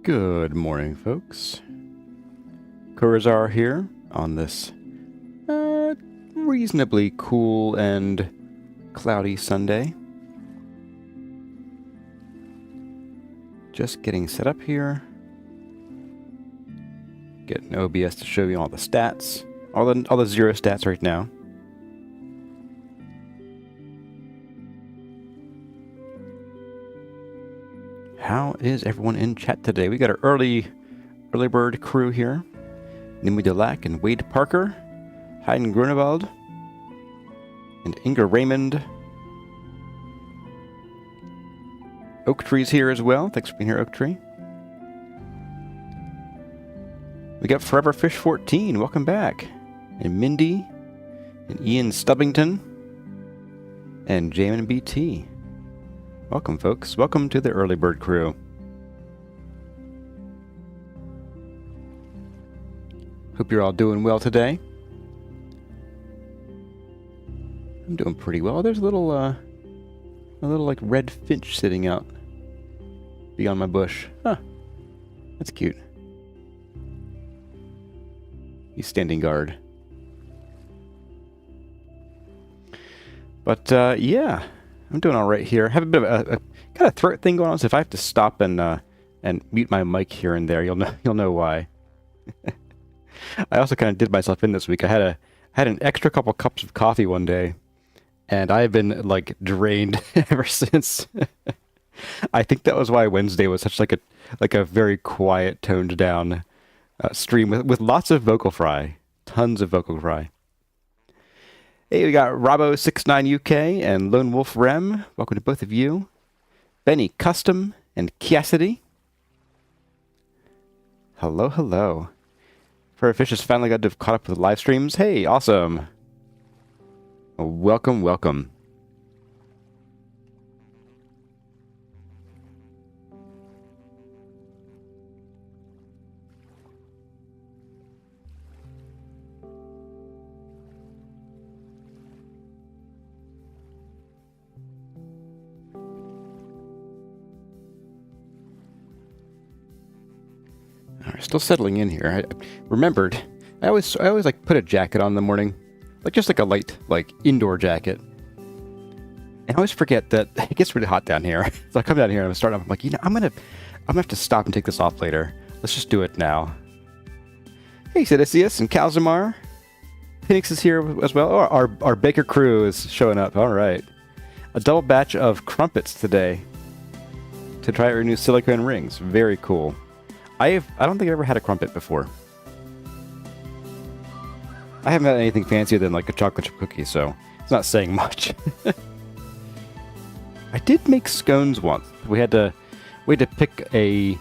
Good morning, folks. Kurazar here on this reasonably cool and cloudy Sunday. Just getting set up here. Getting OBS to show you all the stats. All the zero stats right now. How is everyone in chat today? We got our early bird crew here. Nimue Delac and Wade Parker, Hayden Grunewald, and Inga Raymond. Oak Tree's here as well. Thanks for being here, Oak Tree. We got Forever Fish 14. Welcome back. And Mindy, and Ian Stubbington, and Jamin BT. Welcome, folks. Welcome to the early bird crew. Hope you're all doing well today. I'm doing pretty well. There's a little like red finch sitting out beyond my bush. Huh. That's cute. He's standing guard. But yeah, I'm doing all right here. I have a bit of a kind of throat thing going on, so if I have to stop and mute my mic here and there, you'll know why. I also kind of did myself in this week. I had an extra couple cups of coffee one day, and I've been like drained ever since. I think that was why Wednesday was such like a very quiet, toned down stream with lots of vocal fry, tons of vocal fry. Hey, we got Robo69UK and Lone Wolf Rem. Welcome to both of you. Benny Custom and Cassidy. Hello, hello. Fish has finally got to have caught up with live streams. Hey, awesome. Welcome, welcome. Alright, still settling in here. I remembered, I always like put a jacket on in the morning, like just like a light like indoor jacket. And I always forget that it gets really hot down here. So I come down here and I'm starting up. I'm like, I'm gonna have to stop and take this off later. Let's just do it now. Hey, Sidicius and Calzamar. Phoenix is here as well. Oh, our baker crew is showing up. All right, a double batch of crumpets today to try our new silicone rings. Very cool. I don't think I've ever had a crumpet before. I haven't had anything fancier than like a chocolate chip cookie, so it's not saying much. I did make scones once. We had to pick a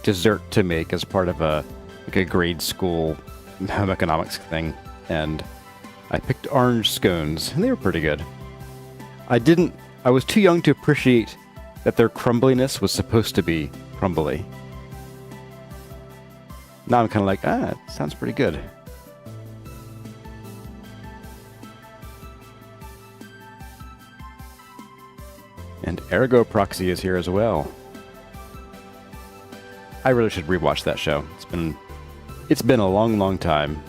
dessert to make as part of a grade school home economics thing, and I picked orange scones, and they were pretty good. I was too young to appreciate that their crumbliness was supposed to be crumbly. Now I'm kind of like, it sounds pretty good. And Ergo Proxy is here as well. I really should rewatch that show. It's been a long, long time.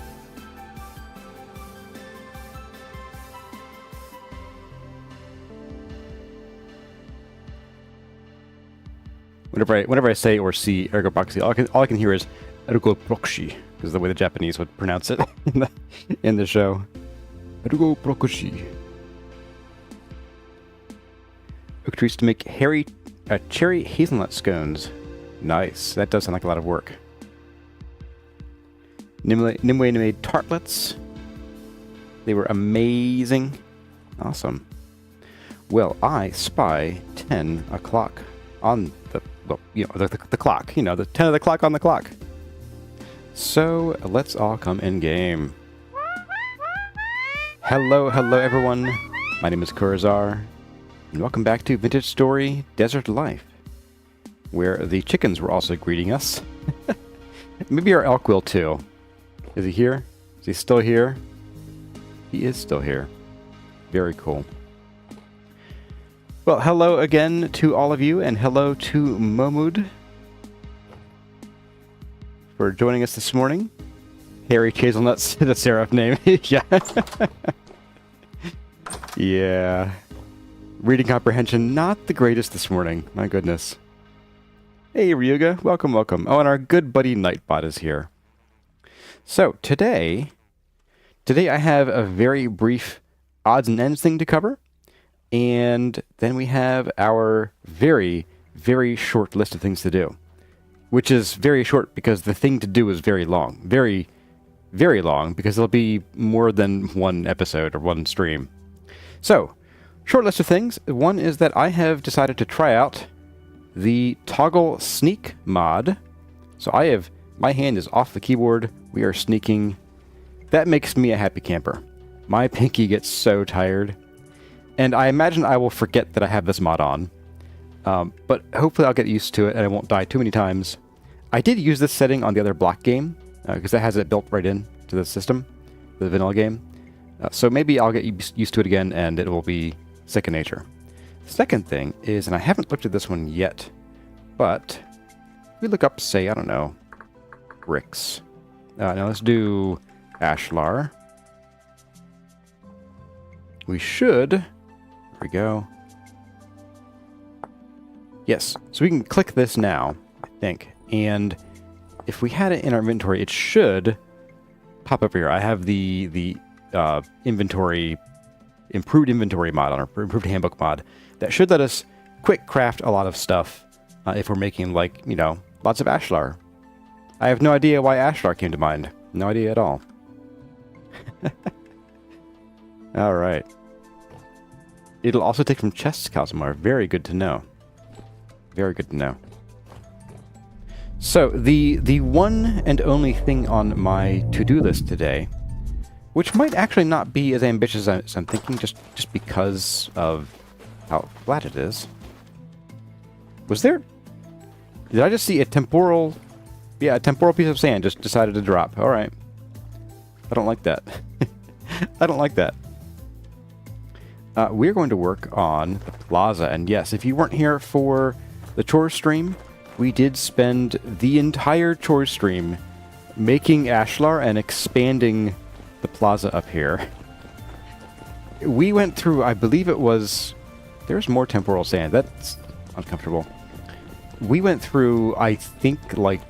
Whenever I say or see Ergo Proxy, all I can hear is Ergo Proxy, because the way the Japanese would pronounce it in the show. Ergo Proxy. Oak Trees to make cherry hazelnut scones. Nice. That does sound like a lot of work. Nimue made tartlets. They were amazing. Awesome. Well, I spy 10 o'clock on the clock. The 10 of the clock on the clock. So let's all come in game. Hello, everyone. My name is Kurazar, and welcome back to Vintage Story Desert Life, where the chickens were also greeting us. Maybe our elk will too. Is he here? Is he still here? He is still here. Very cool. Well, hello again to all of you, and hello to Momud. for joining us this morning. Harry Chaselnuts, the Seraph name. Yeah. Yeah. Reading comprehension, not the greatest this morning. My goodness. Hey, Ryuga. Welcome, welcome. Oh, and our good buddy Nightbot is here. So, today I have a very brief odds and ends thing to cover. And then we have our very, very short list of things to do. Which is very short because the thing to do is very long. Very, very long because there'll be more than one episode or one stream. So, short list of things. One is that I have decided to try out the toggle sneak mod. So my hand is off the keyboard. We are sneaking. That makes me a happy camper. My pinky gets so tired. And I imagine I will forget that I have this mod on. But hopefully I'll get used to it and I won't die too many times. I did use this setting on the other block game, because that has it built right in to the system, the vanilla game. So maybe I'll get used to it again and it will be second nature. Second thing is, and I haven't looked at this one yet, but if we look up, say, I don't know, bricks. Now let's do ashlar. We should, there we go. Yes, so we can click this now, I think. And if we had it in our inventory, it should pop up here. I have the inventory, improved inventory mod on our improved handbook mod that should let us quick craft a lot of stuff if we're making, like, you know, lots of ashlar. I have no idea why ashlar came to mind. No idea at all. All right. It'll also take from chests, Calzamar. Very good to know. Very good to know. So, the one and only thing on my to-do list today, which might actually not be as ambitious as I'm thinking, just because of how flat it is. Was there... Did I just see a temporal... Yeah, a temporal piece of sand just decided to drop. Alright. I don't like that. I don't like that. We're going to work on the Plaza, and yes, if you weren't here for the chores stream, we did spend the entire chores stream making ashlar and expanding the Plaza up here. We went through, I believe it was... There's more temporal sand. That's uncomfortable. We went through, I think, like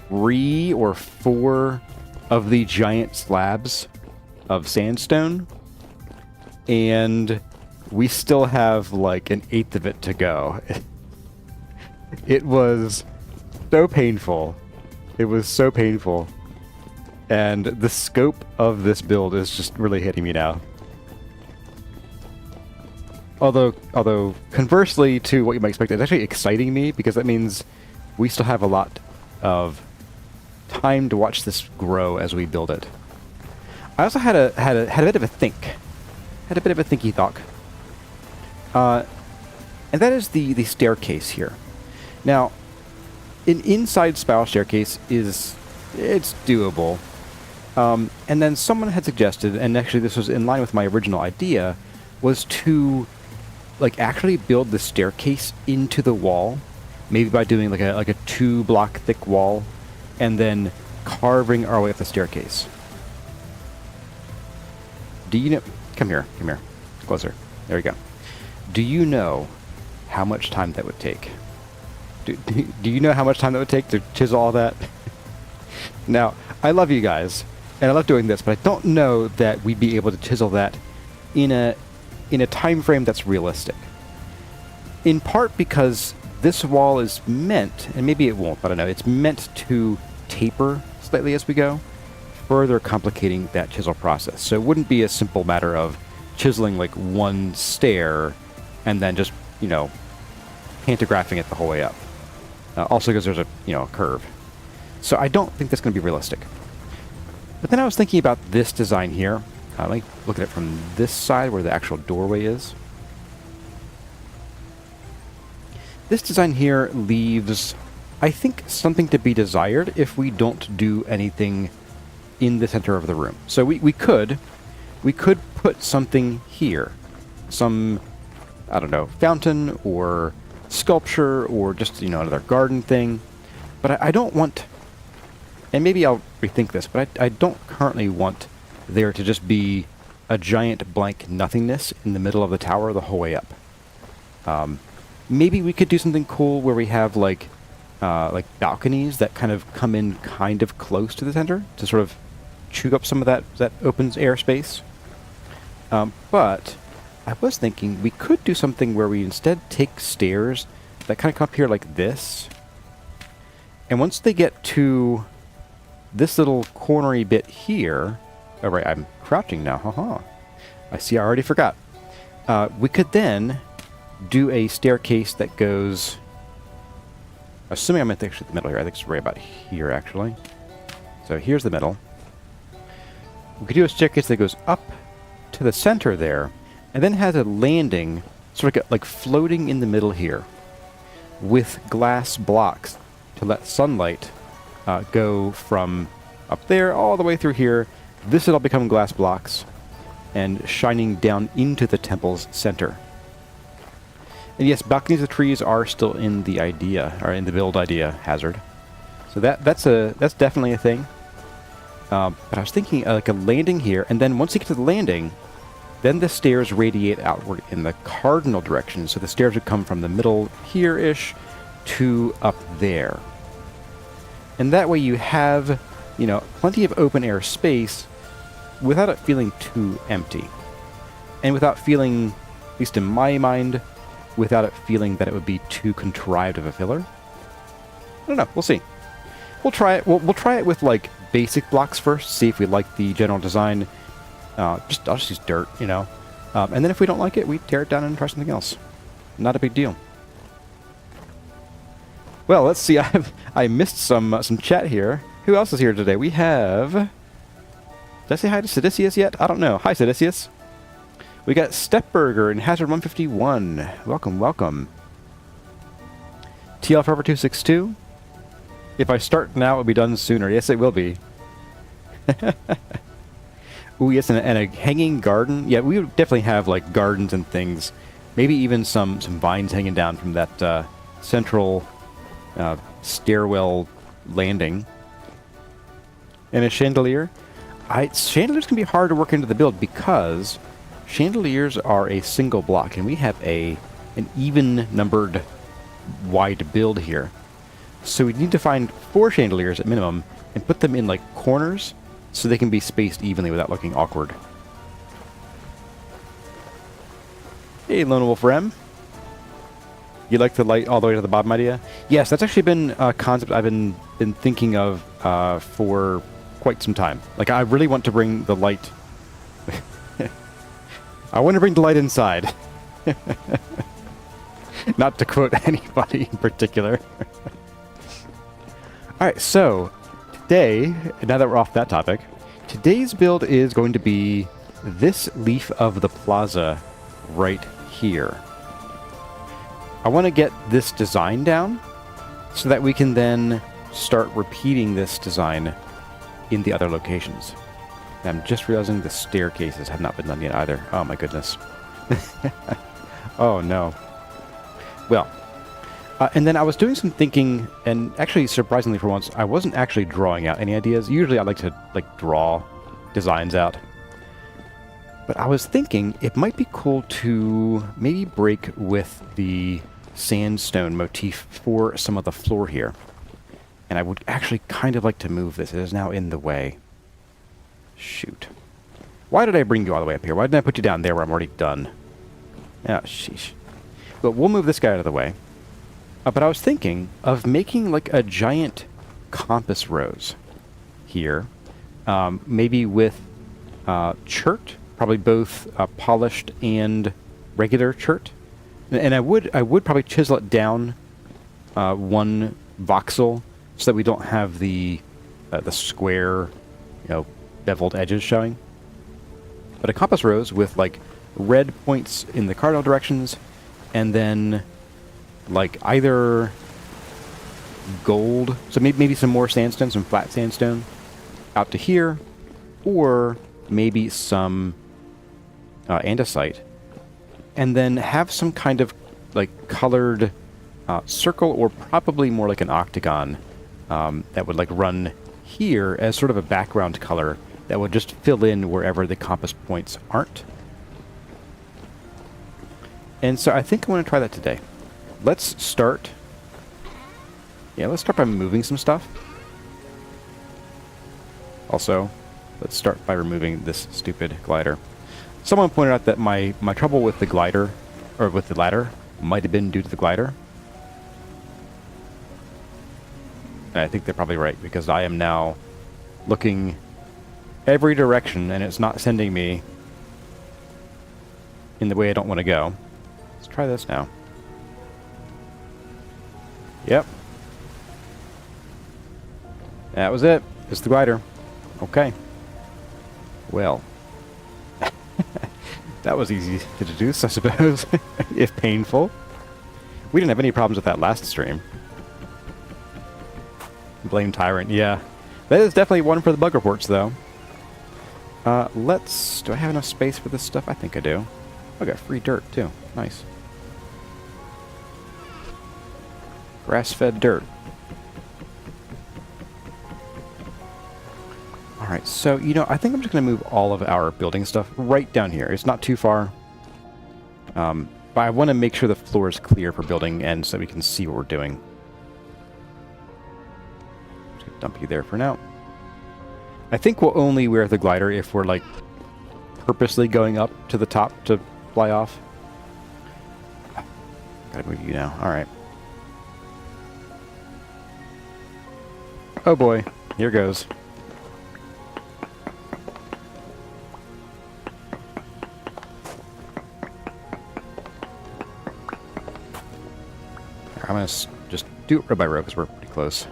3 or 4 of the giant slabs of sandstone. And we still have like an 1/8 of it to go. It was so painful. It was so painful. And the scope of this build is just really hitting me now. Although conversely to what you might expect, it's actually exciting me because that means we still have a lot of time to watch this grow as we build it. I also had a bit of a think. Had a bit of a thinky thought. And that is the staircase here. Now, an inside spiral staircase it's doable. And then someone had suggested, and actually this was in line with my original idea, was to like actually build the staircase into the wall, maybe by doing like a 2-block thick wall, and then carving our way up the staircase. Do you know? Come here, closer. There we go. Do you know how much time that would take? Do you know how much time that would take to chisel all that? Now, I love you guys, and I love doing this, but I don't know that we'd be able to chisel that in a time frame that's realistic. In part because this wall is meant, and maybe it won't, but I don't know, it's meant to taper slightly as we go, further complicating that chisel process. So it wouldn't be a simple matter of chiseling like one stair and then just, you know, pantographing it the whole way up. Also because there's a curve. So I don't think that's going to be realistic. But then I was thinking about this design here. Let me look at it from this side where the actual doorway is. This design here leaves, I think, something to be desired if we don't do anything in the center of the room. So we could put something here. Some, I don't know, fountain or sculpture or just, another garden thing. But I don't want and maybe I'll rethink this, but I don't currently want there to just be a giant blank nothingness in the middle of the tower the whole way up. Maybe we could do something cool where we have like balconies that kind of come in kind of close to the center to sort of chew up some of that opens airspace. But I was thinking we could do something where we instead take stairs that kind of come up here like this. And once they get to this little cornery bit here... Oh, right, I'm crouching now. Haha. I see, I already forgot. We could then do a staircase that goes... Assuming I'm at actually the middle here. I think it's right about here, actually. So here's the middle. We could do a staircase that goes up to the center there, and then has a landing sort of like floating in the middle here with glass blocks to let sunlight go from up there all the way through here. This will all become glass blocks and shining down into the temple's center. And yes, balconies of trees are still in the idea, or in the build idea hazard. So that's definitely a thing. But I was thinking like a landing here, and then once you get to the landing, then the stairs radiate outward in the cardinal direction. So the stairs would come from the middle here-ish to up there. And that way you have, you know, plenty of open air space without it feeling too empty. And without feeling, at least in my mind, without it feeling that it would be too contrived of a filler. I don't know, we'll see. We'll try it. We'll try it with like basic blocks first, see if we like the general design. I'll just use dirt, you know. And then if we don't like it, we tear it down and try something else. Not a big deal. Well, let's see. I missed some chat here. Who else is here today? We have... Did I say hi to Sidicius yet? I don't know. Hi, Sidicius. We got Stepburger and Hazard 151. Welcome, welcome. TL Forever 262. If I start now, it'll be done sooner. Yes, it will be. Ooh, yes, and a hanging garden. Yeah, we would definitely have like gardens and things. Maybe even some vines hanging down from that central stairwell landing. And a chandelier. Chandeliers can be hard to work into the build because chandeliers are a single block, and we have an even numbered wide build here. So we need to find 4 chandeliers at minimum and put them in like corners so they can be spaced evenly without looking awkward. Hey, Lone Wolf Rem. You like the light all the way to the bottom idea? Yes, that's actually been a concept I've been thinking of for quite some time. Like, I really want to bring the light... I want to bring the light inside. Not to quote anybody in particular. Alright, so today, now that we're off that topic, today's build is going to be this leaf of the plaza right here. I want to get this design down so that we can then start repeating this design in the other locations. And I'm just realizing the staircases have not been done yet either. Oh my goodness. Oh no. Well, and then I was doing some thinking, and actually, surprisingly for once, I wasn't actually drawing out any ideas. Usually I like to draw designs out. But I was thinking it might be cool to maybe break with the sandstone motif for some of the floor here. And I would actually kind of like to move this. It is now in the way. Shoot. Why did I bring you all the way up here? Why didn't I put you down there where I'm already done? Oh, sheesh. But we'll move this guy out of the way. But I was thinking of making like a giant compass rose here. Maybe with chert, probably both polished and regular chert. And I would probably chisel it down one voxel so that we don't have the square, you know, beveled edges showing. But a compass rose with like red points in the cardinal directions, and then like either gold, so maybe some more sandstone, some flat sandstone out to here, or maybe some andesite, and then have some kind of like colored circle, or probably more like an octagon that would like run here as sort of a background color that will just fill in wherever the compass points aren't. And so I think I want to try that today. Let's start... Yeah, let's start by moving some stuff. Also, let's start by removing this stupid glider. Someone pointed out that my trouble with the glider, or with the ladder, might have been due to the glider. And I think they're probably right, because I am now looking every direction, and it's not sending me in the way I don't want to go. Let's try this now. Yep. That was it. It's the glider. Okay. Well. That was easy to deduce, I suppose, if painful. We didn't have any problems with that last stream. Blame Tyrant, yeah. That is definitely one for the bug reports, though. Do I have enough space for this stuff? I think I do. I got free dirt, too. Nice. Grass-fed dirt. Alright, so, you know, I think I'm just going to move all of our building stuff right down here. It's not too far. But I want to make sure the floor is clear for building and so we can see what we're doing. Just gonna dump you there for now. I think we'll only wear the glider if we're, like, purposely going up to the top to fly off. Gotta move you now. Alright. Oh boy. Here goes. I'm going to just do it row by row because we're pretty close.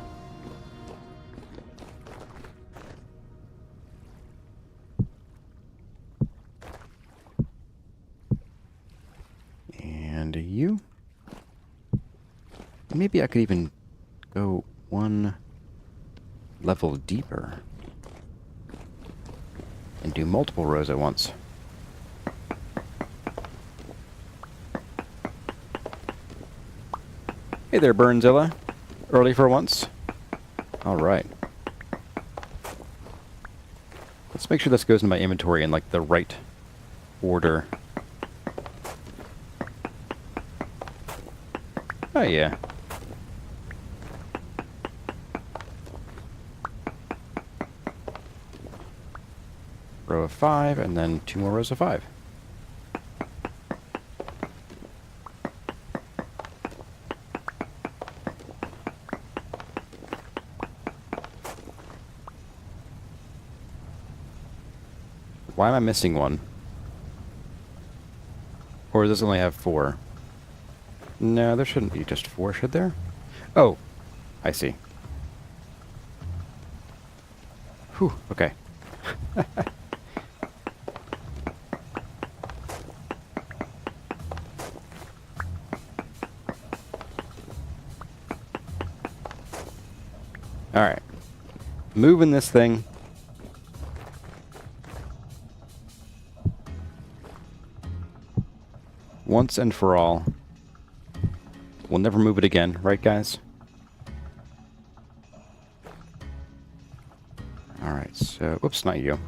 And you. Maybe I could even go one level deeper and do multiple rows at once. Hey there, Burnzilla. Early for once. Alright. Let's make sure this goes in my inventory in, like, the right order. Oh, yeah. Row of 5, and then 2 more rows of 5. Why am I missing one? Or does this only have 4? No, there shouldn't be just 4, should there? Oh, I see. Whew, okay. Alright. Moving this thing. Once and for all. We'll never move it again, right, guys? Alright, so... Oops, not you.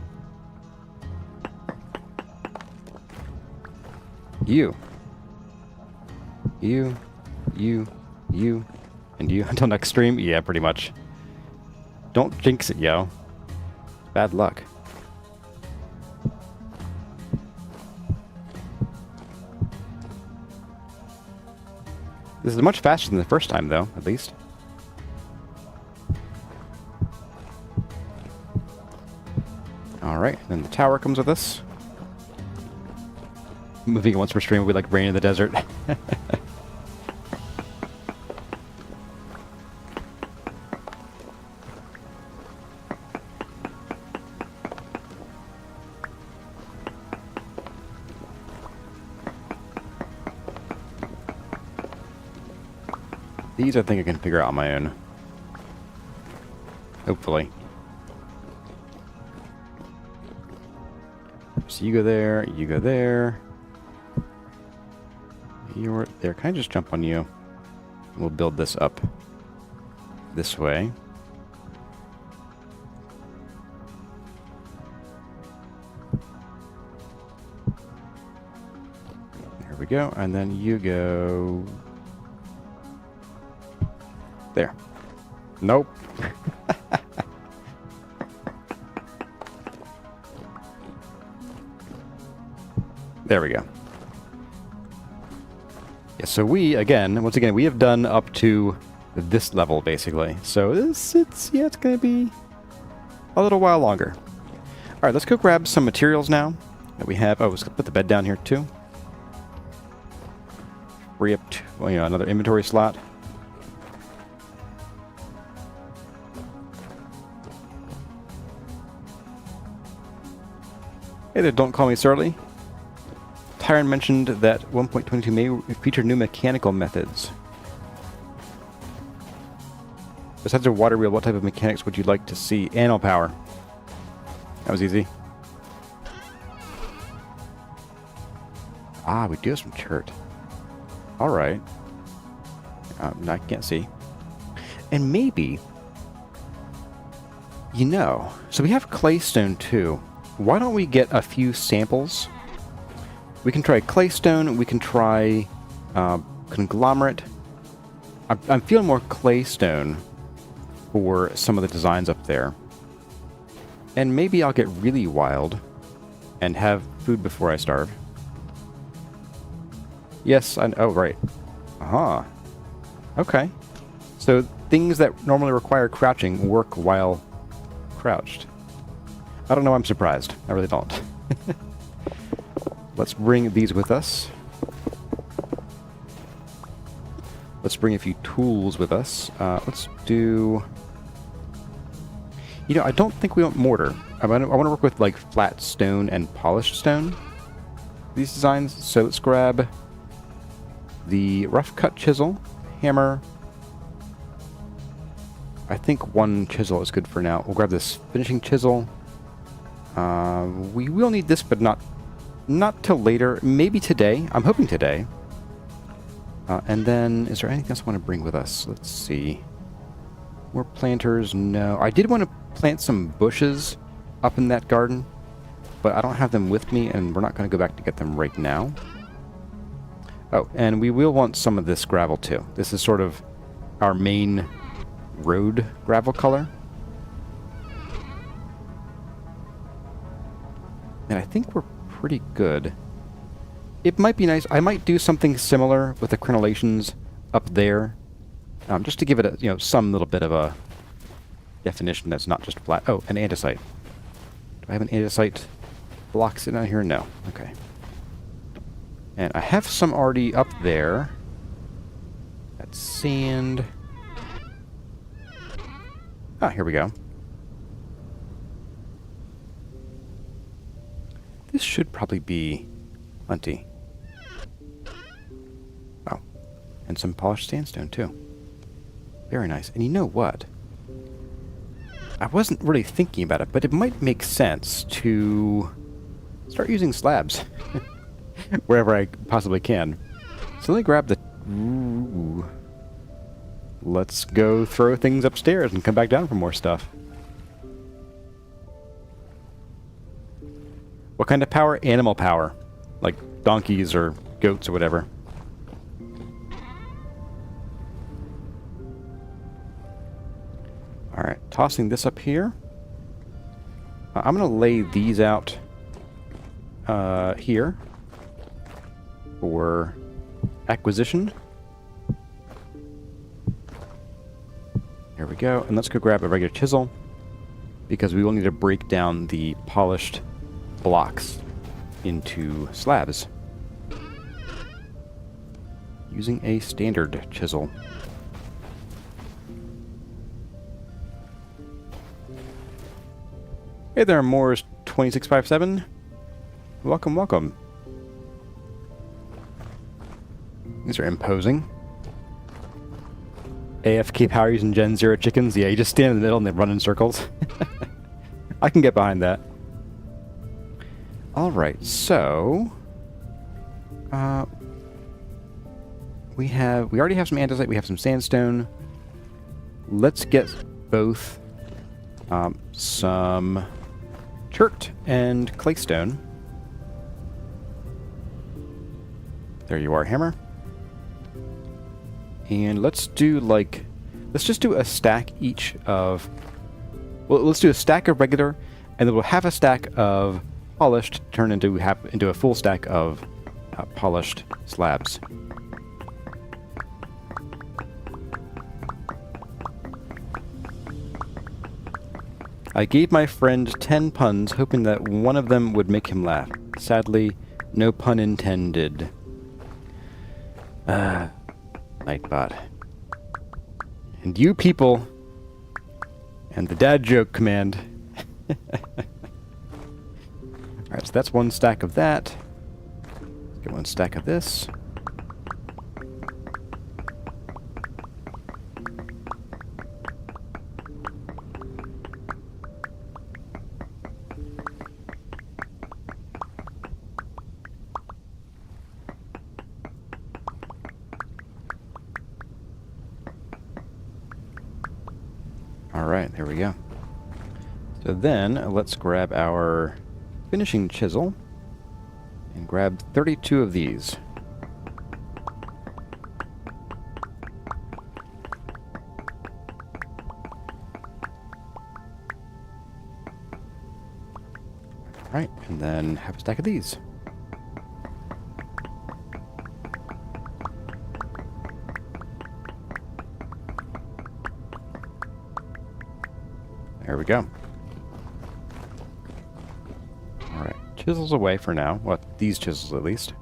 You. You. You. You. And you. Until next stream? Yeah, pretty much. Don't jinx it, yo. Bad luck. This is much faster than the first time, though, at least. Alright, then the tower comes with us. Moving it once per stream will be like rain in the desert. These I think I can figure out on my own. Hopefully. So you go there, you go there. You're there. Can I just jump on you? We'll build this up this way. go. And then you go... there. Nope. There we go. Yeah, so we, once again, we have done up to this level, basically. So it's going to be a little while longer. All right, let's go grab some materials now that we have. Oh, let's put the bed down here, too. Free up, another inventory slot. Hey there, don't call me Surly. Tyron mentioned that 1.22 may feature new mechanical methods. Besides a water wheel, what type of mechanics would you like to see? Animal power. That was easy. Ah, we do have some chert. Alright. I can't see. And maybe... so we have claystone too. Why don't we get a few samples? We can try claystone, we can try conglomerate. I'm feeling more claystone for some of the designs up there. And maybe I'll get really wild and have food before I starve. Yes, oh, right. Aha. Okay. So things that normally require crouching work while crouched. I don't know, I'm surprised. I really don't. Let's bring these with us. Let's bring a few tools with us. Let's do... I don't think we want mortar. I want to work with, like, flat stone and polished stone. These designs. So let's grab the rough cut chisel, hammer. I think one chisel is good for now. We'll grab this finishing chisel. We will need this, but not till later. Maybe today. I'm hoping today. And then, is there anything else I want to bring with us? Let's see. More planters? No. I did want to plant some bushes up in that garden, but I don't have them with me, and we're not going to go back to get them right now. Oh, and we will want some of this gravel too. This is sort of our main road gravel color. And I think we're pretty good. It might be nice. I might do something similar with the crenellations up there, just to give it a, some little bit of a definition that's not just flat. Oh, an andesite. Do I have an andesite block sitting out here? No. Okay. And I have some already up there. That's sand. Ah, here we go. This should probably be plenty. Oh, and some polished sandstone too. Very nice. And you know what? I wasn't really thinking about it, but it might make sense to start using slabs wherever I possibly can. So let me grab the... Ooh. Let's go throw things upstairs and come back down for more stuff. What kind of power? Animal power. Like donkeys or goats or whatever. Alright, tossing this up here. I'm going to lay these out here for acquisition. There we go. And let's go grab a regular chisel, because we will need to break down the polished blocks into slabs using a standard chisel. Hey there, Moors2657. Welcome, welcome. These are imposing. AFK power using Gen 0 chickens. Yeah, you just stand in the middle and they run in circles. I can get behind that. Alright, so... we already have some andesite, we have some sandstone. Let's get both some chert and claystone. There you are, hammer. And let's do like, let's just do a stack each of, well, let's do a stack of regular, and then we'll have a stack of polished turn into a full stack of polished slabs. I gave my friend 10 puns, hoping that one of them would make him laugh. Sadly, no pun intended. Nightbot. And you people, and the dad joke command. Alright, so that's one stack of that. Let's get one stack of this. Alright, there we go. So then, let's grab our finishing chisel and grab 32 of these. Alright, and then have a stack of these. There we go. Alright, chisels away for now. Well, these chisels at least.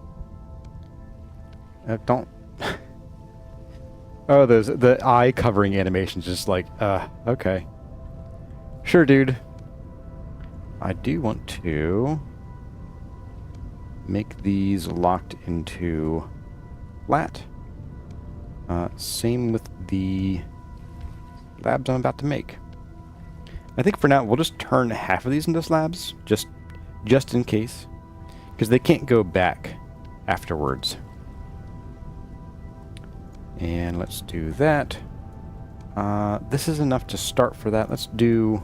Don't... Oh, the eye covering animation's just like, okay. Sure, dude. I do want to make these locked into flat. Same with the slabs I'm about to make. I think for now we'll just turn half of these into slabs, just in case, because they can't go back afterwards. And let's do that. This is enough to start for that. Let's do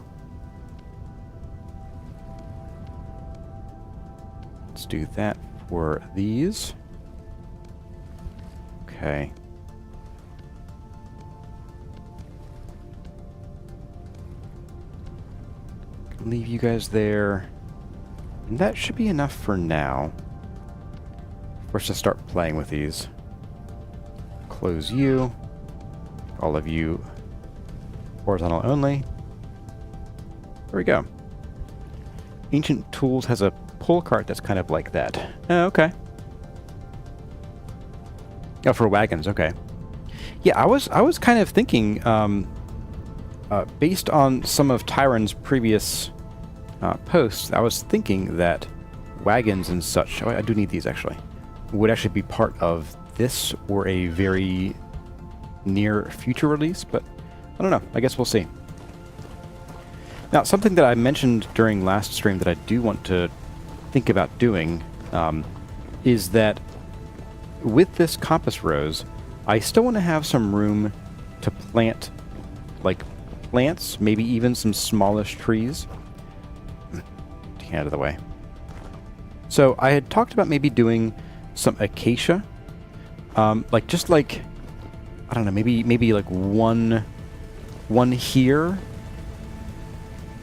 that for these. Okay. Leave you guys there. And that should be enough for now. For us to start playing with these. Close you. All of you horizontal only. There we go. Ancient Tools has a pull cart that's kind of like that. Oh, okay. Oh, for wagons, okay. Yeah, I was kind of thinking, based on some of Tyron's previous posts, I was thinking that wagons and such, oh, I do need these actually, would actually be part of this or a very near future release, but I don't know. I guess we'll see. Now, something that I mentioned during last stream that I do want to think about doing is that with this compass rose, I still want to have some room to plant, like, plants, maybe even some smallish trees. Get out of the way. So I had talked about maybe doing some acacia, like just like, I don't know, maybe like one here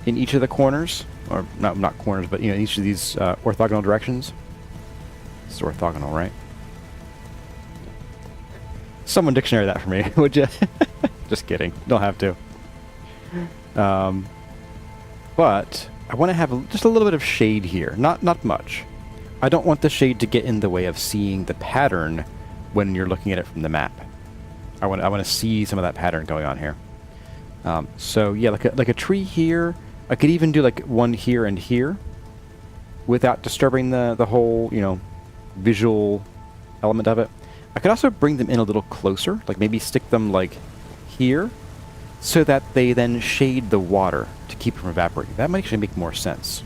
in each of the corners, or not corners, but you know, each of these orthogonal directions. It's orthogonal, right? Someone dictionary that for me, would you? Just kidding. Don't have to. But I want to have just a little bit of shade here. Not much. I don't want the shade to get in the way of seeing the pattern when you're looking at it from the map. I want to see some of that pattern going on here. So yeah, like a tree here. I could even do like one here and here, without disturbing the whole, you know, visual element of it. I could also bring them in a little closer, like maybe stick them like here, so that they then shade the water to keep it from evaporating. That might actually make more sense,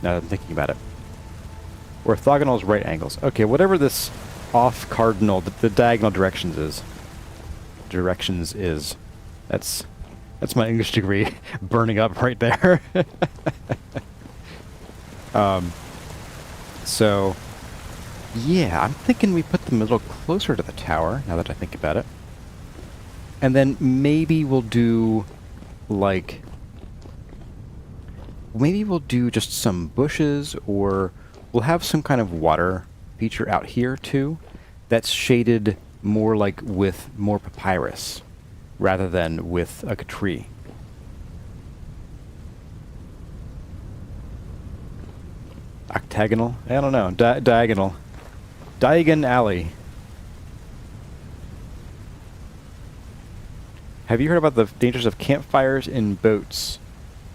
now that I'm thinking about it. Orthogonal is right angles. Okay, whatever this off cardinal, the diagonal directions is. That's my English degree burning up right there. So Yeah, I'm thinking we put them a little closer to the tower, now that I think about it. And then maybe we'll do, like... Maybe we'll do just some bushes, or we'll have some kind of water feature out here, too, that's shaded more like with more papyrus, rather than with a tree. Octagonal? I don't know. Diagonal. Diagon Alley. Have you heard about the dangers of campfires in boats?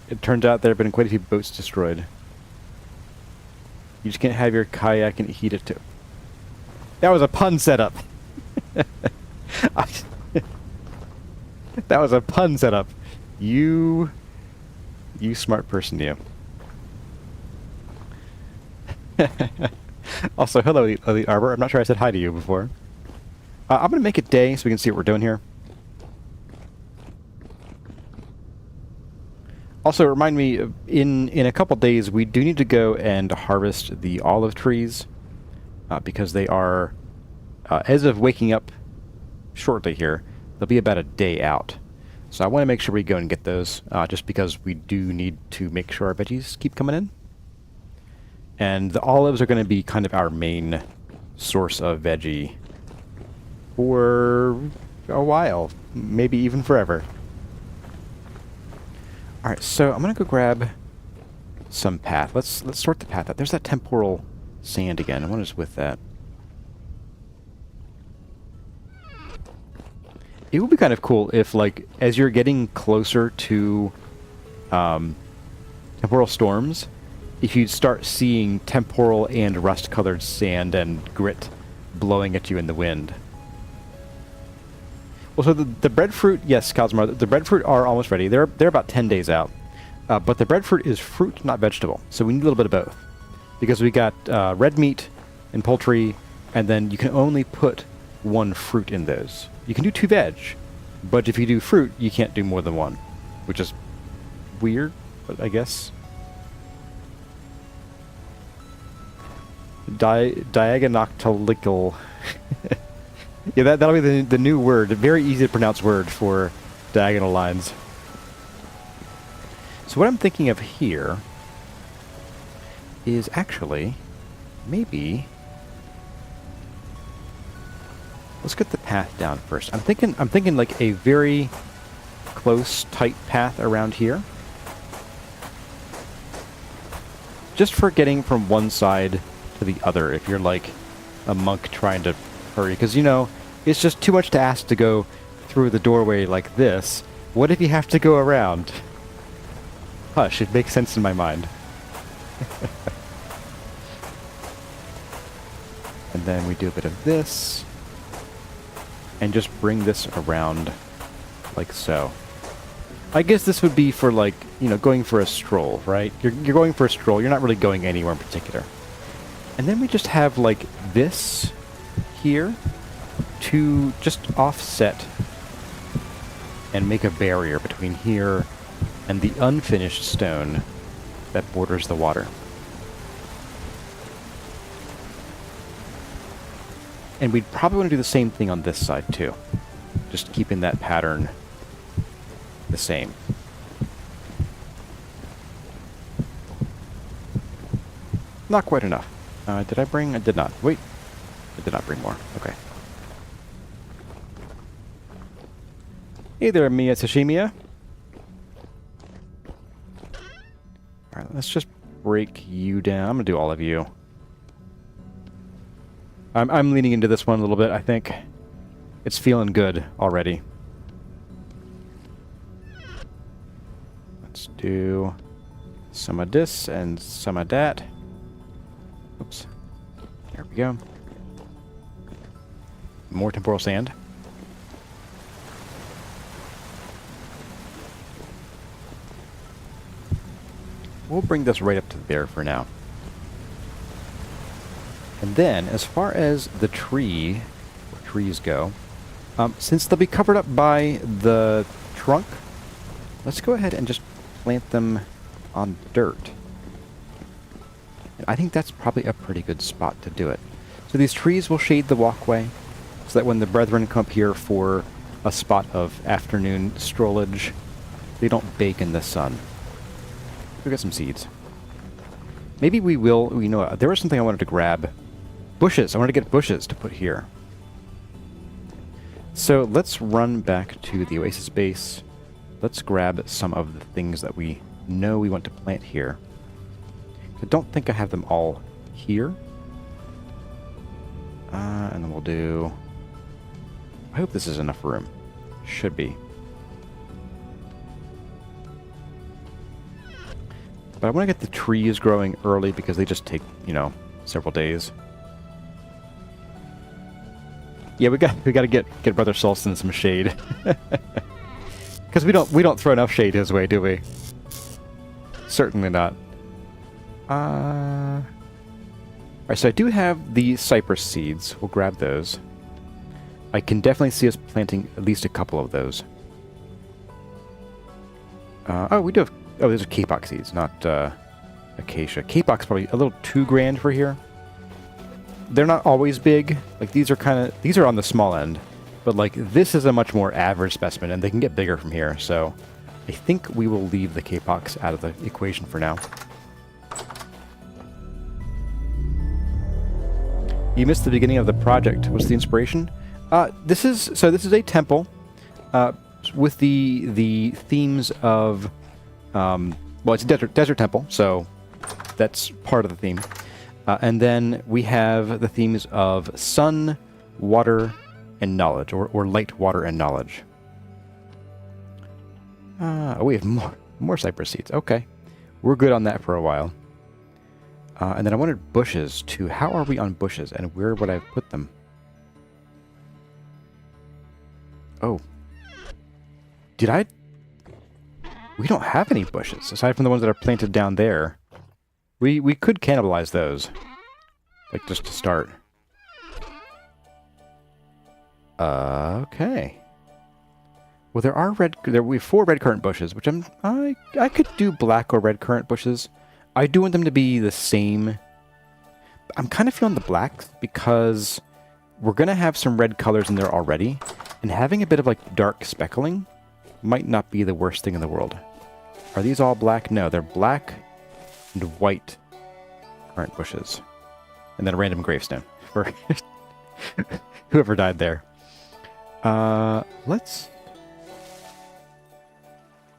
It turns out there have been quite a few boats destroyed. You just can't have your kayak and heat it too. That was a pun setup. That was a pun setup. You smart person, you. Also, hello, Elite Arbor. I'm not sure I said hi to you before. I'm going to make it day so we can see what we're doing here. Also, remind me, in a couple days, we do need to go and harvest the olive trees, because they are, as of waking up shortly here, they'll be about a day out. So I want to make sure we go and get those, just because we do need to make sure our veggies keep coming in. And the olives are going to be kind of our main source of veggie for a while, maybe even forever. Alright, so I'm going to go grab some path. Let's sort the path out. There's that temporal sand again. I wonder what's with that. It would be kind of cool if, like, as you're getting closer to temporal storms, if you start seeing temporal and rust-colored sand and grit blowing at you in the wind. Well, so the breadfruit, yes, Cosmar, the breadfruit are almost ready. They're about 10 days out. But the breadfruit is fruit, not vegetable. So we need a little bit of both. Because we got red meat and poultry, and then you can only put one fruit in those. You can do 2 veg, but if you do fruit, you can't do more than one. Which is weird, but I guess. Diagonoctalical. Yeah, that'll be the new word. A very easy to pronounce word for diagonal lines. So what I'm thinking of here is actually maybe let's get the path down first. I'm thinking like a very close, tight path around here. Just for getting from one side to the other if you're like a monk trying to hurry, because you know it's just too much to ask to go through the doorway like this. What if you have to go around? Hush, it makes sense in my mind. And then we do a bit of this and just bring this around like so. I guess this would be for, like, you know, going for a stroll, right? You're going for a stroll, you're not really going anywhere in particular. And then we just have like this here to just offset and make a barrier between here and the unfinished stone that borders the water. And we'd probably want to do the same thing on this side too. Just keeping that pattern the same. Not quite enough. Did I bring? I did not. Wait. I did not bring more. Okay. Hey there, Mia Sashimia. Alright, let's just break you down. I'm gonna do all of you. I'm leaning into this one a little bit, I think. It's feeling good already. Let's do some of this and some of that. Oops. There we go. More temporal sand. We'll bring this right up to there for now. And then, as far as the tree, or trees go, since they'll be covered up by the trunk, let's go ahead and just plant them on dirt. And I think that's probably a pretty good spot to do it. So these trees will shade the walkway, so that when the brethren come up here for a spot of afternoon strollage, they don't bake in the sun. We got some seeds. Maybe we will, you know, there was something I wanted to grab. Bushes. I wanted to get bushes to put here. So let's run back to the Oasis base. Let's grab some of the things that we know we want to plant here. I don't think I have them all here. And then we'll do... I hope this is enough room. Should be. But I want to get the trees growing early because they just take, you know, several days. Yeah, we got to get Brother Sulston some shade. Because we don't throw enough shade his way, do we? Certainly not. Alright, so I do have the cypress seeds. We'll grab those. I can definitely see us planting at least a couple of those. Oh, we do have... Oh, those are kapok seeds, not acacia. Kapok's probably a little too grand for here. They're not always big. Like, these are on the small end. But, like, this is a much more average specimen, and they can get bigger from here. So, I think we will leave the kapoks out of the equation for now. You missed the beginning of the project. What's the inspiration? This is a temple with the themes of... well, it's a desert temple, so that's part of the theme. And then we have the themes of sun, water, and knowledge, or light, water, and knowledge. Oh, we have more cypress seeds. Okay. We're good on that for a while. And then I wanted bushes, too. How are we on bushes, and where would I put them? Oh. Did I... We don't have any bushes, aside from the ones that are planted down there. We could cannibalize those. Like, just to start. Okay. Well, we have 4 red currant bushes, which I could do black or red currant bushes. I do want them to be the same. I'm kind of feeling the black because we're going to have some red colors in there already, and having a bit of, like, dark speckling might not be the worst thing in the world. Are these all black? No, they're black and white currant bushes. And then a random gravestone for whoever died there.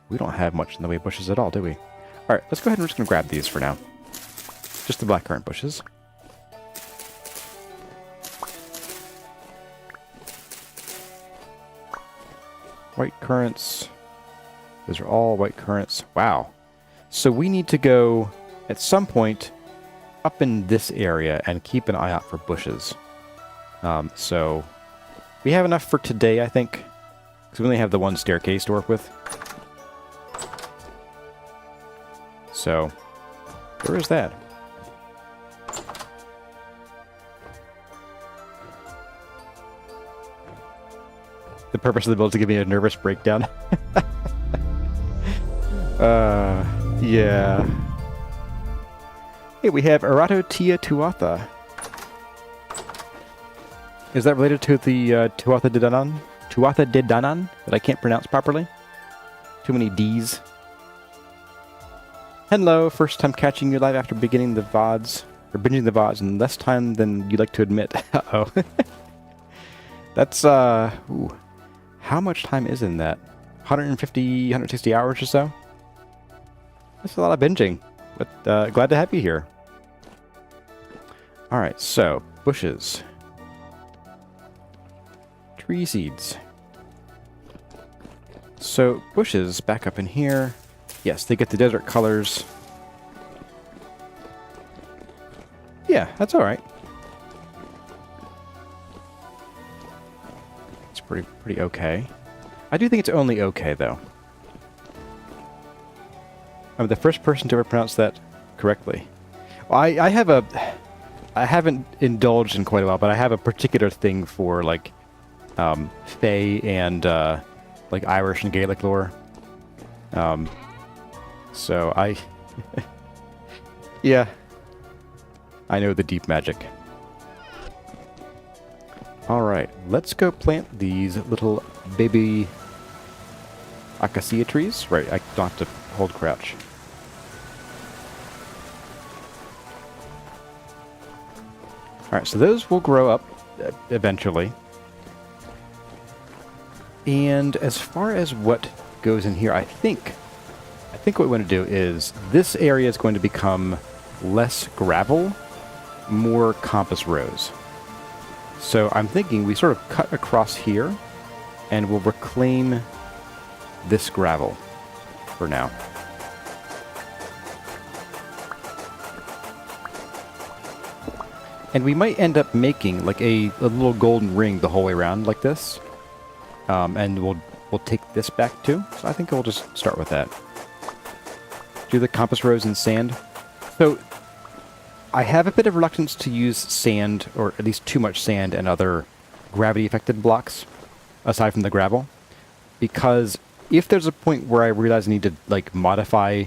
We don't have much in the way of bushes at all, do we? Alright, let's go ahead and we're just going to grab these for now. Just the black currant bushes. White currants. Those are all white currants. Wow. So we need to go, at some point, up in this area and keep an eye out for bushes. So we have enough for today, I think. Because we only have the one staircase to work with. So, where is that? The purpose of the build is to give me a nervous breakdown. Yeah. Hey, we have Eratotia tuatha. Is that related to the Tuatha De Danann? Tuatha De Danann that I can't pronounce properly? Too many D's. Hello, first time catching you live after beginning the VODs, or binging the VODs in less time than you'd like to admit. Uh-oh. That's, ooh. How much time is in that? 150, 160 hours or so? That's a lot of binging, but glad to have you here. Alright, so, bushes. Tree seeds. So, bushes back up in here. Yes, they get the desert colors. Yeah, that's alright. It's pretty okay. I do think it's only okay, though. I'm the first person to ever pronounce that correctly. Well, I haven't indulged in quite a while, but I have a particular thing for, like, Fae and, like, Irish and Gaelic lore. So yeah. I know the deep magic. Alright, let's go plant these little baby acacia trees. Right, I don't have to hold crouch. Alright, so those will grow up eventually. And as far as what goes in here, I think what we want to do is this area is going to become less gravel, more compass rows. So I'm thinking we sort of cut across here and we'll reclaim this gravel for now. And we might end up making like a little golden ring the whole way around like this. And we'll take this back too. So I think we'll just start with that. Do the compass rows in sand. So I have a bit of reluctance to use sand, or at least too much sand and other gravity-affected blocks, aside from the gravel. Because if there's a point where I realize I need to like modify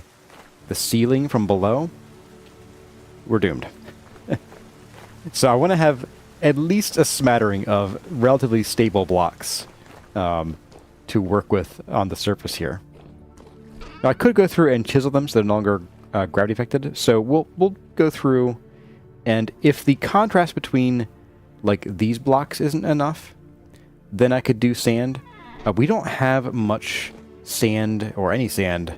the ceiling from below, we're doomed. So I want to have at least a smattering of relatively stable blocks to work with on the surface here. Now I could go through and chisel them so they're no longer gravity affected. So we'll go through, and if the contrast between like these blocks isn't enough, then I could do sand. We don't have much sand or any sand,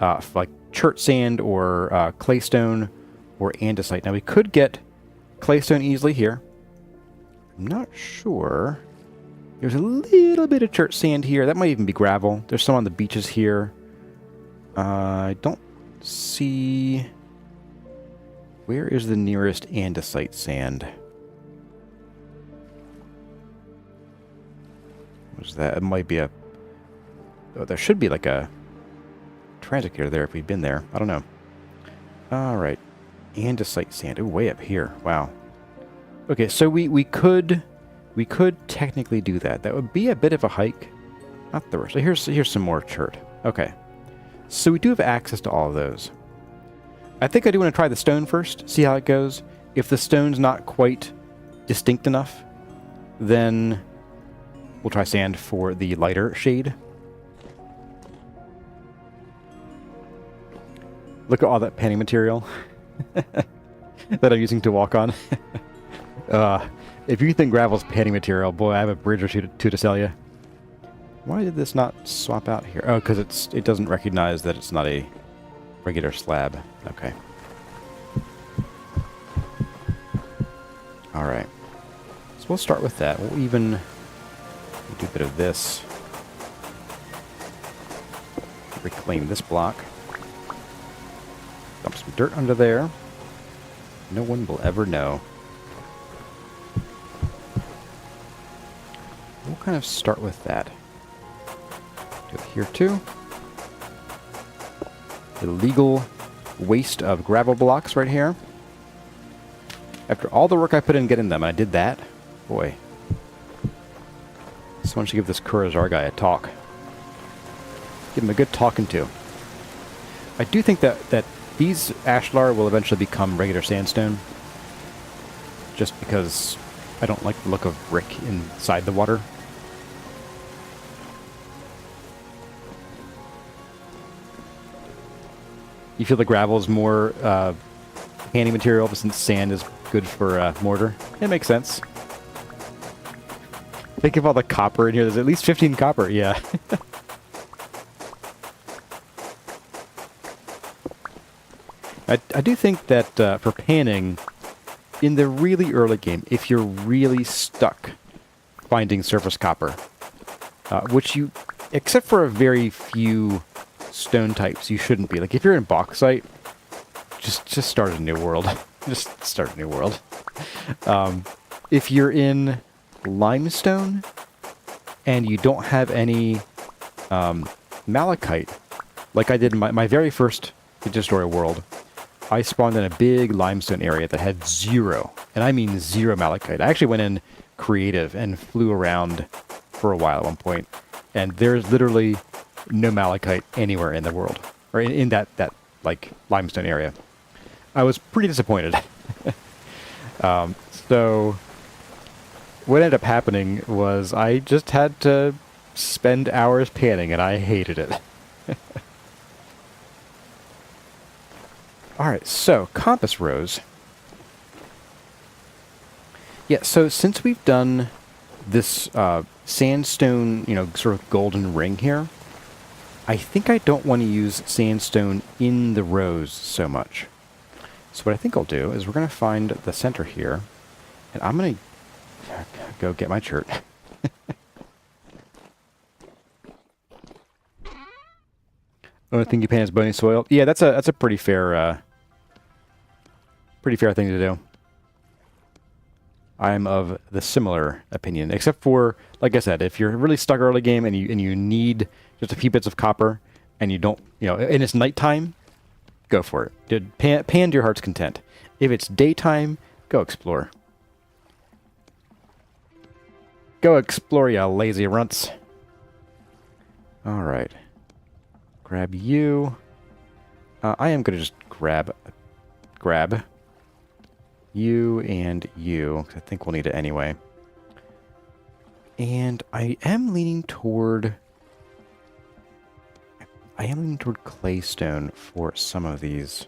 like chert sand or claystone or andesite. Now we could get claystone easily here. I'm not sure. There's a little bit of chert sand here. That might even be gravel. There's some on the beaches here. I don't see... Where is the nearest andesite sand? What's that? It might be a... Oh, there should be like a transicator there if we'd been there. I don't know. Alright. Andesite sand. Oh, way up here. Wow. Okay, so we could technically do that. That would be a bit of a hike. Not the worst. So here's some more chert. Okay. So we do have access to all of those. I think I do want to try the stone first, see how it goes. If the stone's not quite distinct enough, then we'll try sand for the lighter shade. Look at all that panning material that I'm using to walk on. If you think gravel's panning material, boy, I have a bridge or two to sell you. Why did this not swap out here? Oh, because it doesn't recognize that it's not a regular slab. Okay. Alright. So we'll start with that. We'll even do a bit of this. Reclaim this block. Dump some dirt under there. No one will ever know. We'll kind of start with that. Do it here too. Illegal waste of gravel blocks right here. After all the work I put in getting them, and I did that. Boy. Someone should give this Kurazar guy a talk. Give him a good talking to. I do think that these ashlar will eventually become regular sandstone. Just because I don't like the look of brick inside the water. You feel the gravel is more handy material, but since sand is good for mortar. It makes sense. Think of all the copper in here. There's at least 15 copper, yeah. I do think that for panning, in the really early game, if you're really stuck finding surface copper, which you, except for a very few stone types, you shouldn't be. Like if you're in bauxite, just start a new world. Just start a new world. If you're in limestone and you don't have any malachite, like I did in my very first Destroy world, I spawned in a big limestone area that had zero, and I mean zero malachite. I actually went in creative and flew around for a while at one point, and there's literally no malachite anywhere in the world, or in that like limestone area. I was pretty disappointed. So what ended up happening was I just had to spend hours panning, and I hated it. Alright, so, compass rose. Yeah, so since we've done this sandstone, sort of golden ring here, I think I don't want to use sandstone in the rows so much. So what I think I'll do is we're going to find the center here, and I'm going to go get my chert. Only thing you pan is bony soil. Yeah, that's a pretty fair thing to do. I'm of the similar opinion, except for, like I said, if you're really stuck early game and you need just a few bits of copper, and you don't, and it's nighttime, go for it. Dude, pan to your heart's content. If it's daytime, go explore. Go explore, ya lazy runts. All right. Grab you. I am going to just grab you and you, 'cause I think we'll need it anyway. And I am leaning toward claystone for some of these.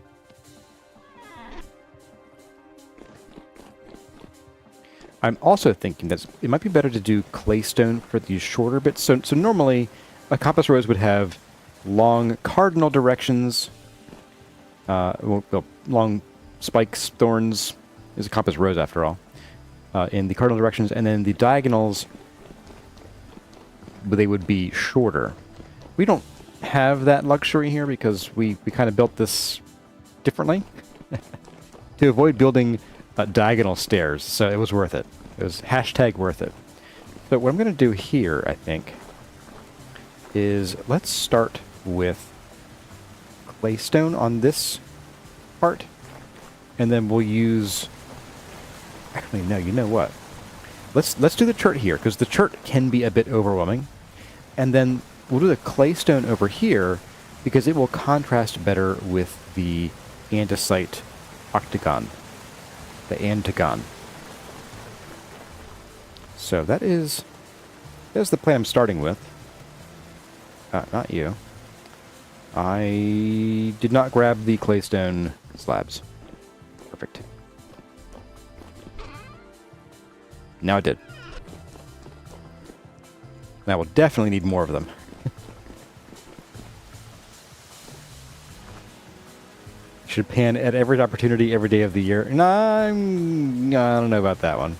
I'm also thinking that it might be better to do claystone for these shorter bits. So normally, a compass rose would have long cardinal directions, long spikes, thorns. Is a compass rose after all, in the cardinal directions, and then the diagonals, they would be shorter. We don't have that luxury here because we kind of built this differently to avoid building diagonal stairs, so it was worth it. It was #worth it. So what I'm going to do here, I think, is let's start with claystone on this part, and then we'll use... Actually, no, you know what? Let's do the chert here, because the chert can be a bit overwhelming. And then we'll do the claystone over here, because it will contrast better with the andesite octagon. The antagon. So that's the plan I'm starting with. Not you. I did not grab the claystone slabs. Perfect. Now I did. Now we'll definitely need more of them. Should pan at every opportunity, every day of the year. No, I don't know about that one.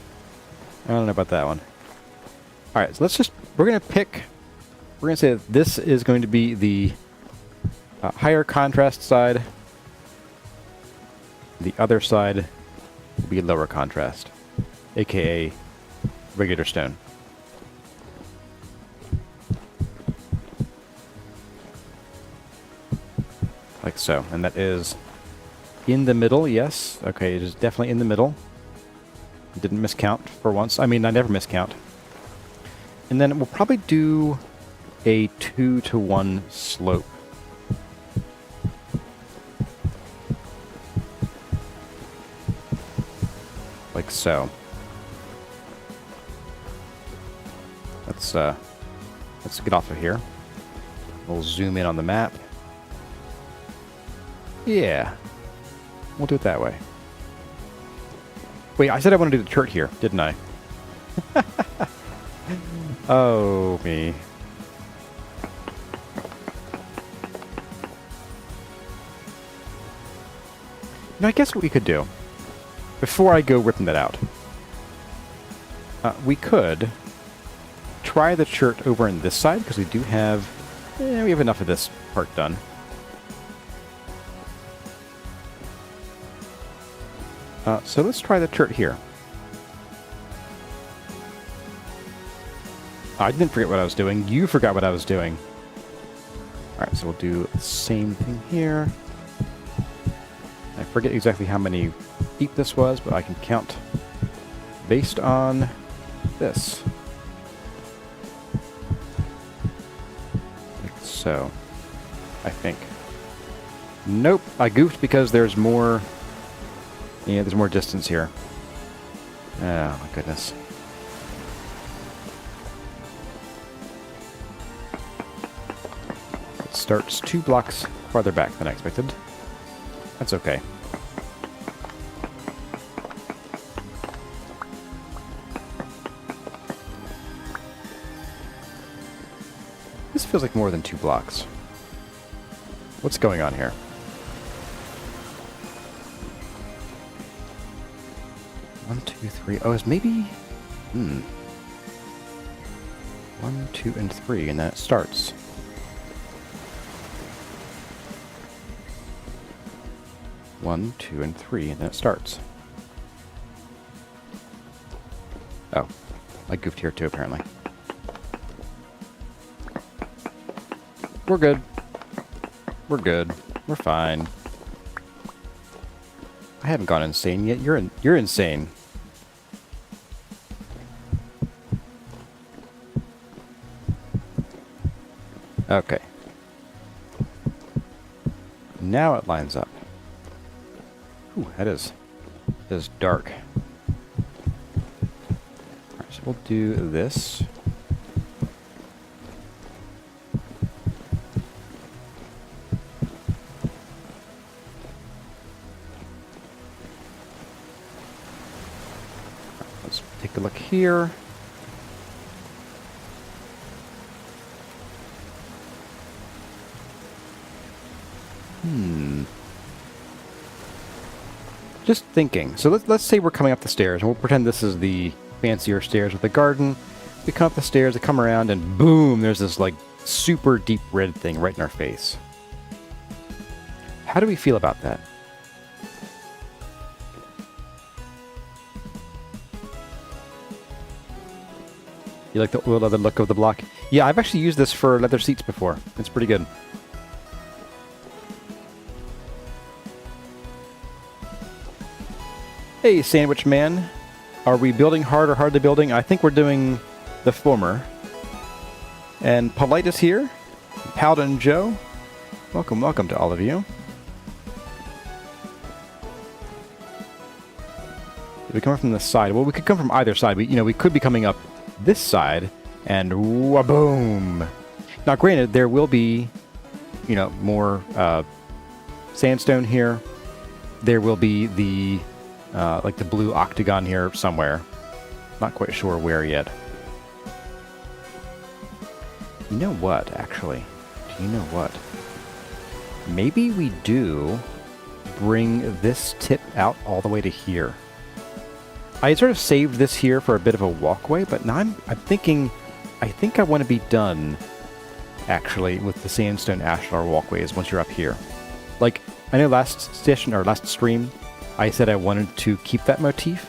Alright, so we're going to say that this is going to be the higher contrast side. The other side will be lower contrast, aka regular stone. Like so. And that is in the middle, yes. Okay, it is definitely in the middle. Didn't miscount for once. I mean, I never miscount. And then we'll probably do a 2-to-1 slope. Like so. Let's get off of here. We'll zoom in on the map. Yeah. We'll do it that way. Wait, I said I want to do the chert here, didn't I? Oh, me. I guess what we could do, before I go ripping that out, we could try the chert over on this side, because we do have... we have enough of this part done. So let's try the chert here. I didn't forget what I was doing. You forgot what I was doing. Alright, so we'll do the same thing here. I forget exactly how many feet this was, but I can count based on this. Like so, I think. Nope, I goofed because there's more... Yeah, there's more distance here. Oh, my goodness. starts 2 blocks farther back than I expected. That's okay. This feels like more than 2 blocks. What's going on here? One, two, three. Oh, it's maybe... 1, 2, and 3, and then it starts. One, 2, and 3, and then it starts. Oh, I goofed here too, apparently. We're good. We're good. We're fine. I haven't gone insane yet. You're insane. Okay. Now it lines up. Ooh, that is dark. Alright, so we'll do this. Let's take a look here. Just thinking. So let's say we're coming up the stairs, and we'll pretend this is the fancier stairs with the garden. We come up the stairs, we come around, and boom, there's this like super deep red thing right in our face. How do we feel about that? You like the oil leather look of the block? Yeah, I've actually used this for leather seats before. It's pretty good. Hey, Sandwich Man. Are we building hard or hardly building? I think we're doing the former. And Polite is here. Paladin Joe. Welcome, welcome to all of you. We come from the side. Well, we could come from either side. We could be coming up this side, and waboom. Now, granted, there will be, more sandstone here. There will be the like the blue octagon here somewhere. Not quite sure where yet. You know what, actually? Do you know what? Maybe we do bring this tip out all the way to here. I sort of saved this here for a bit of a walkway, but now I'm thinking, I think I want to be done, actually, with the sandstone ashlar walkways once you're up here. Like, I know last session, or last stream, I said I wanted to keep that motif,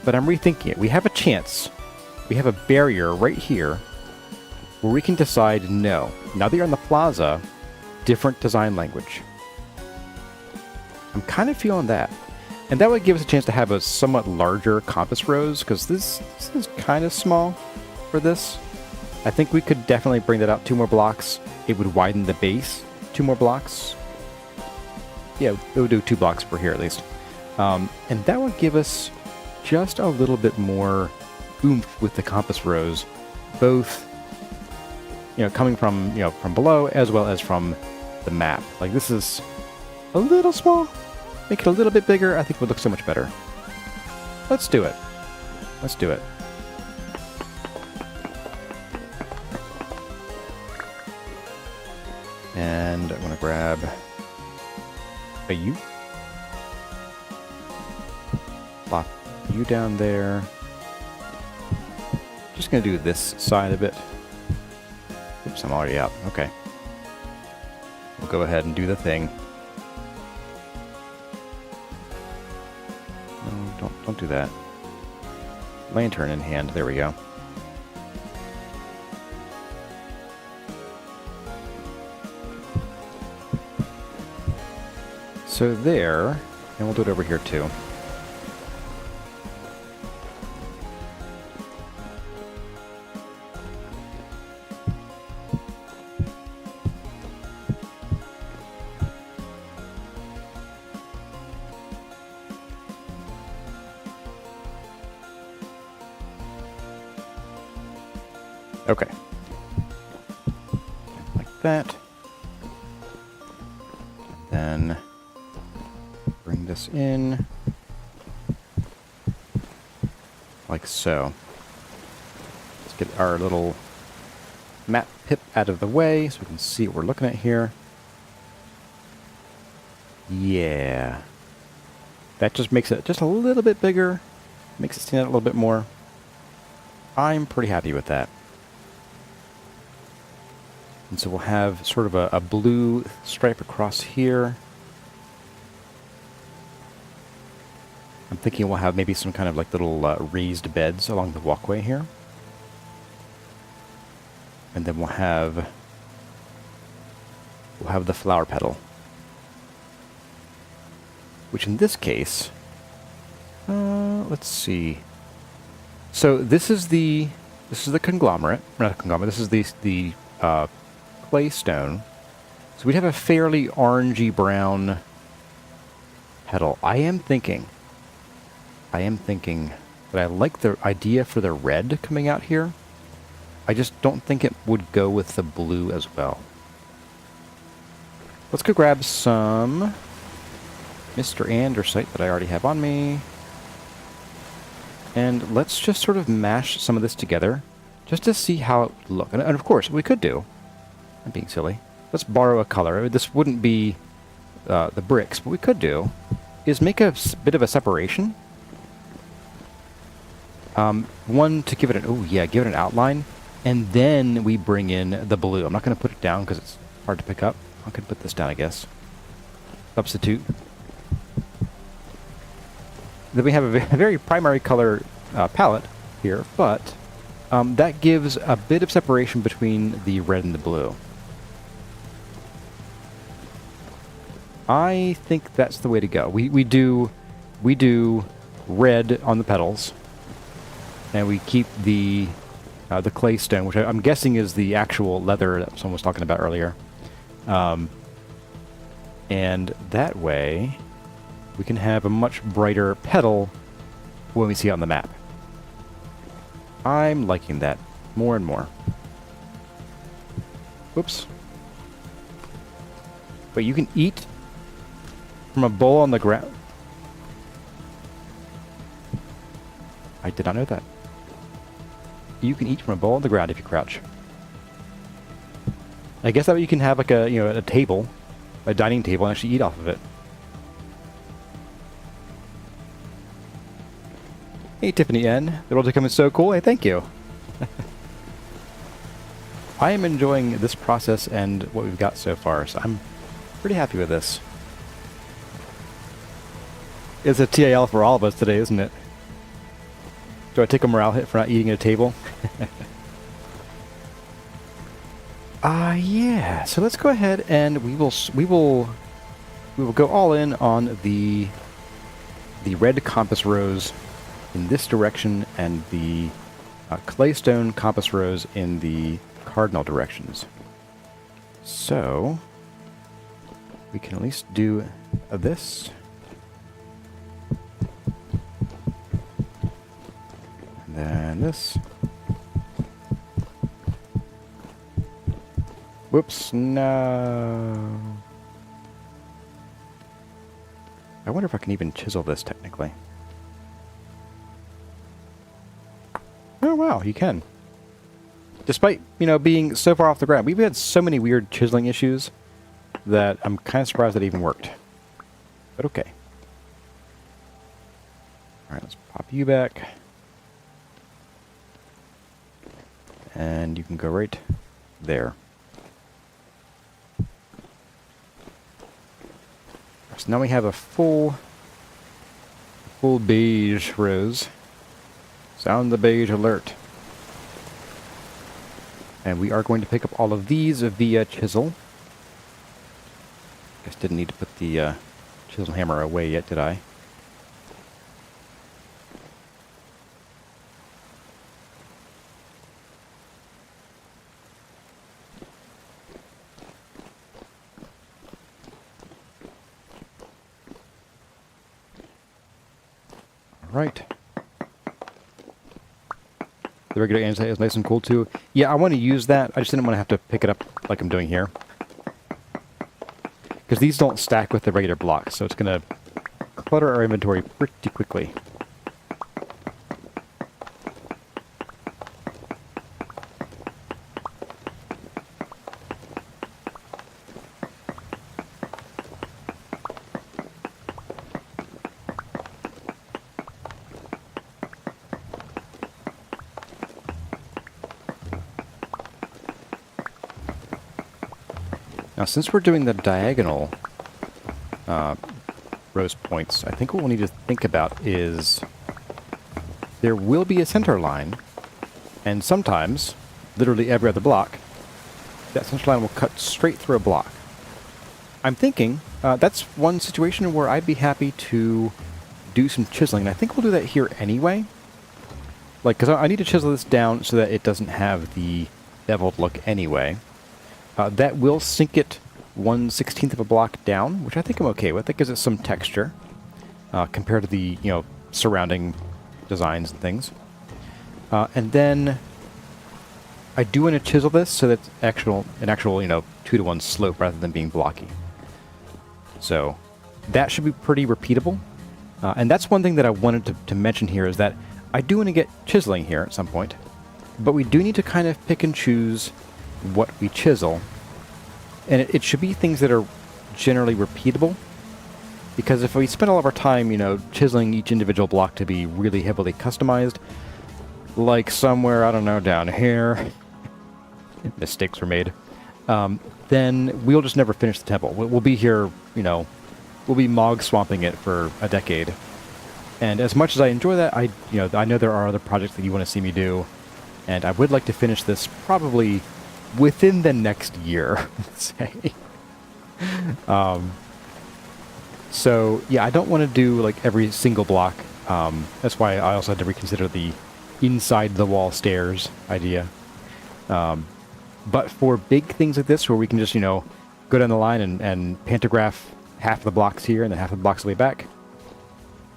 but I'm rethinking it. We have a chance. We have a barrier right here where we can decide, no. Now that you're on the plaza, different design language. I'm kind of feeling that. And that would give us a chance to have a somewhat larger compass rose, because this is kind of small for this. I think we could definitely bring that out 2 more blocks. It would widen the base 2 more blocks. Yeah, it would do 2 blocks per here at least. And that would give us just a little bit more oomph with the compass rose, both, coming from, from below as well as from the map. Like, this is a little small. Make it a little bit bigger. I think it would look so much better. Let's do it. Let's do it. And I'm going to grab a U. Plop you down there. Just going to do this side of it. Oops, I'm already out. Okay. We'll go ahead and do the thing. No, don't do that. Lantern in hand. There we go. So there, and we'll do it over here too. Okay. Like that. then bring this in like so. Let's get our little map pip out of the way so we can see what we're looking at here. Yeah. That just makes it just a little bit bigger. Makes it stand out a little bit more. I'm pretty happy with that. And so we'll have sort of a blue stripe across here. I'm thinking we'll have maybe some kind of like little raised beds along the walkway here. And then we'll have the flower petal. Which in this case, let's see. So this is the conglomerate, not conglomerate. This is the clay stone. So we'd have a fairly orangey brown petal. I am thinking that I like the idea for the red coming out here. I just don't think it would go with the blue as well. Let's go grab some Mr. Andesite that I already have on me. And let's just sort of mash some of this together just to see how it would look. And of course, we could do, I'm being silly, let's borrow a color. This wouldn't be the bricks. What we could do is make a bit of a separation. One to give it give it an outline. And then we bring in the blue. I'm not going to put it down because it's hard to pick up. I could put this down, I guess. Substitute. Then we have a very primary color palette here, but that gives a bit of separation between the red and the blue. I think that's the way to go. We do red on the petals, and we keep the clay stone, which I'm guessing is the actual leather that someone was talking about earlier. And that way, we can have a much brighter petal when we see it on the map. I'm liking that more and more. Whoops. But you can eat from a bowl on the ground. I did not know that. You can eat from a bowl on the ground if you crouch. I guess that way you can have like a table, a dining table, and actually eat off of it. Hey, Tiffany N. The world to come is so cool. Hey, thank you. I am enjoying this process and what we've got so far, so I'm pretty happy with this. It's a TAL for all of us today, isn't it? Do I take a morale hit for not eating at a table? Yeah. So let's go ahead and we will go all in on the red compass rose in this direction and the claystone compass rose in the cardinal directions. So we can at least do this. And then this. Whoops, no. I wonder if I can even chisel this technically. Oh wow, you can. Despite, being so far off the ground. We've had so many weird chiseling issues that I'm kind of surprised that it even worked. But okay. Alright, let's pop you back. And you can go right there. So now we have a full beige rose. Sound the beige alert. And we are going to pick up all of these via chisel. Guess didn't need to put the chisel hammer away yet, did I? Right. The regular andesite is nice and cool too. Yeah, I want to use that. I just didn't want to have to pick it up like I'm doing here. because these don't stack with the regular blocks, so it's going to clutter our inventory pretty quickly. Now, since we're doing the diagonal rows points, I think what we'll need to think about is there will be a center line, and sometimes, literally every other block, that center line will cut straight through a block. I'm thinking that's one situation where I'd be happy to do some chiseling, and I think we'll do that here anyway. Like, because I need to chisel this down so that it doesn't have the beveled look anyway. That will sink it 1/16 of a block down, which I think I'm okay with. That gives it some texture compared to the surrounding designs and things. And then I do want to chisel this so that it's an actual 2-to-1 slope rather than being blocky. So that should be pretty repeatable. And that's one thing that I wanted to mention here is that I do want to get chiseling here at some point, but we do need to kind of pick and choose what we chisel, and it should be things that are generally repeatable, because if we spend all of our time, chiseling each individual block to be really heavily customized, like somewhere, I don't know, down here, mistakes were made, then we'll just never finish the temple. We'll be here, we'll be mog swamping it for a decade. And as much as I enjoy that, I know there are other projects that you want to see me do, and I would like to finish this probably within the next year, let's say. So yeah, I don't want to do like every single block. That's why I also had to reconsider the inside the wall stairs idea. But for big things like this, where we can just go down the line and pantograph half of the blocks here and then half of the blocks way back,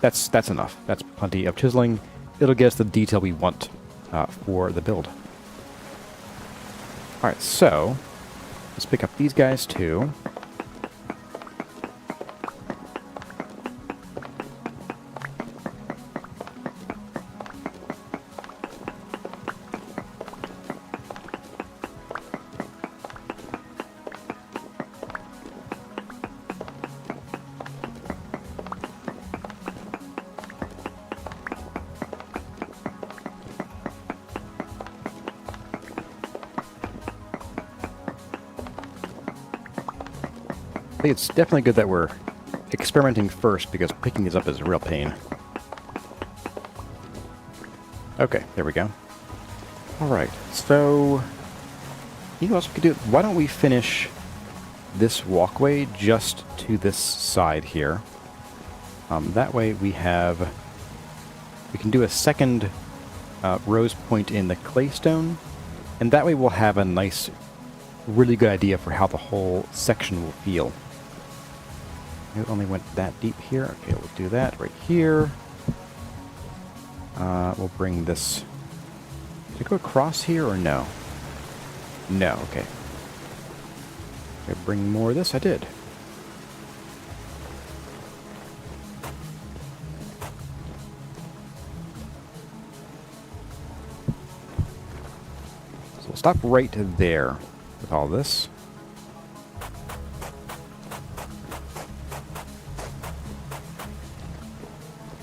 that's enough. That's plenty of chiseling. It'll get us the detail we want for the build. Alright, so let's pick up these guys too. I think it's definitely good that we're experimenting first, because picking these up is a real pain. Okay, there we go. Alright, so you know what else we could do? Why don't we finish this walkway just to this side here? That way we can do a second rose point in the claystone, and that way we'll have a nice, really good idea for how the whole section will feel. It only went that deep here. Okay, we'll do that right here. We'll bring this... Did it go across here or no? No, okay. Did I bring more of this? I did. So we'll stop right there with all this.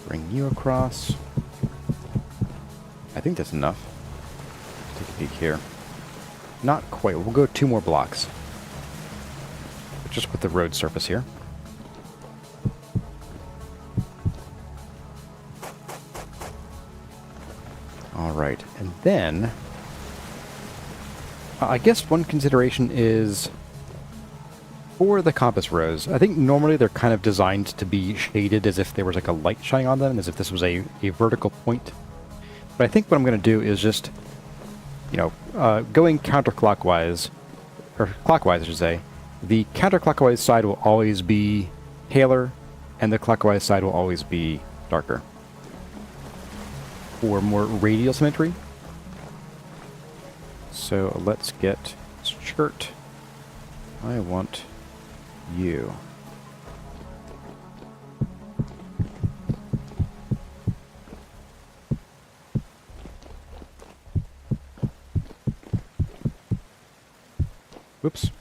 Bring you across. I think that's enough. Let's take a peek here. Not quite. We'll go 2 more blocks. Just with the road surface here. Alright, and then I guess one consideration is for the compass rows. I think normally they're kind of designed to be shaded as if there was like a light shining on them, as if this was a vertical point. But I think what I'm going to do is just, going counterclockwise, or clockwise I should say, the counterclockwise side will always be paler, and the clockwise side will always be darker, for more radial symmetry. So let's get this shirt. I want you. Whoops.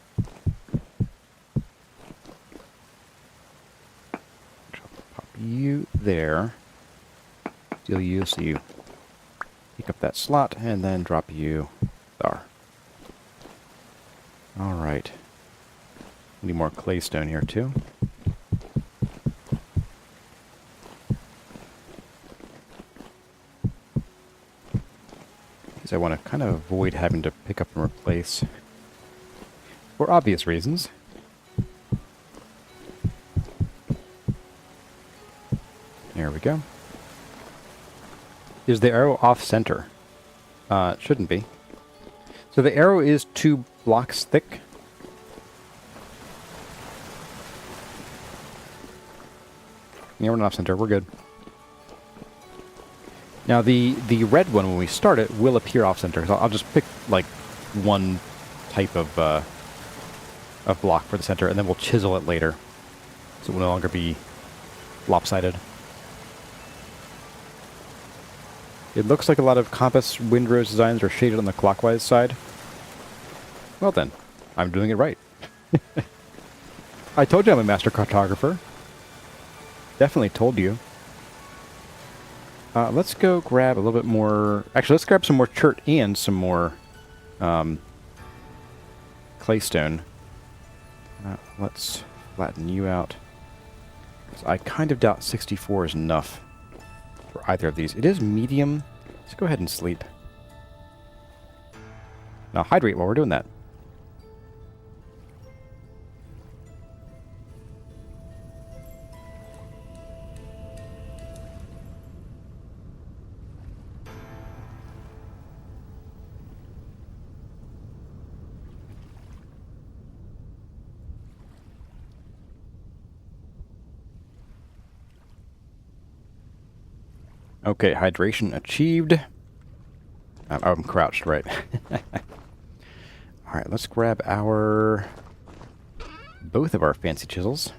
Pop you there. Steal you so you pick up that slot, and then drop you there. Alright. Need more claystone here too. Because I want to kind of avoid having to pick up and replace. For obvious reasons. There we go. Is the arrow off-center? It shouldn't be. So the arrow is 2 blocks thick. Yeah, we're not off-center. We're good. Now the red one, when we start it, will appear off-center. So I'll just pick like one type of block for the center, and then we'll chisel it later, so it will no longer be lopsided. It looks like a lot of compass windrows designs are shaded on the clockwise side. Well then, I'm doing it right. I told you I'm a master cartographer. Definitely told you. Let's go grab a little bit more... Actually, let's grab some more chert and some more claystone. Let's flatten you out. I kind of doubt 64 is enough for either of these. It is medium. Let's go ahead and sleep. Now hydrate while we're doing that. Okay, hydration achieved. I'm crouched, right? Alright, let's grab both of our fancy chisels.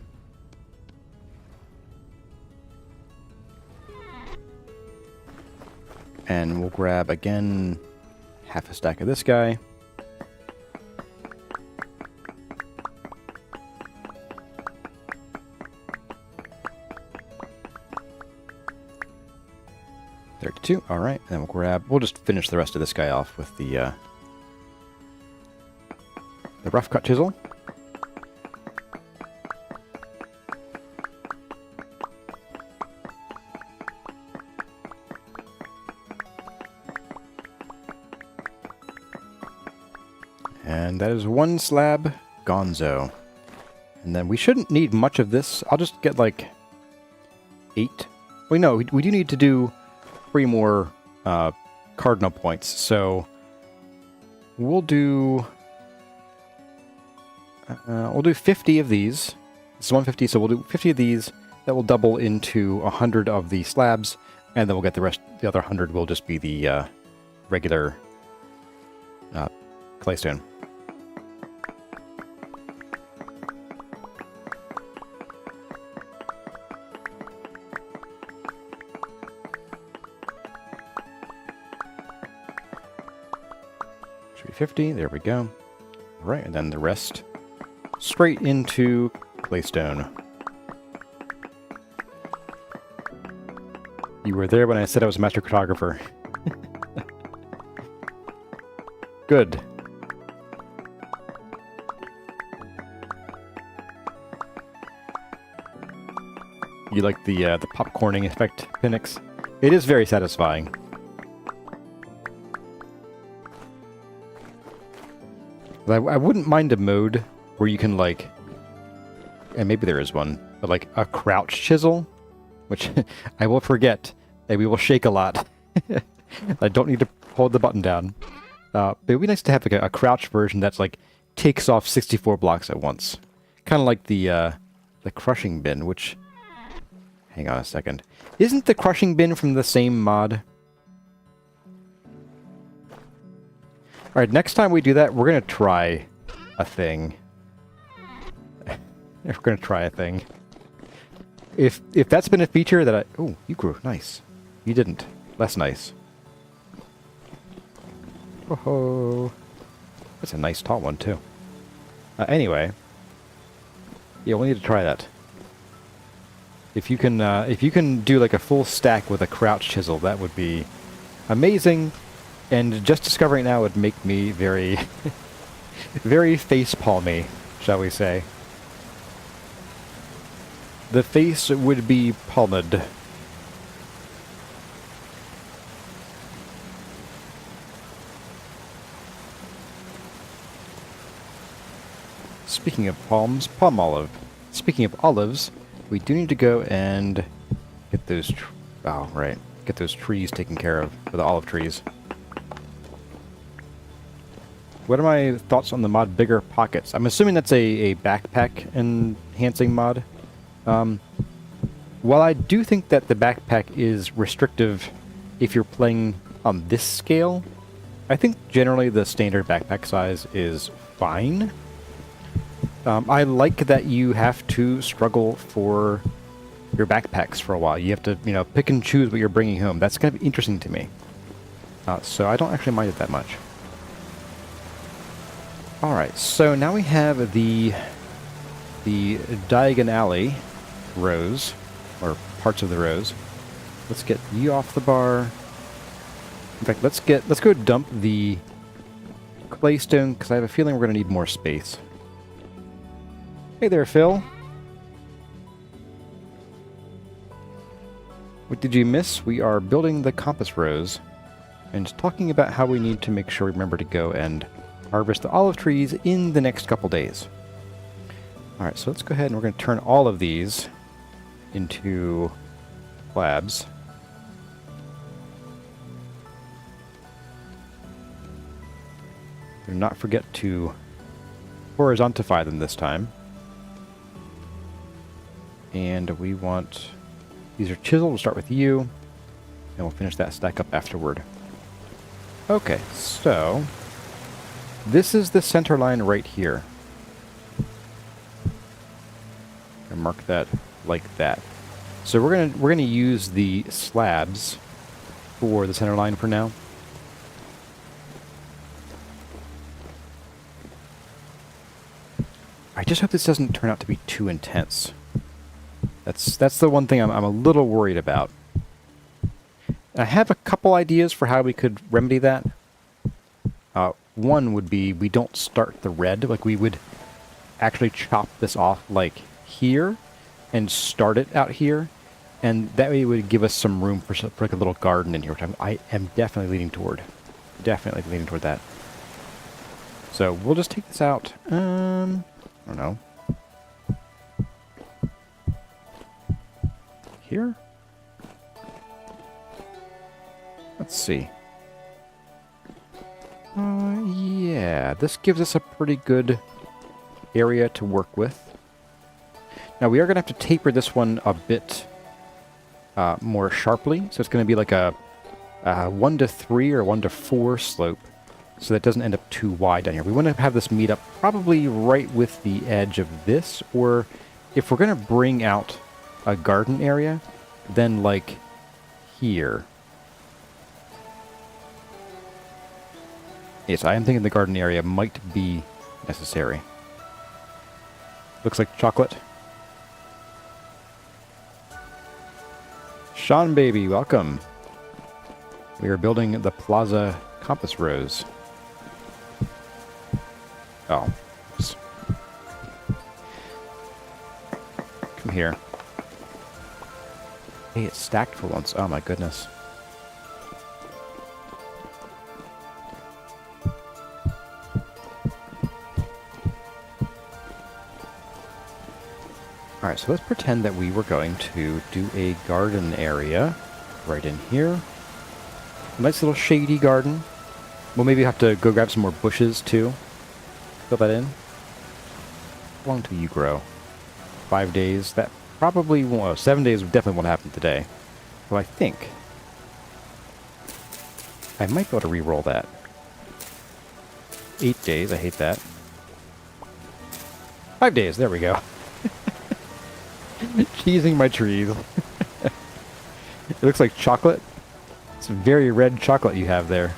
And we'll grab, again, half a stack of this guy. Alright, and then we'll just finish the rest of this guy off with the rough cut chisel. And that is 1 slab gonzo. And then we shouldn't need much of this. I'll just get like 8. Wait, no, we do need to do 3 more cardinal points, so we'll do 50 of these. This is 150, so we'll do 50 of these. That will double into 100 of the slabs, and then we'll get the rest. The other 100 will just be the regular claystone. Should be 50. There we go. All right, and then the rest straight into claystone. You were there when I said I was a master cartographer. Good. You like the popcorning effect, Phoenix? It is very satisfying. I wouldn't mind a mode where you can, like, and maybe there is one, but like a crouch chisel, which I will forget, and we will shake a lot. I don't need to hold the button down. But it would be nice to have like a crouch version that's like takes off 64 blocks at once. Kind of like the crushing bin, which... Hang on a second. Isn't the crushing bin from the same mod? Alright, next time we do that, we're going to try a thing. If we're gonna try a thing. If that's been a feature that I... Oh, you grew. Nice. You didn't. Less nice. Oh, that's a nice tall one, too. Anyway. Yeah, we'll need to try that. If you can do like a full stack with a crouch chisel, that would be amazing. And just discovering it now would make me very, very face-palmy, shall we say. The face would be palmed. Speaking of palms, palm olive. Speaking of olives, we do need to go and get those... get those trees taken care of, for the olive trees. What are my thoughts on the mod Bigger Pockets? I'm assuming that's a backpack enhancing mod. While I do think that the backpack is restrictive if you're playing on this scale, I think generally the standard backpack size is fine. I like that you have to struggle for your backpacks for a while. You have to, pick and choose what you're bringing home. That's going to be interesting to me. So I don't actually mind it that much. Alright, so now we have the diagonally rows, or parts of the rows. Let's get you off the bar. In fact, let's go dump the claystone, because I have a feeling we're going to need more space. Hey there, Phil. What did you miss? We are building the compass rows and talking about how we need to make sure we remember to go and harvest the olive trees in the next couple days. Alright, so let's go ahead and we're going to turn all of these into slabs. Do not forget to horizontify them this time. And we want... These are chiseled. We'll start with you. And we'll finish that stack up afterward. Okay, so... This is the center line right here. And mark that like that. So we're gonna use the slabs for the center line for now. I just hope this doesn't turn out to be too intense. That's the one thing I'm a little worried about. I have a couple ideas for how we could remedy that. One would be we don't start the red. Like, we would actually chop this off, like, here and start it out here. And that way it would give us some room for like a little garden in here, which I am definitely leaning toward. Definitely leaning toward that. So we'll just take this out. I don't know. Here? Let's see. Yeah, this gives us a pretty good area to work with. Now we are going to have to taper this one a bit more sharply, so it's going to be like a 1 to 3 or 1 to 4 slope, so that it doesn't end up too wide down here. We want to have this meet up probably right with the edge of this, or if we're going to bring out a garden area, then like here. Yes, I am thinking the garden area might be necessary. Looks like chocolate. Sean Baby, welcome. We are building the Plaza compass rows. Oh. Oops. Come here. Hey, it's stacked for once. Oh my goodness. Alright, so let's pretend that we were going to do a garden area right in here. A nice little shady garden. We'll maybe have to go grab some more bushes too. Fill that in. How long till you grow? 5 days. That probably won't... Oh, 7 days definitely won't happen today. So I think I might be able to re-roll that. 8 days. I hate that. 5 days. There we go. Cheesing my trees. It looks like chocolate. It's very red chocolate you have there.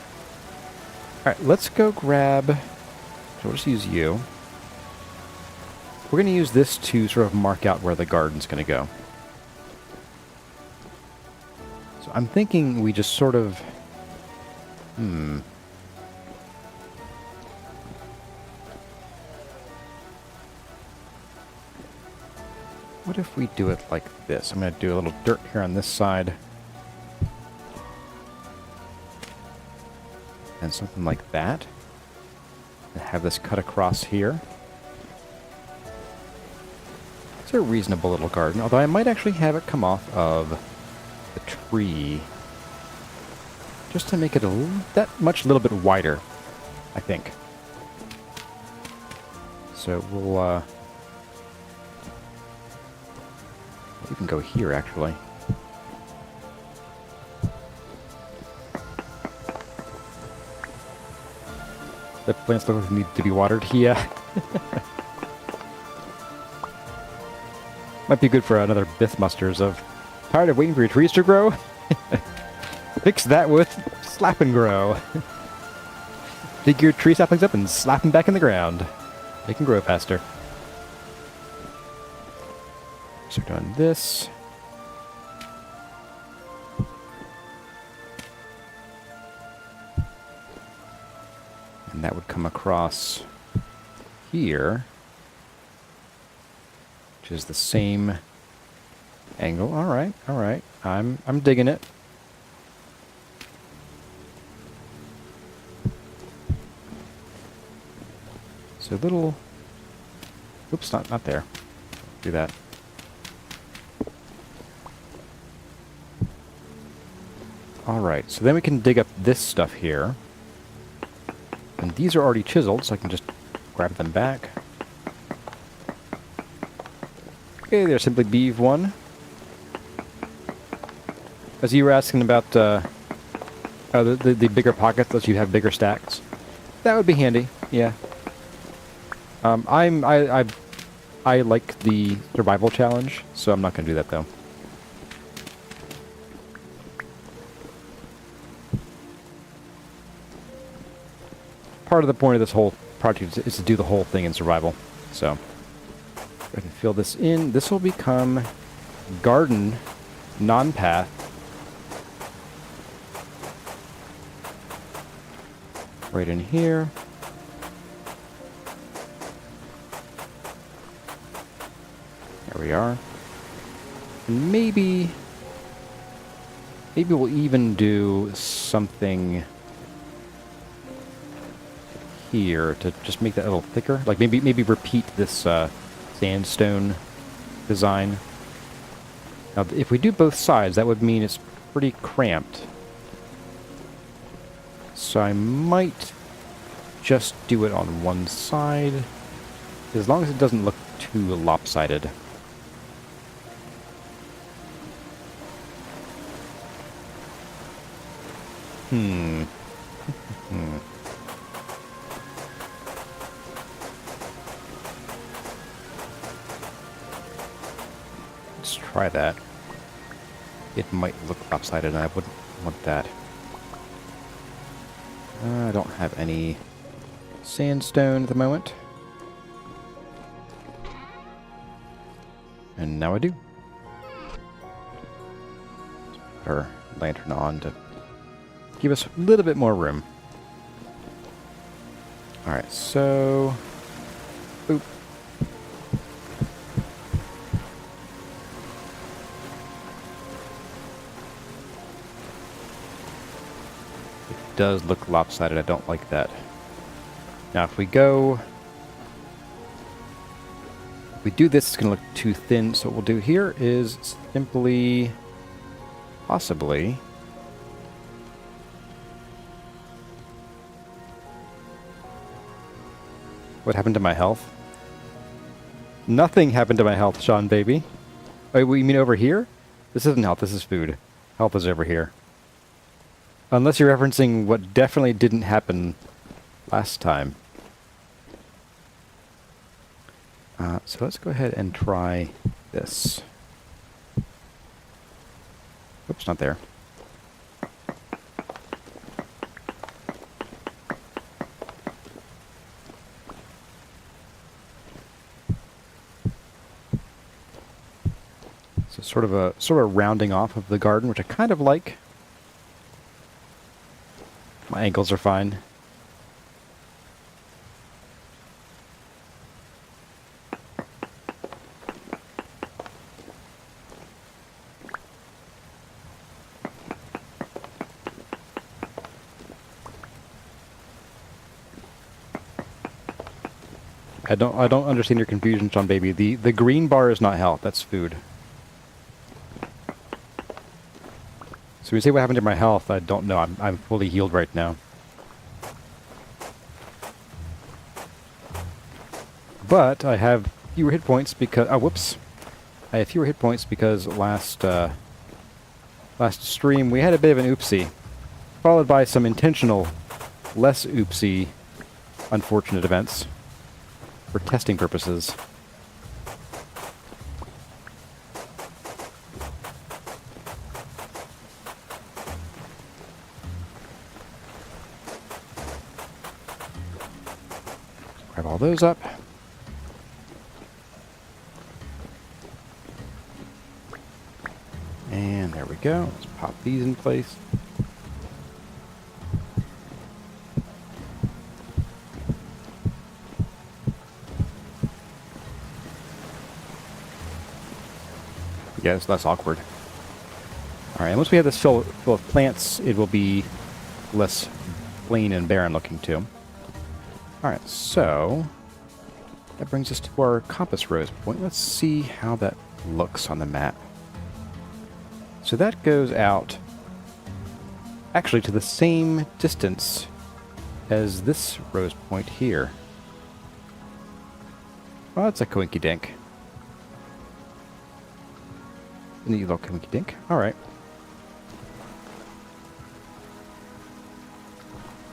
Alright, let's go grab... So we'll just use you. We're going to use this to sort of mark out where the garden's going to go. So I'm thinking we just sort of... What if we do it like this? I'm going to do a little dirt here on this side. And something like that. And have this cut across here. It's a reasonable little garden, although I might actually have it come off of the tree. Just to make it that much a little bit wider, I think. So we'll, we can go here, actually. The plants look like they need to be watered. Yeah. Might be good for another Mythmusters of tired of waiting for your trees to grow? Fix that with slap and grow. Dig your tree saplings up and slap them back in the ground. They can grow faster. So we're doing this. And that would come across here, which is the same angle. All right, all right. I'm digging it. So little. Oops, not there. Do that. All right. So then we can dig up this stuff here. And these are already chiseled, so I can just grab them back. Okay, there's simply beeve one. As you were asking about the bigger pockets, lets you have bigger stacks. That would be handy, yeah. I like the survival challenge, so I'm not going to do that though. Part of the point of this whole project is to do the whole thing in survival. So I can fill this in. This will become garden non-path. Right in here. There we are. And maybe we'll even do something here to just make that a little thicker. Like maybe repeat this sandstone design. Now, if we do both sides, that would mean it's pretty cramped. So I might just do it on one side, as long as it doesn't look too lopsided. Let's try that. It might look lopsided, and I wouldn't want that. I don't have any sandstone at the moment. And now I do. Put our lantern on to give us a little bit more room. Alright, so... Oop. It does look lopsided. I don't like that. Now if we go... If we do this, it's going to look too thin. So what we'll do here is simply... Possibly... What happened to my health? Nothing happened to my health, Sean baby. Wait, you mean over here? This isn't health, this is food. Health is over here. Unless you're referencing what definitely didn't happen last time. So let's go ahead and try this. not there. So sort of a rounding off of the garden, which I kind of like. My ankles are fine. I don't understand your confusion, Sean Baby. The green bar is not health, that's food. So when you say what happened to my health, I don't know. I'm fully healed right now. But I have fewer hit points because whoops. I have fewer hit points because last stream we had a bit of an oopsie, followed by some intentional, less oopsie, unfortunate events. For testing purposes. Grab all those up. And there we go. Let's pop these in place. Yeah, it's less awkward. Alright, and once we have this full of plants, it will be less plain and barren looking too. Alright, so that brings us to our compass rose point. Let's see how that looks on the map. So that goes out actually to the same distance as this rose point here. Well, that's a coinky dink. Neat little coinky dink. Alright.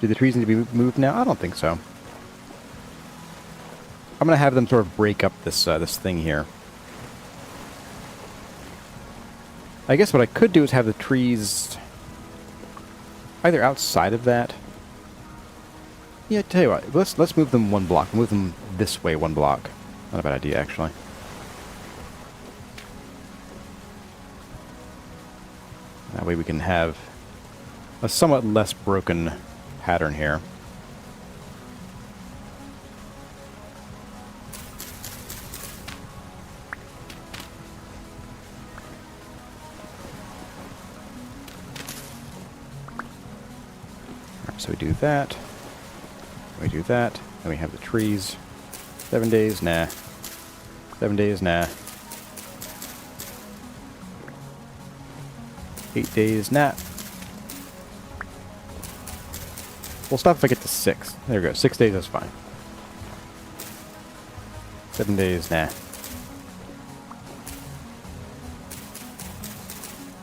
Do the trees need to be moved now? I don't think so. I'm gonna have them sort of break up this this thing here. I guess what I could do is have the trees either outside of that. Yeah, tell you what, let's move them one block. Move them this way one block. Not a bad idea, actually. That way we can have a somewhat less broken pattern here. Alright, so we do that. We do that. Then we have the trees. 7 days, nah. 7 days, nah. 8 days, nah. We'll stop if I get to 6. There we go. 6 days, that's fine. 7 days, nah.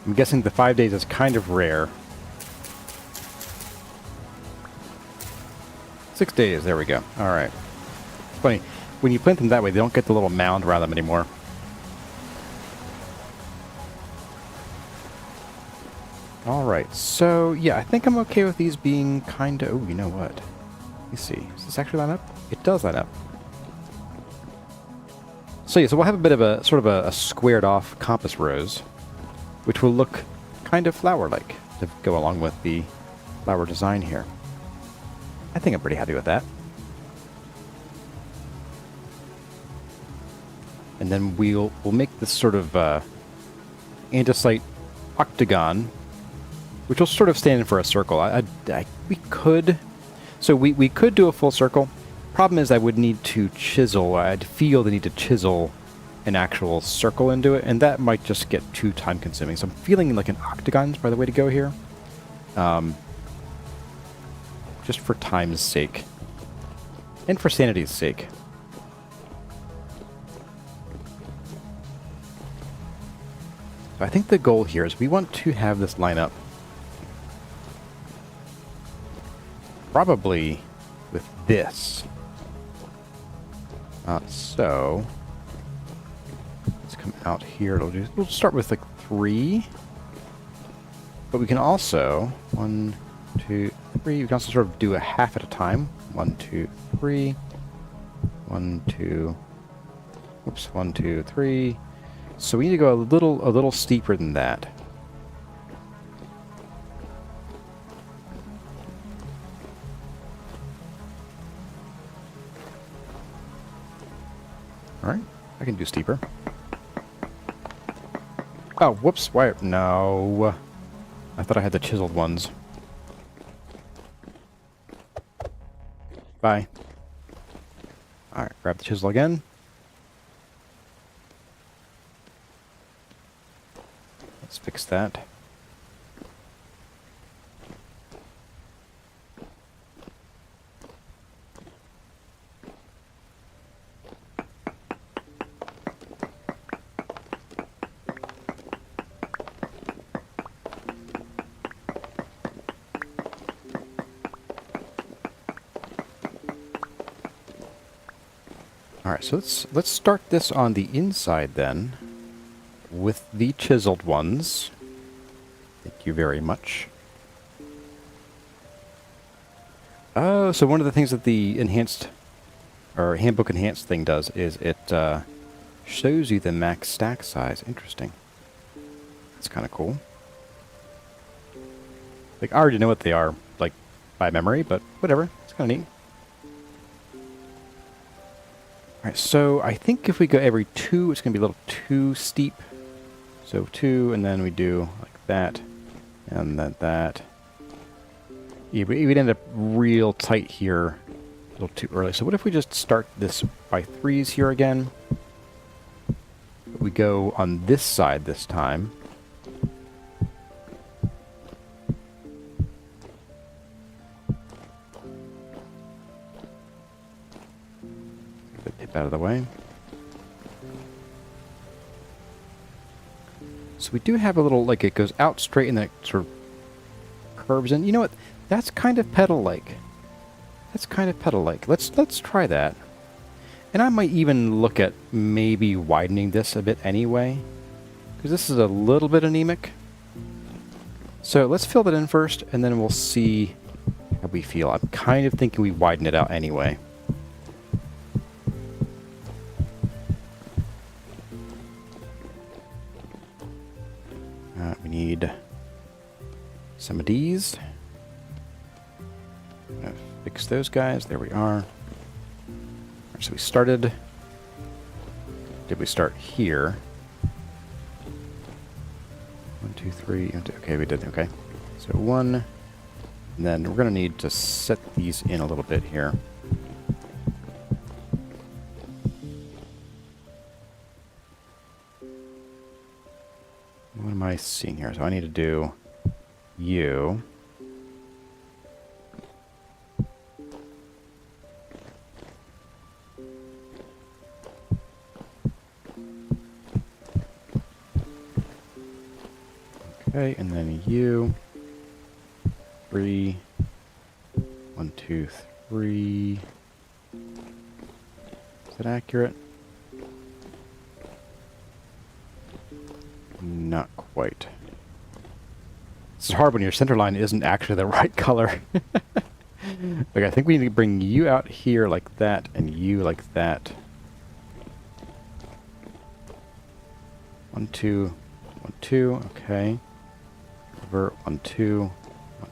I'm guessing the 5 days is kind of rare. 6 days, there we go. Alright. It's funny. When you plant them that way, they don't get the little mound around them anymore. Alright, so yeah, I think I'm okay with these being kinda... Oh, you know what? Let me see. Does this actually line up? It does line up. So yeah, so we'll have a bit of a sort of a squared off compass rose, which will look kind of flower-like to go along with the flower design here. I think I'm pretty happy with that. And then we'll make this sort of andesite octagon, which will sort of stand in for a circle. We could do a full circle. Problem is I would need to chisel. I'd feel the need to chisel an actual circle into it, and that might just get too time consuming. So I'm feeling like an octagon is probably the way to go here. Just for time's sake. And for sanity's sake. So I think the goal here is we want to have this line up probably with this. So let's come out here. We'll start with like 3. But we can also, 1, 2, 3, we can also sort of do a half at a time. 1, 2, 3, 1, 2, oops, 1, 2, 3. So we need to go a little steeper than that. Alright, I can do steeper. Oh, whoops, why? No. I thought I had the chiseled ones. Bye. Alright, grab the chisel again. Let's fix that. Alright, so let's start this on the inside then, with the chiseled ones. Thank you very much. Oh, so one of the things that the enhanced, or handbook enhanced thing does is it shows you the max stack size. Interesting. That's kind of cool. Like, I already know what they are, like, by memory, but whatever. It's kind of neat. Alright, so I think if we go every 2, it's going to be a little too steep. So 2, and then we do like that, and then that. Yeah, we'd end up real tight here a little too early. So what if we just start this by 3s here again? We go on this side this time. Out of the way. So we do have a little, like, it goes out straight and then it sort of curves in. You know what? That's kind of pedal-like. That's kind of pedal-like. Let's try that. And I might even look at maybe widening this a bit anyway, because this is a little bit anemic. So let's fill that in first, and then we'll see how we feel. I'm kind of thinking we widen it out anyway. We need some of these. Fix those guys. There we are. So we started. Did we start here? 1, 2, 3. Okay, we did. Okay. So 1. And then we're going to need to set these in a little bit here. What am I seeing here? So I need to do you. Okay, and then you. 3. 1, 2, 3. Is that accurate? Not quite. It's hard when your center line isn't actually the right color. Like, I think we need to bring you out here like that, and you like that. 1, 2, 1, 2. Okay. Over 1, 2, 1,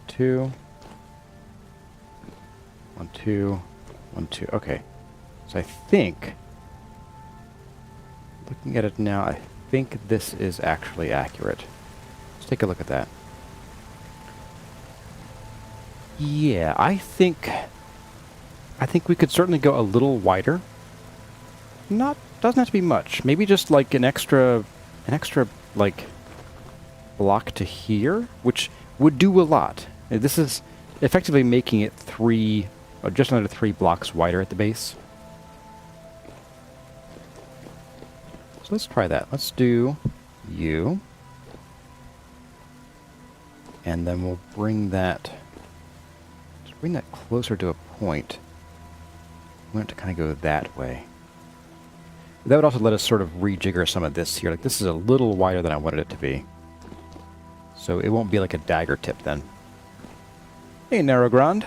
2. 1, 2, 1, 2. Okay. So I think, looking at it now, I think this is actually accurate. Let's take a look at that. Yeah, I think we could certainly go a little wider. Doesn't have to be much. Maybe just like an extra like block to here, which would do a lot. This is effectively making it 3 or just under 3 blocks wider at the base. So let's try that. Let's do you. And then we'll bring that closer to a point. We want it to kind of go that way. That would also let us sort of rejigger some of this here. Like, this is a little wider than I wanted it to be. So it won't be like a dagger tip then. Hey, Narrow Grand.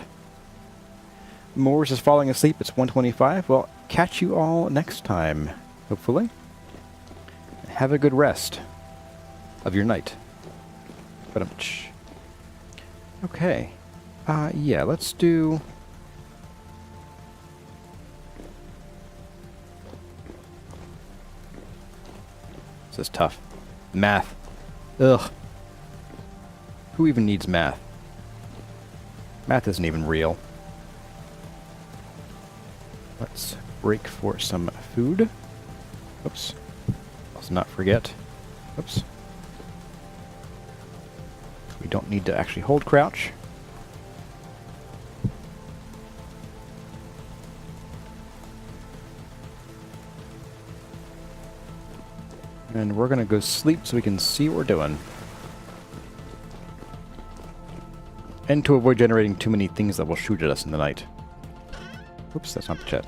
Moors is falling asleep. It's 1:25. Well, catch you all next time, hopefully. Have a good rest of your night. Okay. Yeah, let's do... This is tough. Math. Ugh. Who even needs math? Math isn't even real. Let's break for some food. Oops. Let's not forget. Oops. We don't need to actually hold crouch. And we're gonna go sleep so we can see what we're doing. And to avoid generating too many things that will shoot at us in the night. Oops, that's not the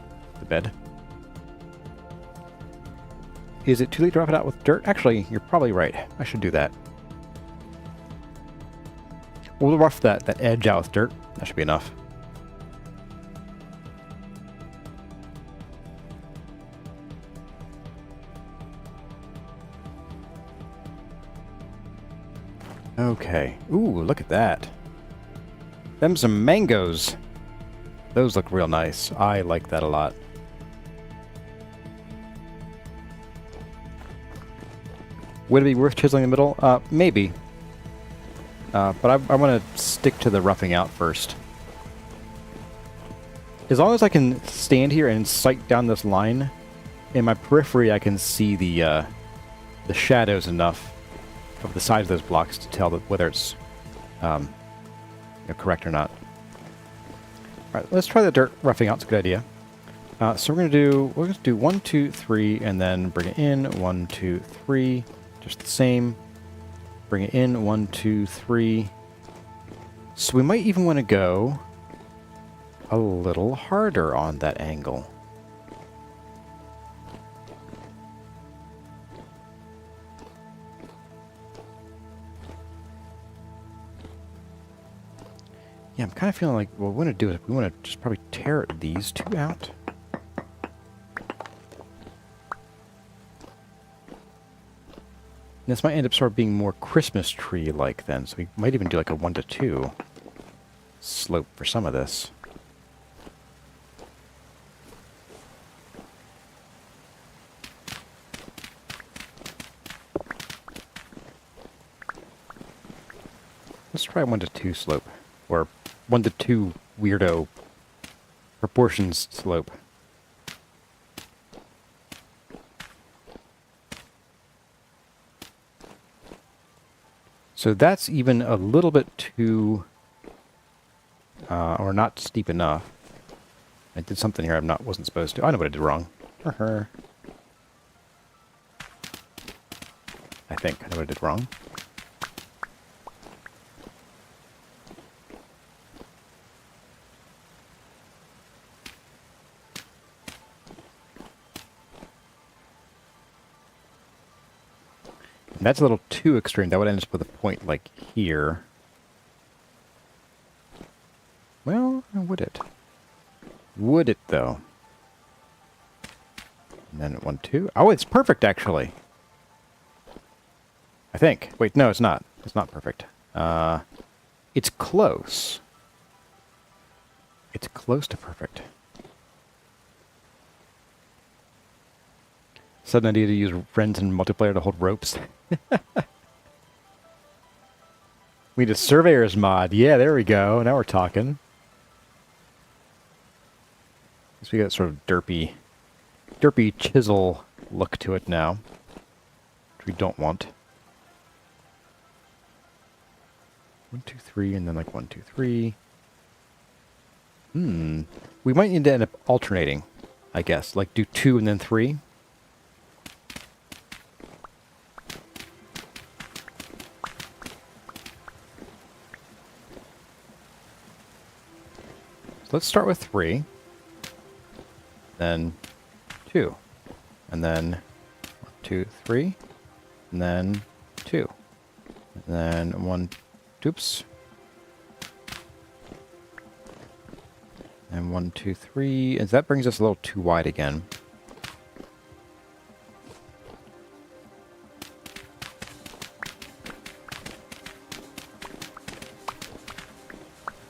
bed. Is it too late to rough it out with dirt? Actually, you're probably right. I should do that. We'll rough that edge out with dirt. That should be enough. Okay. Ooh, look at that. Them some mangoes. Those look real nice. I like that a lot. Would it be worth chiseling in the middle? Maybe. But I want to stick to the roughing out first. As long as I can stand here and sight down this line, in my periphery I can see the shadows enough of the sides of those blocks to tell that whether it's correct or not. Alright, let's try the dirt roughing out. It's a good idea. So we're going to do 1, 2, 3, and then bring it in. 1, 2, 3. Just the same. Bring it in. 1, 2, 3. So we might even want to go a little harder on that angle. Yeah, I'm kind of feeling like what we want to do is we want to just probably tear these two out. This might end up sort of being more Christmas tree-like then, so we might even do like a 1 to 2 slope for some of this. Let's try 1 to 2 slope, or 1 to 2 weirdo proportions slope. So that's even a little bit too, or not steep enough. I did something here I wasn't supposed to. I know what I did wrong. I think I know what I did wrong. That's a little too extreme. That would end up with a point like here. Well, would it? Would it, though? And then 1, 2. Oh, it's perfect, actually. I think. Wait, no, it's not. It's not perfect. It's close. It's close to perfect. Sudden idea to use friends in multiplayer to hold ropes. We need a surveyor's mod. Yeah, there we go. Now we're talking. Guess we got sort of derpy chisel look to it now, which we don't want. 1, 2, 3, and then like 1, 2, 3. We might need to end up alternating, I guess. Like do 2 and then 3. So let's start with 3, then 2, and then 1, 2, 3, and then 2. Then one, oops. And 1, 2, 3. And that brings us a little too wide again.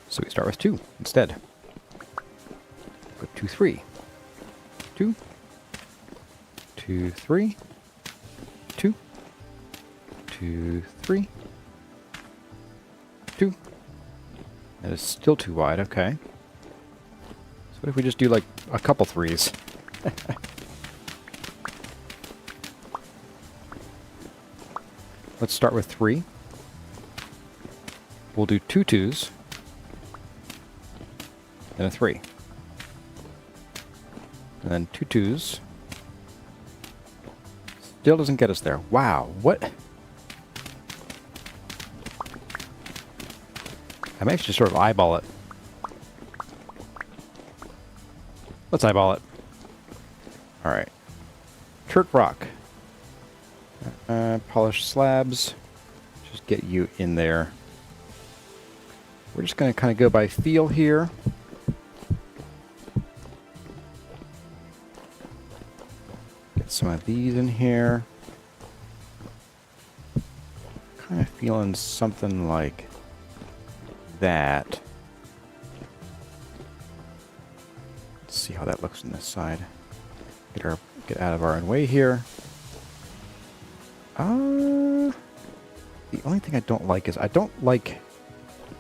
So we start with 2 instead. Put 2, 3. 2. 2, 3. 2. 2, 3. 2. That is still too wide, okay. So what if we just do like a couple 3s? Let's start with 3. We'll do 2 2s. Then a 3. And then 2 2s. Still doesn't get us there. Wow, what? I may actually sort of eyeball it. Let's eyeball it. Alright. Chert rock. Polished slabs. Just get you in there. We're just going to kind of go by feel here. Get some of these in here. Kind of feeling something like that. Let's see how that looks on this side. Get out of our own way here. The only thing I don't like is I don't like.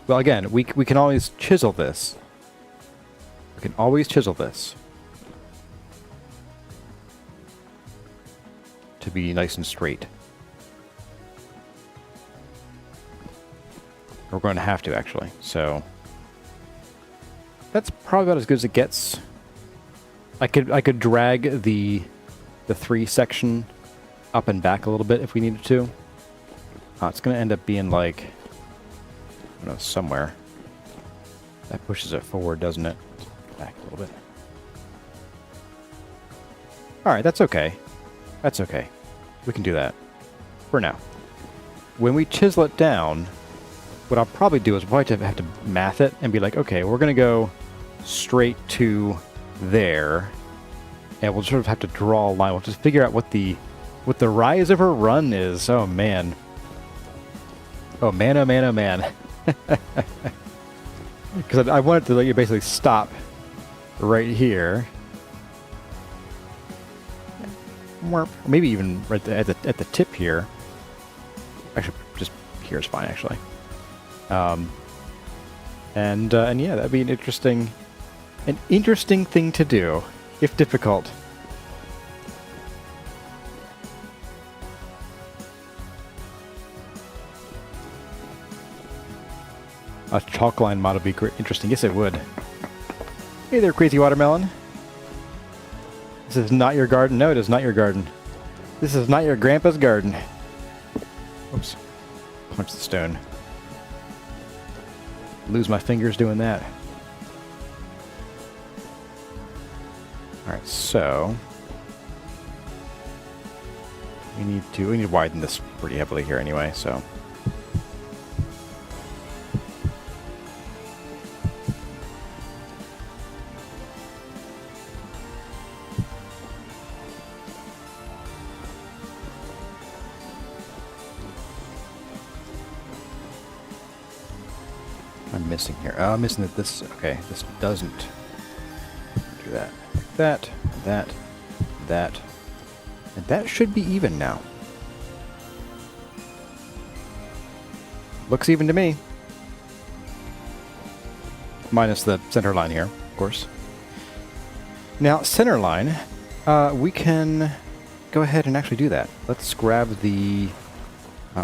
Well, again, we can always chisel this. We can always chisel this to be nice and straight. We're going to have to, actually. So that's probably about as good as it gets. I could drag the 3 section up and back a little bit if we needed to. It's going to end up being like, I don't know, somewhere. That pushes it forward, doesn't it? Back a little bit. Alright, that's okay. That's okay. We can do that. For now. When we chisel it down, what I'll probably do is we'll probably have to math it and be like, okay, we're going to go straight to there. And we'll sort of have to draw a line. We'll just figure out what the rise of her run is. Oh, man. Oh, man, oh, man, oh, man. Because I wanted to let you basically stop right here. Maybe even right at the tip here. Actually, just here is fine, actually. And yeah, that'd be an interesting thing to do, if difficult. A chalk line mod would be interesting. Yes, it would. Hey there, Crazy Watermelon. This is not your garden. No, it is not your garden. This is not your grandpa's garden. Oops. Punch the stone. Lose my fingers doing that. Alright, so we need to widen this pretty heavily here anyway, so. I'm missing here. Oh, I'm missing that this. Okay, this doesn't do that. That, and that should be even now. Looks even to me. Minus the center line here, of course. Now, center line, we can go ahead and actually do that. Let's grab the.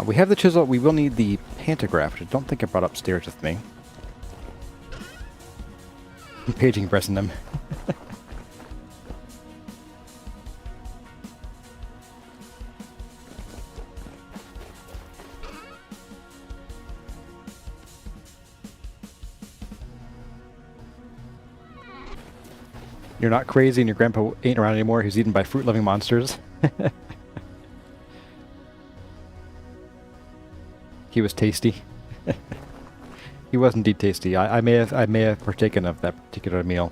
We have the chisel. We will need the pantograph, which I don't think I brought upstairs with me. I'm paging pressing them. You're not crazy and your grandpa ain't around anymore. He's eaten by fruit-loving monsters. He was tasty. He was indeed tasty. I may have partaken of that particular meal.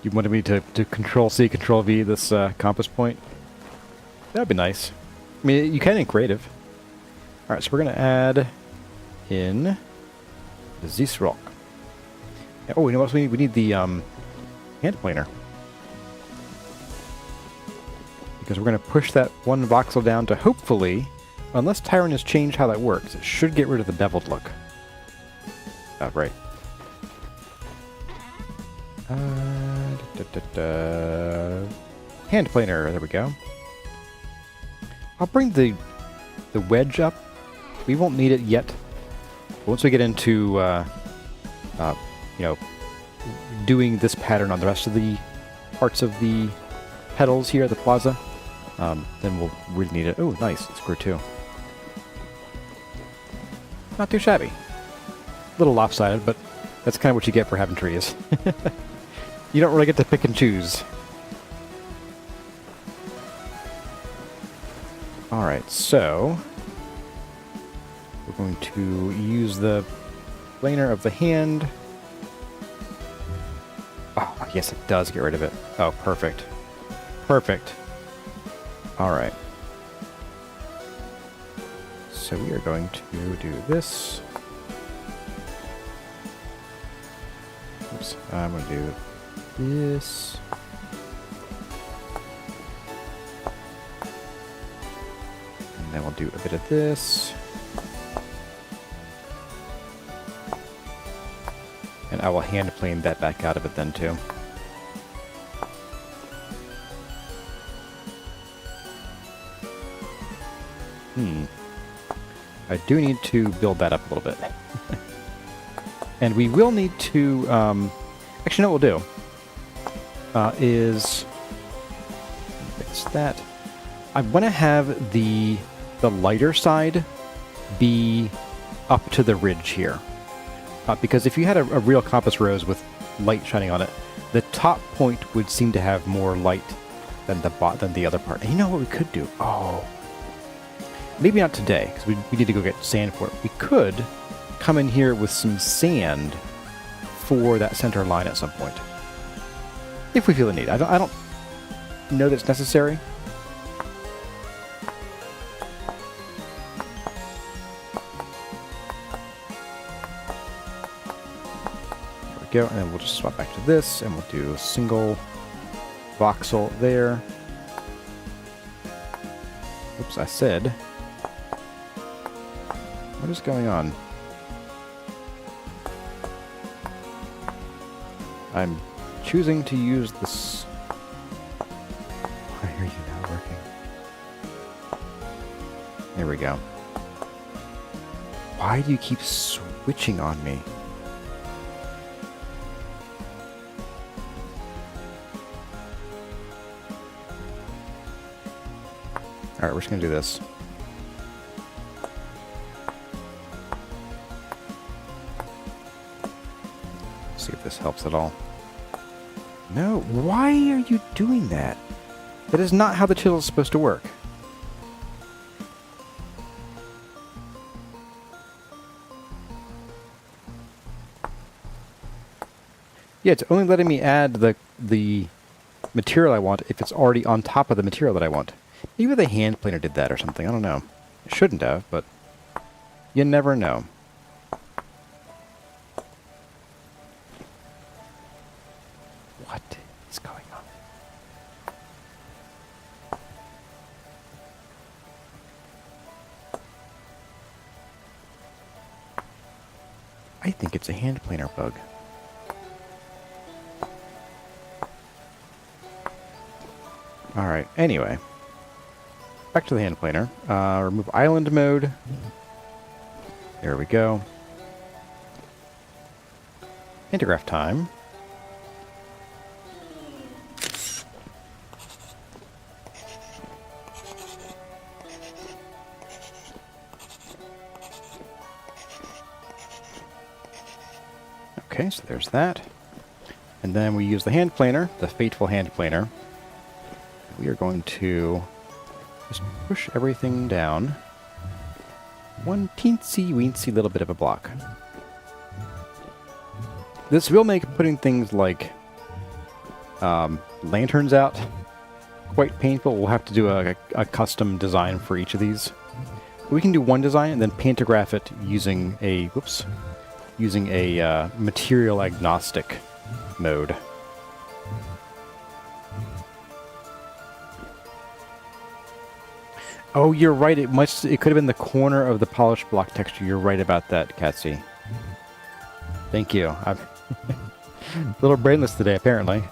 You wanted me to Control-C, Control-V this compass point? That'd be nice. I mean, you can in creative. Alright, so we're going to add in this rock. Oh, you know what else we need? We need the hand planer. Because we're going to push that one voxel down to hopefully, unless Tyron has changed how that works, it should get rid of the beveled look. Oh, right. Hand planer, there we go. I'll bring the wedge up. We won't need it yet. But once we get into, you know, doing this pattern on the rest of the parts of the pedals here at the Plaza, then we'll really need it. Oh, nice, square two. Not too shabby. A little lopsided, but that's kind of what you get for having trees. You don't really get to pick and choose. Alright, so we're going to use the planer of the hand. Oh, yes, it does get rid of it. Oh, perfect. Perfect. Alright. So we are going to do this. Oops, I'm going to do this. And then we'll do a bit of this. And I will hand plane that back out of it then too. I do need to build that up a little bit. And we will need to, actually no, what we'll do, is, fix that. I want to have the lighter side be up to the ridge here. Because if you had a real compass rose with light shining on it, the top point would seem to have more light than the other part. And you know what we could do? Oh, maybe not today, because we need to go get sand for it. We could come in here with some sand for that center line at some point, if we feel the need. I don't know that it's necessary. There we go, and then we'll just swap back to this, and we'll do a single voxel there. Oops, I said. What is going on? I'm choosing to use this. Why are you not working? There we go. Why do you keep switching on me? Alright, we're just gonna do this. See if this helps at all. No, why are you doing that? That is not how the chisel is supposed to work. Yeah, it's only letting me add the material I want if it's already on top of the material that I want. Maybe the hand planer did that or something, I don't know. It shouldn't have, but you never know. What is going on? I think it's a hand planer bug. Alright, anyway. Back to the hand planer. Remove island mode. There we go. Intergraph time. Okay, so there's that. And then we use the hand planer, the fateful hand planer. We are going to just push everything down one teensy-weensy little bit of a block. This will make putting things like lanterns out quite painful. We'll have to do a custom design for each of these. We can do one design and then pantograph it using a material agnostic mode. Oh, you're right. It could have been the corner of the polished block texture. You're right about that, Catsy. Thank you. I'm a little brainless today, apparently.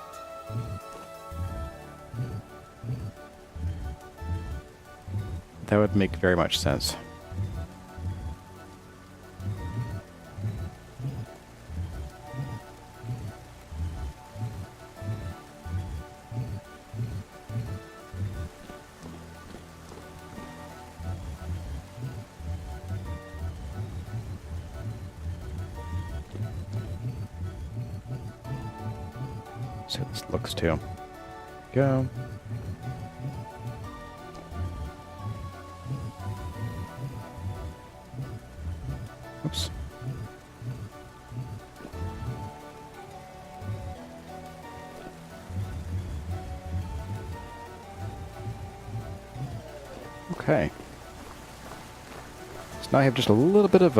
That would make very much sense. See how this looks too. Go. Oops. Okay. So now I have just a little bit of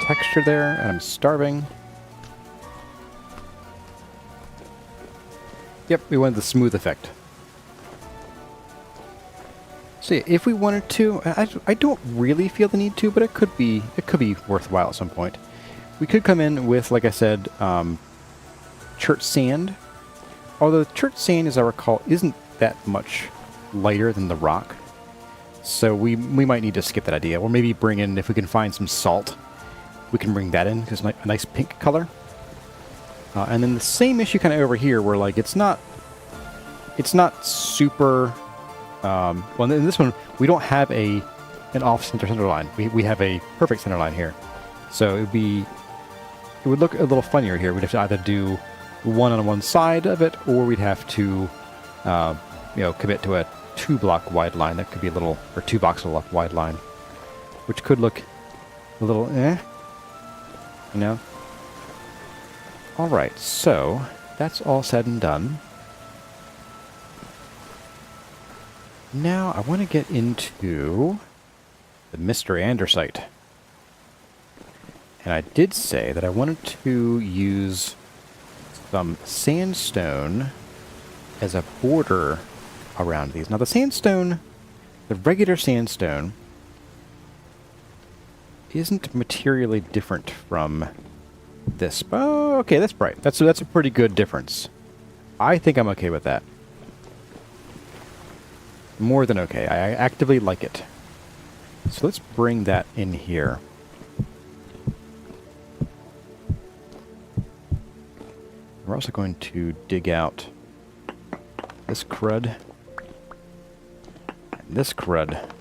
texture there, and I'm starving. Yep, we wanted the smooth effect. So yeah, if we wanted to, I don't really feel the need to, but it could be worthwhile at some point. We could come in with, like I said, chert sand. Although chert sand, as I recall, isn't that much lighter than the rock. So we might need to skip that idea. Or maybe bring in, if we can find some salt, we can bring that in, because it's a nice pink color. And then the same issue kind of over here, where like it's not super. Well, in this one we don't have an off-center center line. We have a perfect center line here, so it would look a little funnier here. We'd have to either do one on one side of it, or we'd have to commit to a 2-block wide line. That could be a little, or 2 box wide line, which could look a little Alright, so that's all said and done. Now I want to get into the Mr. Andersite. And I did say that I wanted to use some sandstone as a border around these. Now the sandstone, the regular sandstone, isn't materially different from this. Oh, okay, that's bright. That's a pretty good difference. I think I'm okay with that. More than okay. I actively like it. So let's bring that in here. We're also going to dig out this crud and this crud.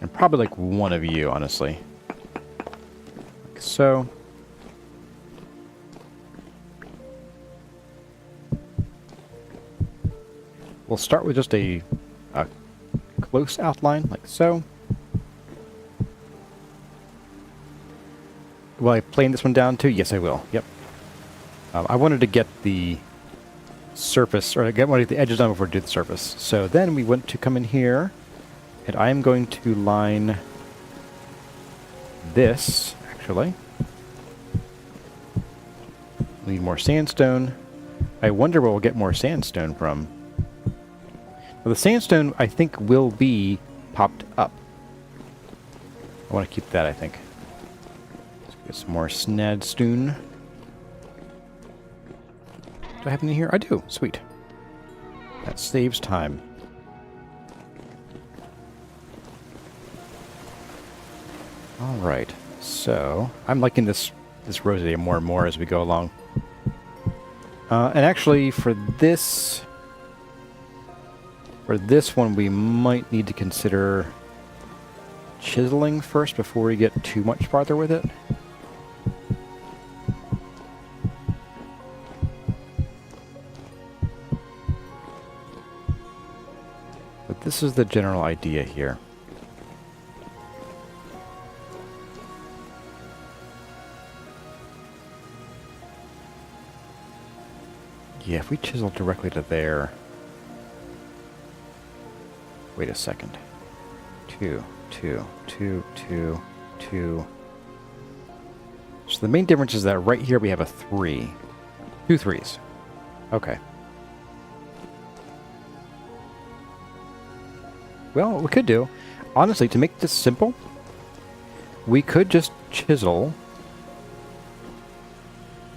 And probably like one of you, honestly. Like so. We'll start with just a close outline, like so. Will I plane this one down too? Yes, I will. Yep. I wanted to get the surface, or get one of the edges done before I do the surface. So then we want to come in here, and I am going to line this, actually. We need more sandstone. I wonder where we'll get more sandstone from. Well, the sandstone, I think, will be popped up. I want to keep that, I think. Let's get some more snadstone. Do I have any here? I do. Sweet. That saves time. Alright. So, I'm liking this rosé more and more as we go along. And actually, for this one, we might need to consider chiseling first before we get too much farther with it. this is the general idea here. Yeah, if we chisel directly to there... Wait a second. 2, 2, 2, 2, 2. So the main difference is that right here we have a 3. 2 3s. Okay. Well, what we could do, honestly, to make this simple, we could just chisel.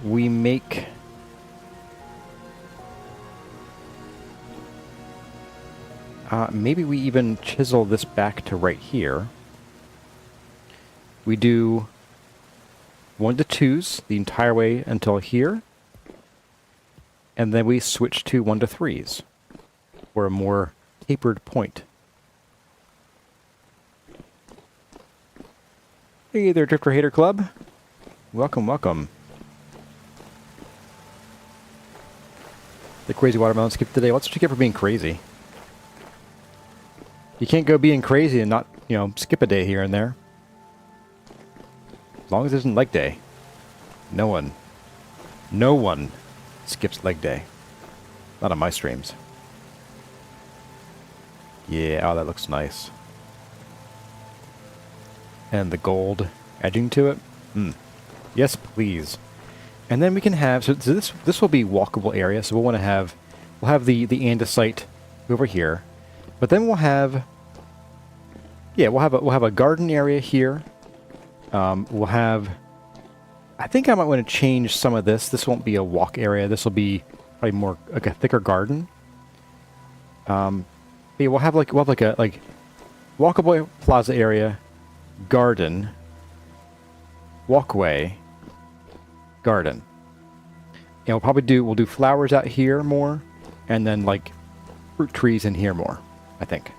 We make... maybe we even chisel this back to right here. We do 1 to 2s the entire way until here. And then we switch to 1 to 3s for a more tapered point. Hey there, Drifter Hater Club. Welcome, welcome. The crazy watermelon skip today. What's what you get for being crazy? You can't go being crazy and not, you know, skip a day here and there. As long as it isn't leg day. No one skips leg day. Not on my streams. Yeah, oh, that looks nice. And the gold edging to it. Yes, please. And then we can have, so this will be walkable area, so we'll have the andesite over here. But then we'll have, yeah, we'll have a garden area here. We'll have, I think I might want to change some of this. This won't be a walk area. This will be probably more like a thicker garden. Yeah, we'll have like a walkable plaza area, garden, walkway, garden. And we'll do flowers out here more, and then like fruit trees in here more, I think.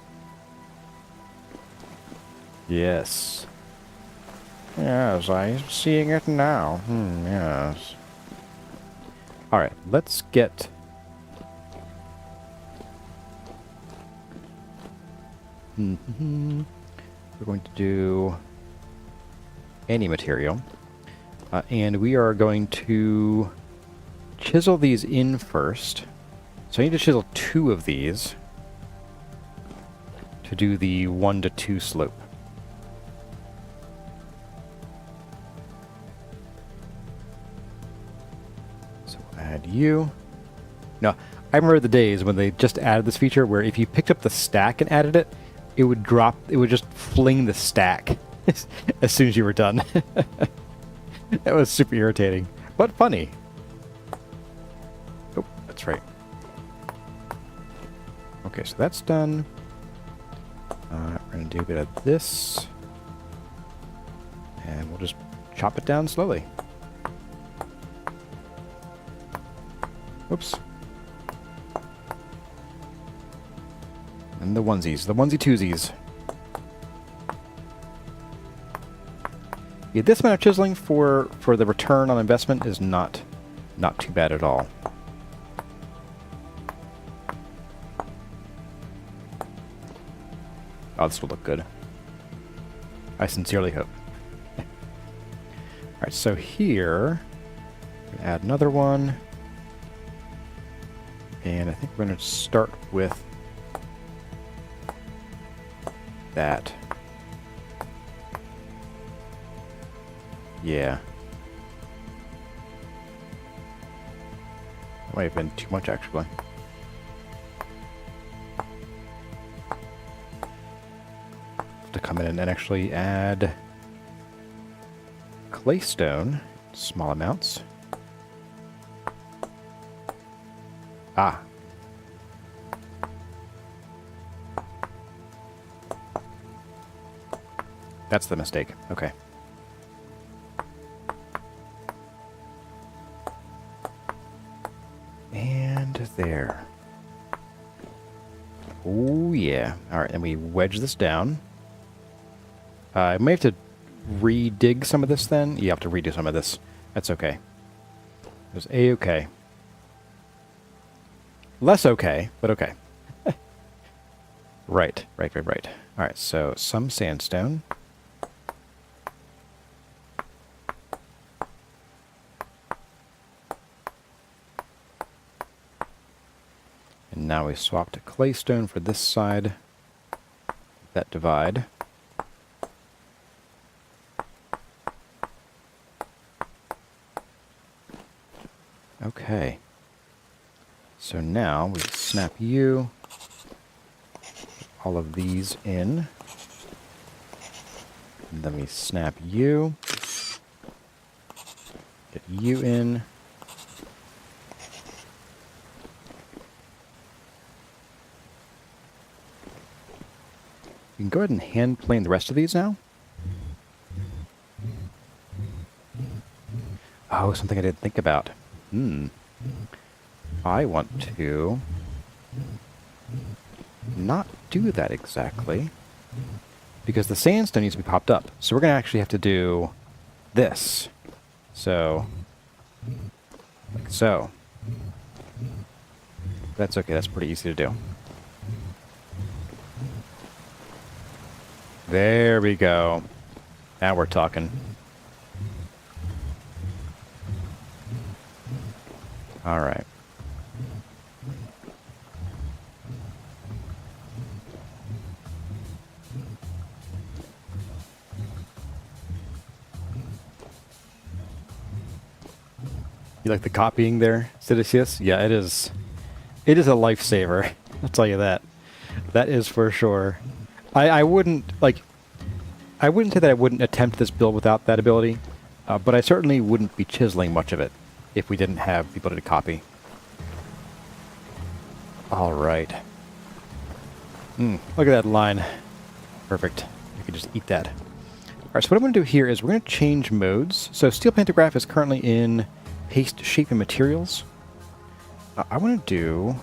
Yes. Yes, I'm seeing it now. Yes. Alright, let's get... We're going to do any material. And we are going to chisel these in first. So I need to chisel 2 of these to do the 1 to 2 slope. So we'll add you. No, I remember the days when they just added this feature where if you picked up the stack and added it, it would drop, it would just fling the stack as soon as you were done. That was super irritating, but funny. Oh, that's right. Okay, so that's done. We're going to do a bit of this. And we'll just chop it down slowly. Oops. And the onesies, the onesie-twosies. Yeah, this amount of chiseling for the return on investment is not too bad at all. Oh, this will look good. I sincerely hope. Alright, so here, add another one. And I think we're going to start with that. Yeah. That might have been too much, actually. Have to come in and actually add claystone, small amounts. Ah. That's the mistake. Okay. And there. Oh, yeah. Alright, and we wedge this down. I may have to re-dig some of this then. You have to redo some of this. That's okay. It was A-okay. Less okay, but okay. Right. Alright, so some sandstone. And now we swap to claystone for this side. That divide. Okay. So now we snap you. All of these in. And then we snap you. Get you in. You can go ahead and hand plane the rest of these now. Oh, something I didn't think about. I want to not do that exactly, because the sandstone needs to be popped up. So we're going to actually have to do this. So, like so. That's okay, that's pretty easy to do. There we go. Now we're talking. All right. You like the copying there, Sidicius? Yeah, it is. It is a lifesaver. I'll tell you that. That is for sure. I wouldn't say that I wouldn't attempt this build without that ability, but I certainly wouldn't be chiseling much of it if we didn't have the ability to copy. All right. Look at that line. Perfect. You can just eat that. All right, so what I'm going to do here is we're going to change modes. So Steel Pantograph is currently in Paste, Shape, and Materials. I want to do...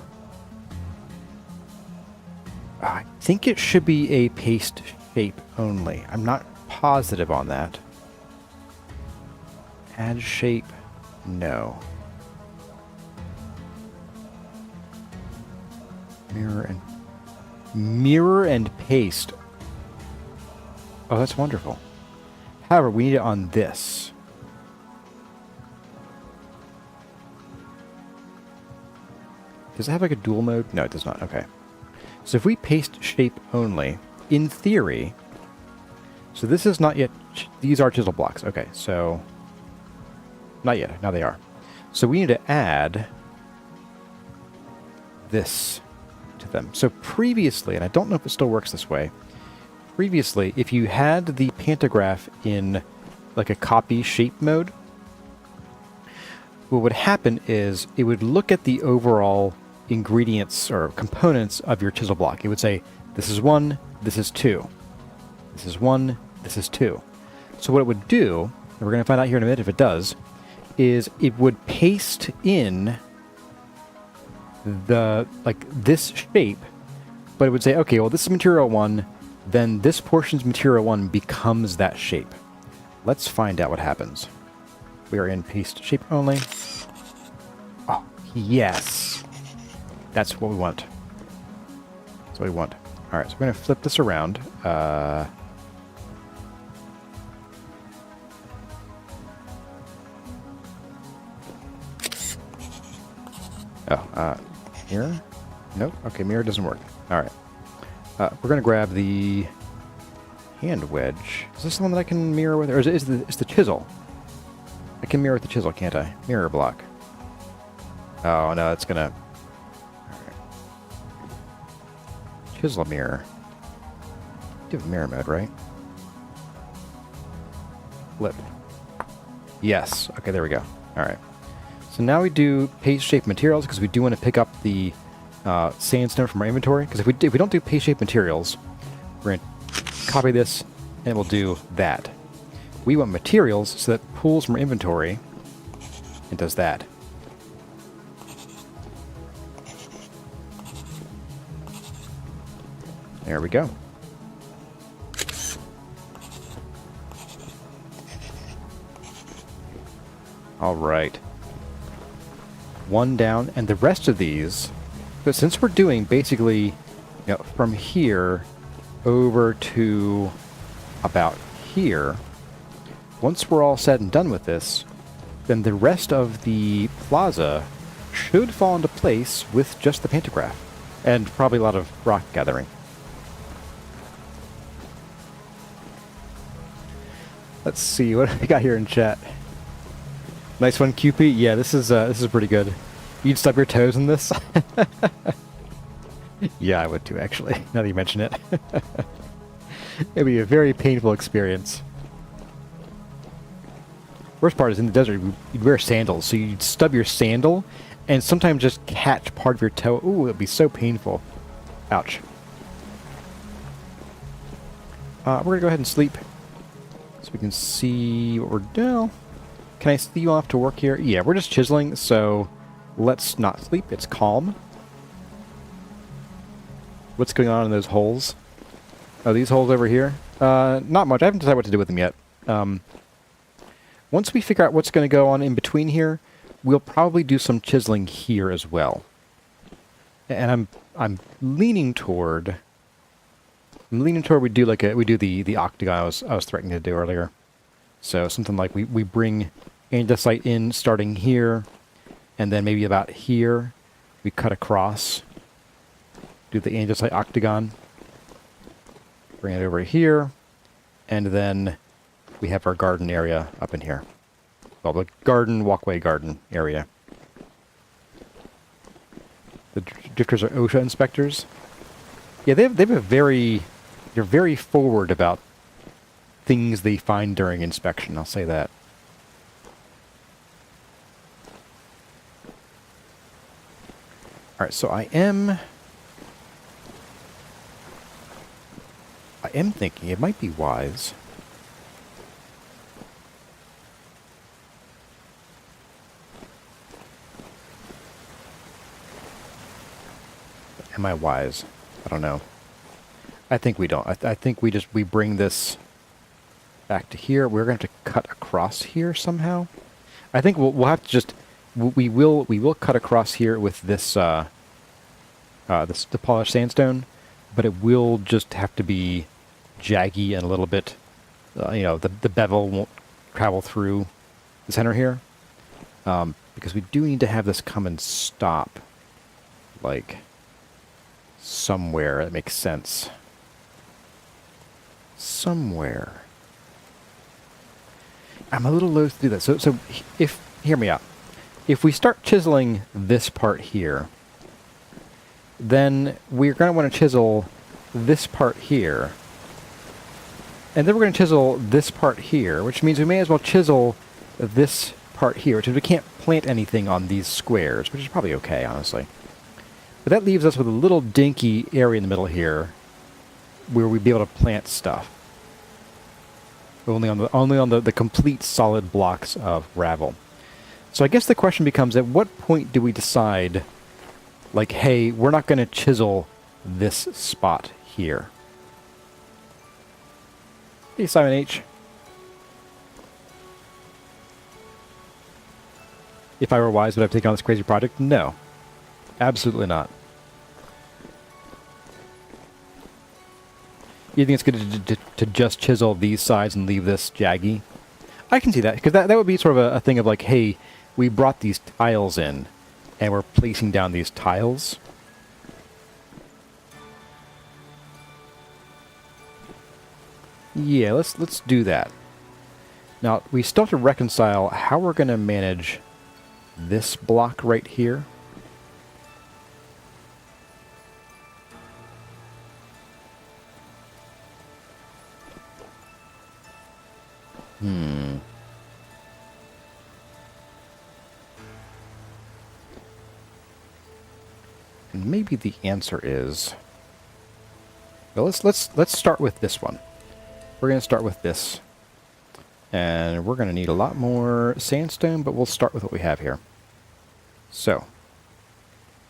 I think it should be a paste shape only. I'm not positive on that. Add shape, no. Mirror and paste. Oh, that's wonderful. However, we need it on this. Does it have like a dual mode? No, it does not. Okay. So if we paste shape only, in theory, so this is not yet, these are chisel blocks. Okay, so, not yet, now they are. So we need to add this to them. So previously, and I don't know if it still works this way, previously, if you had the pantograph in like a copy shape mode, what would happen is it would look at the overall ingredients or components of your chisel block. It would say, this is 1, this is 2. This is 1, this is 2. So what it would do, and we're going to find out here in a minute if it does, is it would paste in the, like, this shape, but it would say, okay, well, this is material 1, then this portion's material 1 becomes that shape. Let's find out what happens. We are in paste shape only. Oh, yes. That's what we want. That's what we want. All right, so we're going to flip this around. Mirror? Nope. Okay, mirror doesn't work. All right. We're going to grab the hand wedge. Is this the one that I can mirror with? Or is the chisel? I can mirror with the chisel, can't I? Mirror block. Oh, no, it's going to... Chisel mirror. Do have mirror mode, right? Flip. Yes. Okay, there we go. All right. So now we do paste shape materials because we do want to pick up the sandstone from our inventory. Because if we don't do paste shape materials, we're going to copy this and we'll do that. We want materials so that pulls from our inventory and does that. There we go. All right. One down, and the rest of these, but since we're doing basically you know, from here over to about here, once we're all said and done with this, then the rest of the plaza should fall into place with just the pantograph. And probably a lot of rock gathering. Let's see, what do we got here in chat? Nice one, QP. Yeah, this is pretty good. You'd stub your toes in this? Yeah, I would too, actually, now that you mention it. It'd be a very painful experience. Worst part is in the desert, you'd wear sandals, so you'd stub your sandal and sometimes just catch part of your toe. Ooh, it'd be so painful. Ouch. We're gonna go ahead and sleep so we can see what we're doing. Can I see you off to work here? Yeah, we're just chiseling, so let's not sleep. It's calm. What's going on in those holes? Oh, these holes over here? Not much. I haven't decided what to do with them yet. Once we figure out what's going to go on in between here, we'll probably do some chiseling here as well. And I'm leaning toward we do the octagon I was threatening to do earlier. So something like we bring andesite in starting here, and then maybe about here we cut across. Do the andesite octagon. Bring it over here, and then we have our garden area up in here. Well, the walkway garden area. The drifters are OSHA inspectors. Yeah, they're very forward about things they find during inspection, I'll say that. Alright, so I am thinking it might be wise Am I wise? I don't know. I think we don't. I think we bring this back to here. We're going to have to cut across here somehow. I think we'll have to just we will cut across here with this the polished sandstone, but it will just have to be jaggy and a little bit. You know, the bevel won't travel through the center here, because we do need to have this come and stop, like, somewhere that makes sense. Somewhere. I'm a little loath to do that. So hear me out. If we start chiseling this part here, then we're going to want to chisel this part here. And then we're going to chisel this part here, which means we may as well chisel this part here, which is we can't plant anything on these squares, which is probably okay, honestly. But that leaves us with a little dinky area in the middle here where we'd be able to plant stuff. Only on the complete solid blocks of gravel. So I guess the question becomes, at what point do we decide, like, hey, we're not going to chisel this spot here? Hey, Simon H. If I were wise, would I have taken on this crazy project? No. Absolutely not. You think it's good to just chisel these sides and leave this jaggy? I can see that, because that would be sort of a thing of like, hey, we brought these tiles in, and we're placing down these tiles. Yeah, let's do that. Now, we still have to reconcile how we're going to manage this block right here. And maybe the answer is, well, let's start with this one. We're going to start with this. And we're going to need a lot more sandstone, but we'll start with what we have here. So,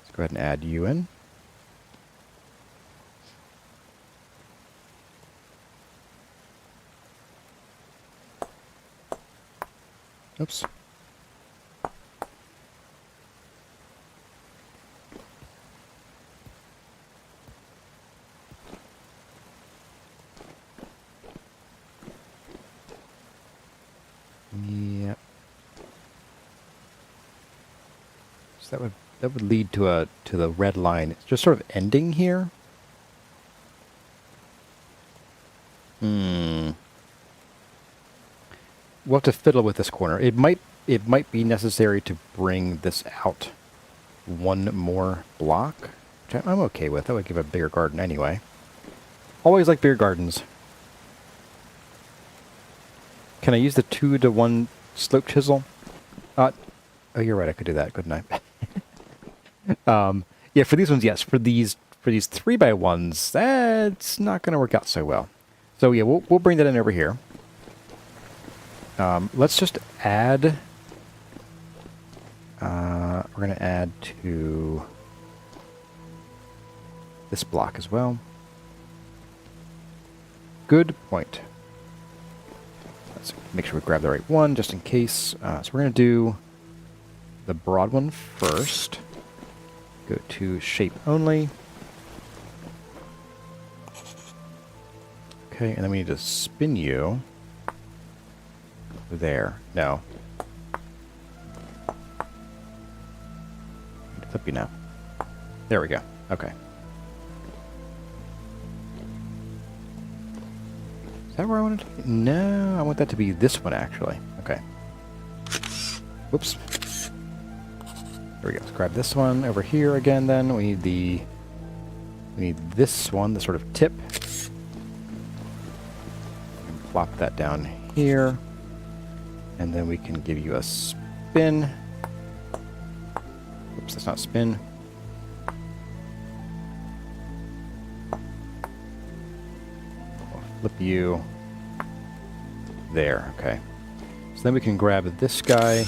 let's go ahead and add you in. Oops. that would lead to the red line. It's just sort of ending here. We'll have to fiddle with this corner. It might be necessary to bring this out one more block, which I'm okay with. That would give a bigger garden anyway. Always like bigger gardens. Can I use the 2-to-1 slope chisel? Oh, you're right. I could do that, couldn't I? Yeah, for these ones, yes. For these 3x1s, that's not going to work out so well. So yeah, we'll bring that in over here. Let's just add. We're going to add to this block as well. Good point. Let's make sure we grab the right one just in case. So we're going to do the broad one first. Go to shape only. Okay, and then we need to spin you there. No. Flip you now. There we go. Okay. Is that where I wanted to be? No, I want that to be this one, actually. Okay. Whoops. There we go. Let's grab this one over here again, then. We need this one, the sort of tip. And plop that down here. And then we can give you a spin. Oops, that's not spin. We'll flip you there, okay. So then we can grab this guy,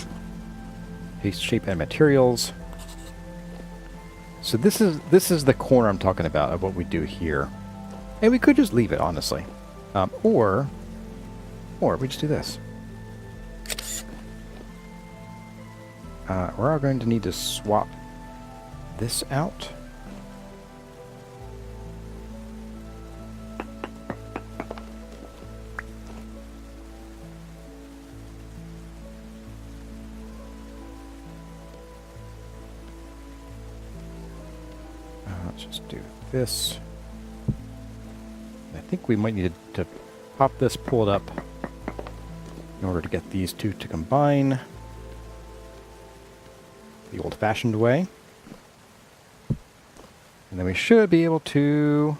paste shape and materials. So this is the corner I'm talking about of what we do here. And we could just leave it, honestly. Or we just do this. We're going to need to swap this out. Let's just do this. I think we might need to pop this, pull it up in order to get these two to combine the old-fashioned way. And then we should be able to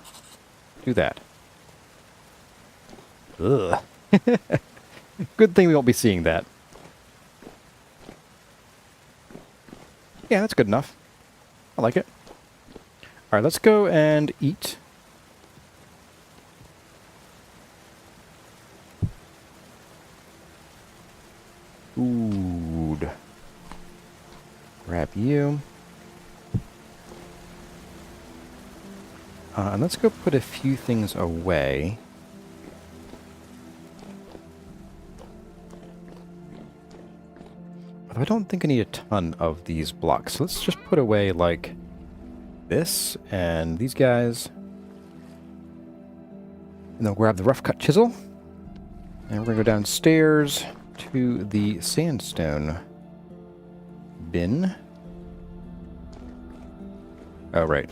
do that. Ugh. Good thing we won't be seeing that. Yeah, that's good enough. I like it. All right, let's go and eat. Food. Grab you. And let's go put a few things away. Although I don't think I need a ton of these blocks. So let's just put away, like, this and these guys. And then grab the rough cut chisel. And we're going to go downstairs to the sandstone bin. Oh, right.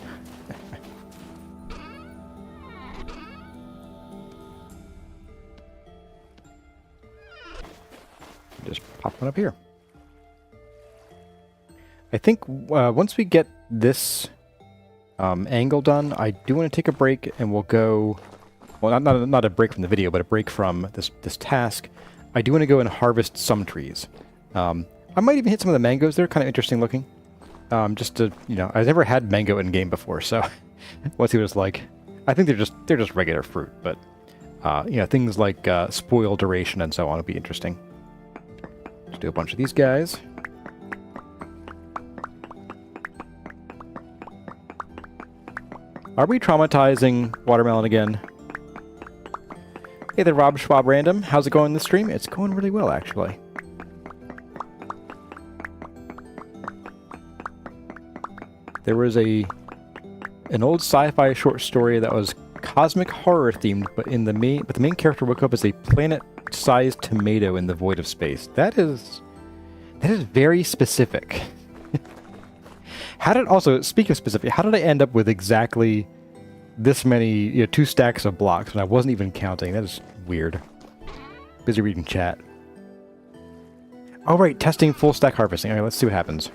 Just pop one up here. I think once we get this angle done, I do want to take a break, and we'll go. Well, not a break from the video, but a break from this task. I do want to go and harvest some trees. I might even hit some of the mangoes. They're kind of interesting looking. Just to, you know, I've never had mango in game before, so let's see what it's like. I think they're just regular fruit, but you know, things like spoil duration and so on will be interesting. Let's do a bunch of these guys. Are we traumatizing watermelon again? Hey there, Rob Schwab Random. How's it going this stream? It's going really well, actually. There was an old sci-fi short story that was cosmic horror themed, but the main character woke up as a planet-sized tomato in the void of space. That is very specific. How did, also, speaking of specific, how did I end up with exactly this many, 2 stacks of blocks when I wasn't even counting? That is weird. Busy reading chat. Oh, right, testing full stack harvesting. All right, let's see what happens.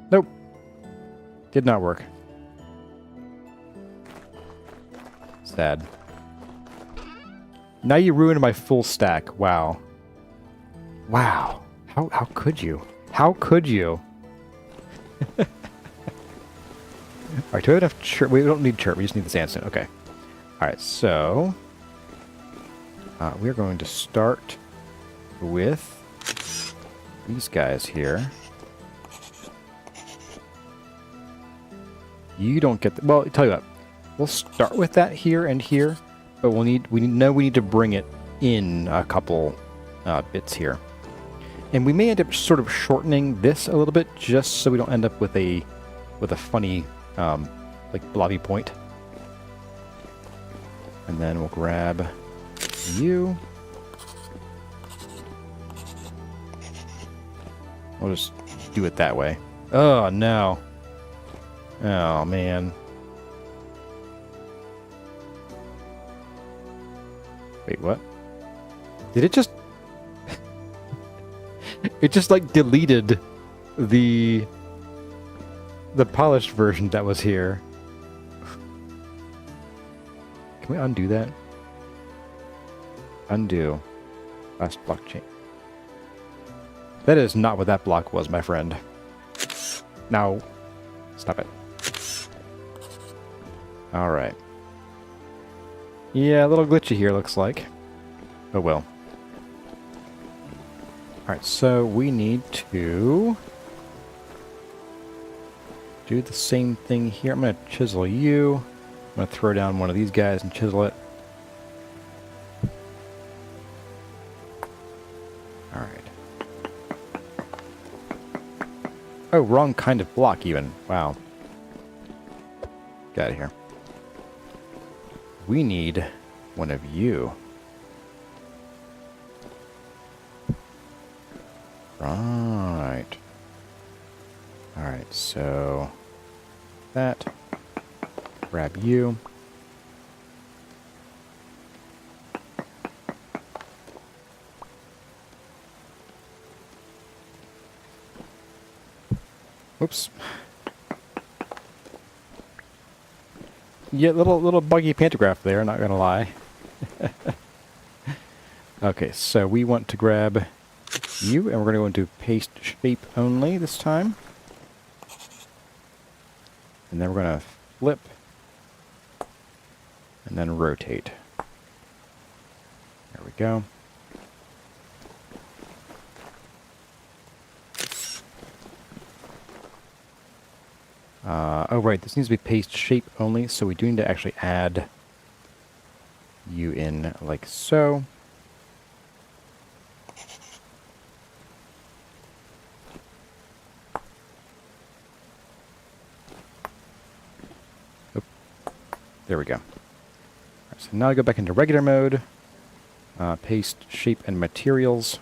Nope. Did not work. Sad. Now you ruined my full stack. Wow. Wow. How could you? How could you? Alright, do we have enough chert? We don't need chert, we just need the sandstone. Okay. Alright, so... we're going to start with these guys here. You don't get the... Well, I'll tell you what. We'll start with that here and here, but we need to bring it in a couple bits here. And we may end up sort of shortening this a little bit, just so we don't end up with a funny like blobby point. And then we'll grab you. We'll just do it that way. Oh no. Oh man. Wait, what? Did it just... It just, like, deleted the polished version that was here. Can we undo that? Undo. Last blockchain. That is not what that block was, my friend. No. Stop it. Alright. Yeah, a little glitchy here, looks like. Oh well. Alright, so we need to do the same thing here. I'm going to chisel you. I'm going to throw down one of these guys and chisel it. Alright. Oh, wrong kind of block even. Wow. Get out of here. We need one of you. Right. Alright, so that. Grab you. Oops. Yeah, little buggy pantograph there, not gonna lie. Okay, so we want to grab you, and we're going to go into paste shape only this time. And then we're going to flip, and then rotate. There we go. Oh right, this needs to be paste shape only, so we do need to actually add you in like so. There we go. Right, so now I go back into regular mode. Paste shape and materials.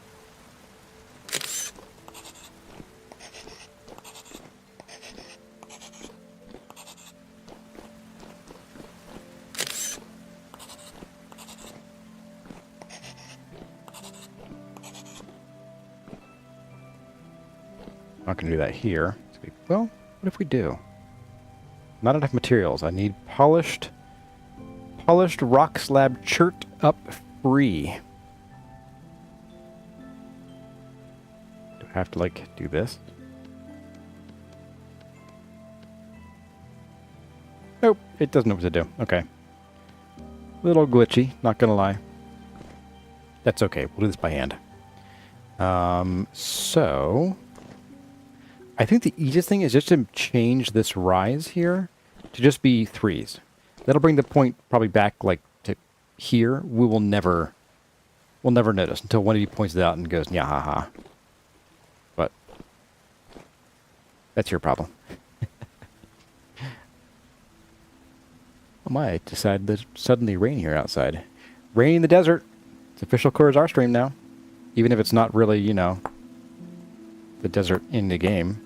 Not going to do that here. Well, what if we do? Not enough materials. I need polished rock slab chert up free. Do I have to, like, do this? Nope, it doesn't know what to do. Okay. Little glitchy, not gonna lie. That's okay, we'll do this by hand. So... I think the easiest thing is just to change this rise here to just be 3s. That'll bring the point probably back like to here. We'll never notice until one of you points it out and goes, "Yeah, haha." But that's your problem. Oh my, it decided to suddenly rain here outside. Rain in the desert. It's official Coors stream now. Even if it's not really, you know, the desert in the game.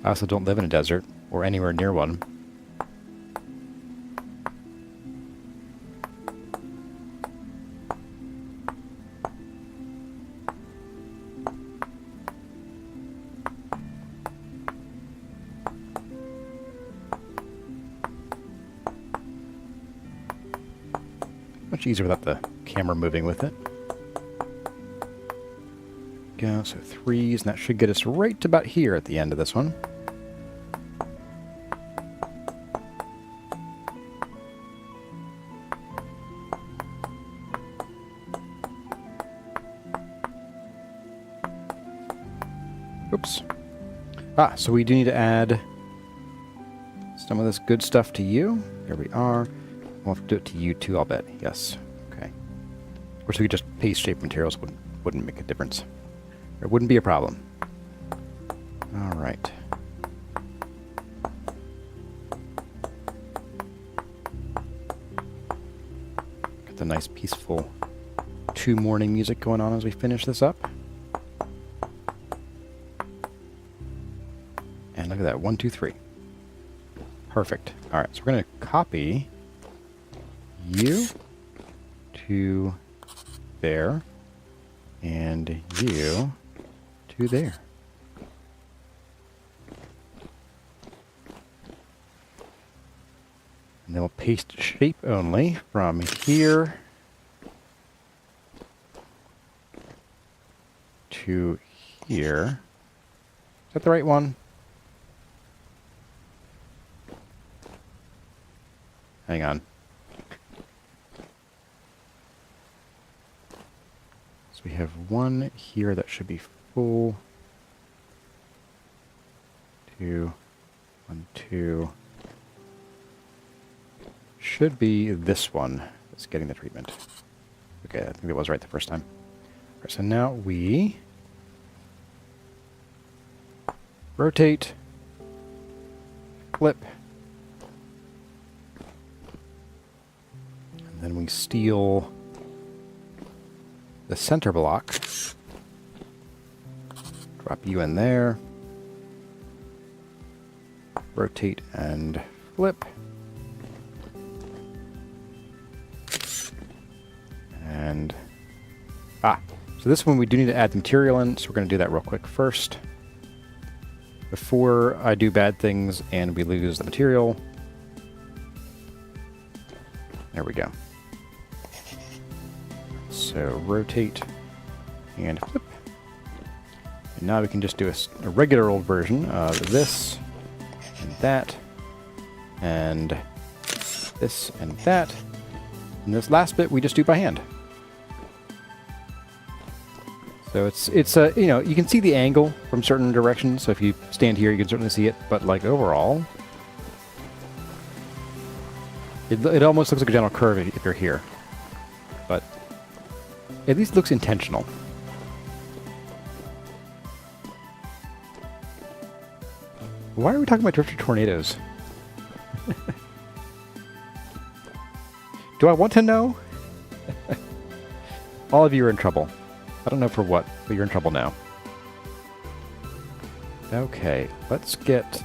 I also don't live in a desert, or anywhere near one. Much easier without the camera moving with it. Go, so 3s, and that should get us right about here at the end of this one. Oops. Ah, so we do need to add some of this good stuff to you. Here we are. We'll have to do it to you too, I'll bet. Yes. Okay. Of course, we could just paste shape materials. Wouldn't make a difference. It wouldn't be a problem. All right. Got the nice, peaceful 2 morning music going on as we finish this up. And look at that. 1, 2, 3. Perfect. All right. So we're going to copy you to there and you to there. And then we'll paste shape only from here to here. Is that the right one? Hang on. So we have one here that should be full. 2, 1, 2. Should be this one that's getting the treatment. Okay, I think it was right the first time. All right, so now we rotate, flip, and then we steal the center block, drop you in there, rotate and flip, and so this one we do need to add the material in, so we're going to do that real quick first before I do bad things and we lose the material. There we go. So rotate and flip. And now we can just do a regular old version of this and that and this and that. And this last bit we just do by hand. So it's you know, you can see the angle from certain directions. So if you stand here, you can certainly see it. But like overall, it almost looks like a general curve if you're here. But at least it looks intentional. Why are we talking about drifter tornadoes? Do I want to know? All of you are in trouble. I don't know for what, but you're in trouble now. Okay, let's get...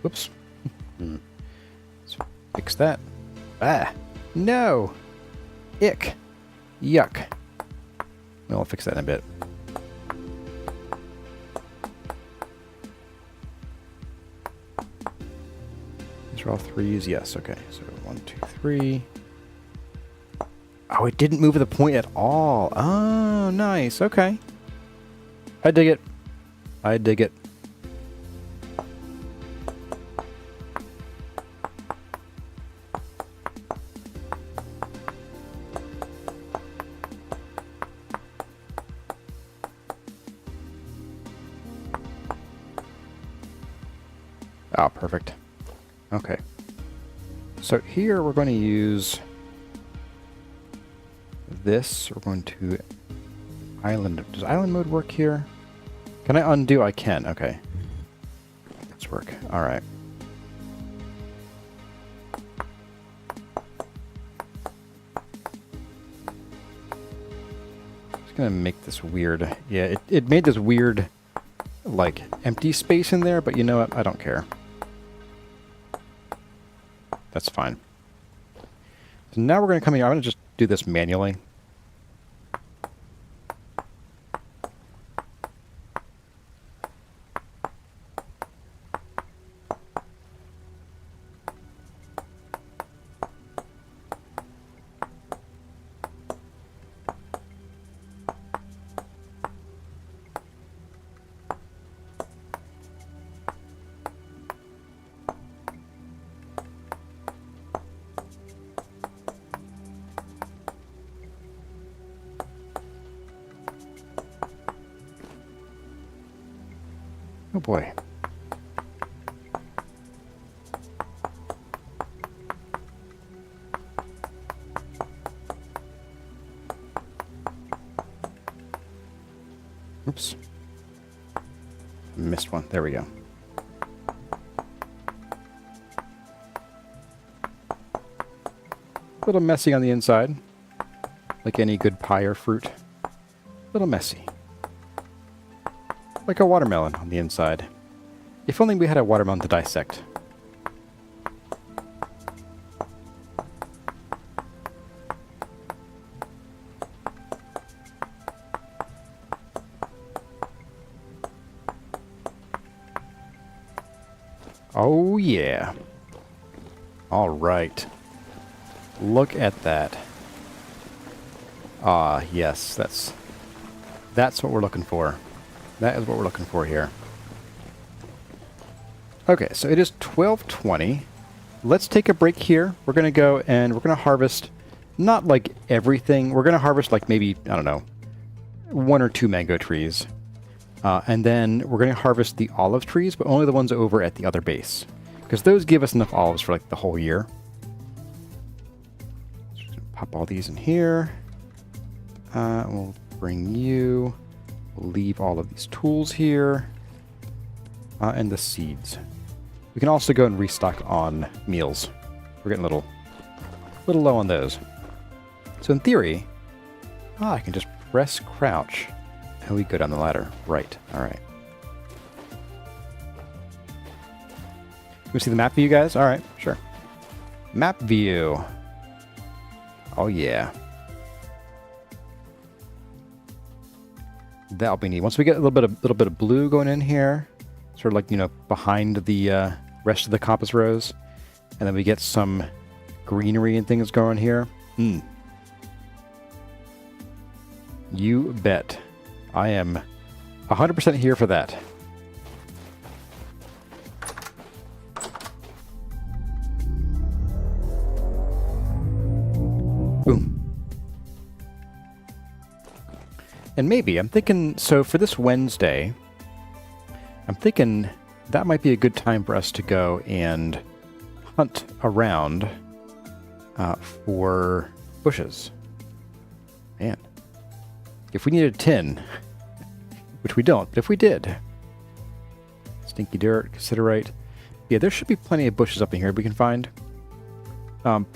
Whoops. So fix that. Ah! No! Ick! Yuck. Well, I'll fix that in a bit. These are all 3s? Yes, okay. So 1, 2, 3. Oh, it didn't move the point at all. Oh, nice. Okay. I dig it. I dig it. Ah, perfect. Okay. So here we're going to use this. We're going to island. Does island mode work here? Can I undo? I can. Okay. Let's work. All right. gonna make this weird. Yeah, it made this weird, like, empty space in there, but you know what? I don't care. That's fine. So now we're gonna come here. I'm gonna just do this manually. Oh boy. Oops. Missed one. There we go. A little messy on the inside. Like any good pie or fruit. A little messy. Like a watermelon on the inside. If only we had a watermelon to dissect. Oh yeah. All right. Look at that. Ah, yes, that's what we're looking for. That is what we're looking for here. Okay, so it is 12:20. Let's take a break here. We're going to go and we're going to harvest, not like everything. We're going to harvest like maybe, I don't know, 1 or 2 mango trees. And then we're going to harvest the olive trees, but only the ones over at the other base. Because those give us enough olives for like the whole year. Just gonna pop all these in here. We'll bring you. We'll leave all of these tools here. And the seeds. We can also go and restock on meals. We're getting a little low on those. So in theory, I can just press crouch and we go down the ladder. Right. All right. Can we see the map view, guys? All right. Sure. Map view. Oh, yeah. That'll be neat. Once we get a little bit of blue going in here, sort of like, you know, behind the rest of the compass rose, and then we get some greenery and things going here. You bet. I am 100% here for that. Boom. And maybe, I'm thinking, so for this Wednesday, I'm thinking that might be a good time for us to go and hunt around for bushes. Man. If we needed 10, which we don't, but if we did, stinky dirt, cassiterite, yeah, there should be plenty of bushes up in here we can find. But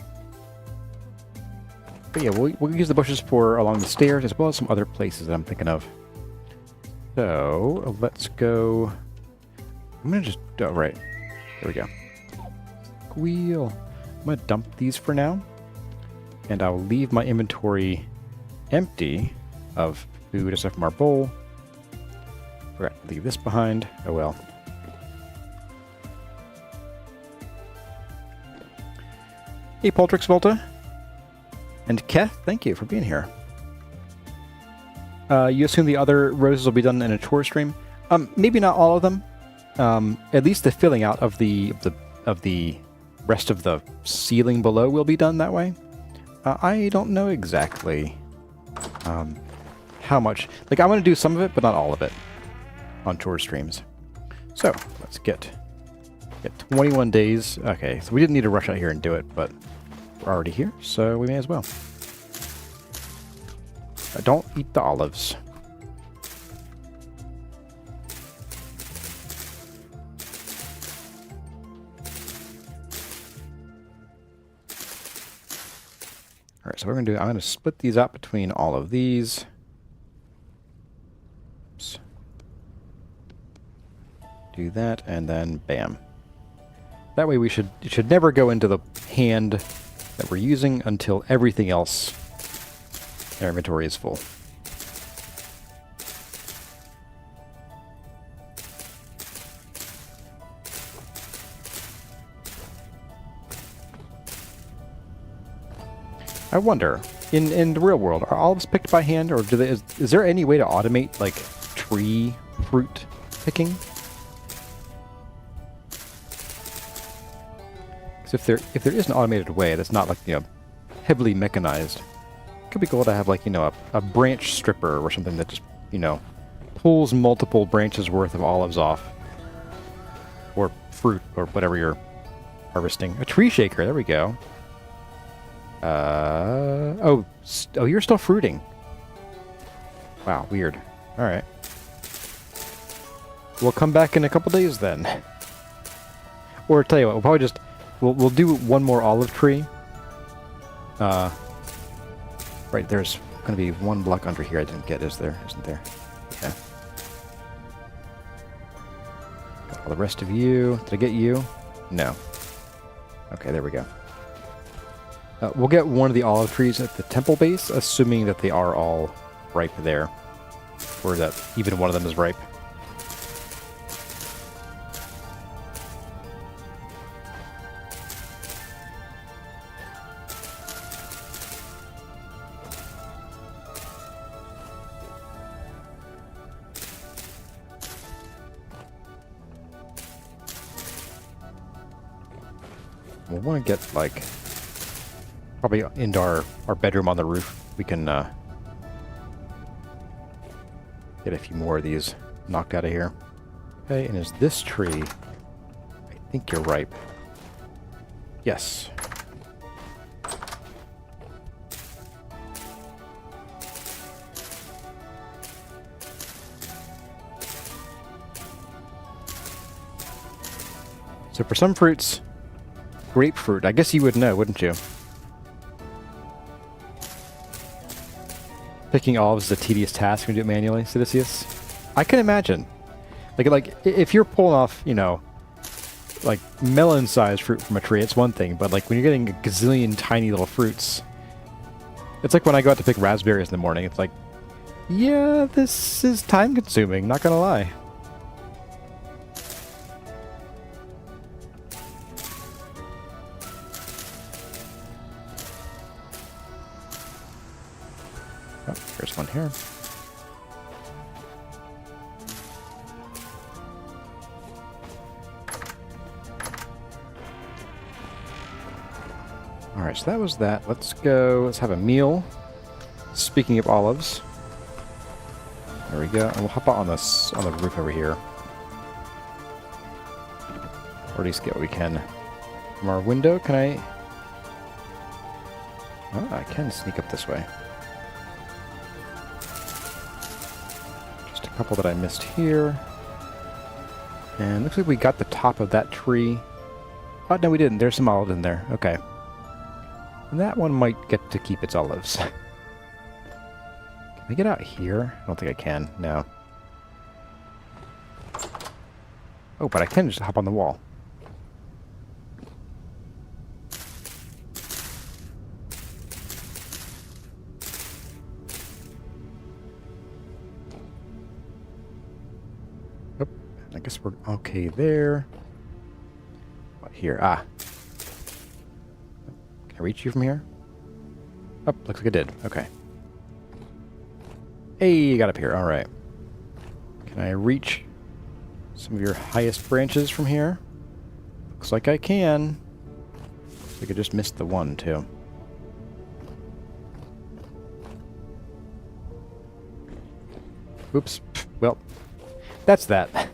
yeah, we'll use the bushes for along the stairs as well as some other places that I'm thinking of. So let's go. I'm gonna just right. There we go. Squeal. I'm gonna dump these for now, and I'll leave my inventory empty of food aside from our bowl. Forgot to leave this behind. Oh well. Hey, Poltrix Volta. And Keth, thank you for being here. You assume the other roses will be done in a tour stream? Maybe not all of them. At least the filling out of the rest of the ceiling below will be done that way. I don't know exactly how much. Like, I want to do some of it, but not all of it on tour streams. So let's get 21 days. Okay, so we didn't need to rush out here and do it, but we're already here, so we may as well. Don't eat the olives. Alright, so what we're going to do, I'm going to split these up between all of these. Do that, and then bam. That way it should never go into the hand that we're using until everything else in our inventory is full. I wonder, in the real world, are olives picked by hand, or is there any way to automate, like, tree fruit picking? Because if there is an automated way that's not, like, you know, heavily mechanized, it could be cool to have, like, you know, a branch stripper or something that just, you know, pulls multiple branches worth of olives off. Or fruit, or whatever you're harvesting. A tree shaker, there we go. Oh, you're still fruiting. Wow, weird. Alright. We'll come back in a couple days then. Or tell you what, we'll probably just... We'll do one more olive tree. Right, there's gonna be one block under here I didn't get, isn't there? Okay. Got all the rest of you. Did I get you? No. Okay, there we go. We'll get one of the olive trees at the temple base, assuming that they are all ripe there. Or that even one of them is ripe. We'll want to get, like... Probably into our bedroom on the roof. We can get a few more of these knocked out of here. Okay, and is this tree... I think you're ripe. Yes. So for some fruits, grapefruit, I guess you would know, wouldn't you? Picking olives is a tedious task when you do it manually, Sidicius. I can imagine. Like if you're pulling off, you know, like melon-sized fruit from a tree, it's one thing. But like when you're getting a gazillion tiny little fruits, it's like when I go out to pick raspberries in the morning. It's like, yeah, this is time-consuming. Not gonna lie. Oh, there's one here. Alright, so that was that. Let's go. Let's have a meal. Speaking of olives. There we go. And we'll hop out on the roof over here. Or at least get what we can. From our window, can I... Oh, I can sneak up this way. Couple that I missed here. And looks like we got the top of that tree. Oh, no, we didn't. There's some olives in there. Okay. And that one might get to keep its olives. Can I get out here? I don't think I can. No. Oh, but I can just hop on the wall. I guess we're okay there. What, here? Ah. Can I reach you from here? Oh, looks like I did. Okay. Hey, you got up here. All right. Can I reach some of your highest branches from here? Looks like I can. Looks like I just missed the one, too. Oops. Well, that's that.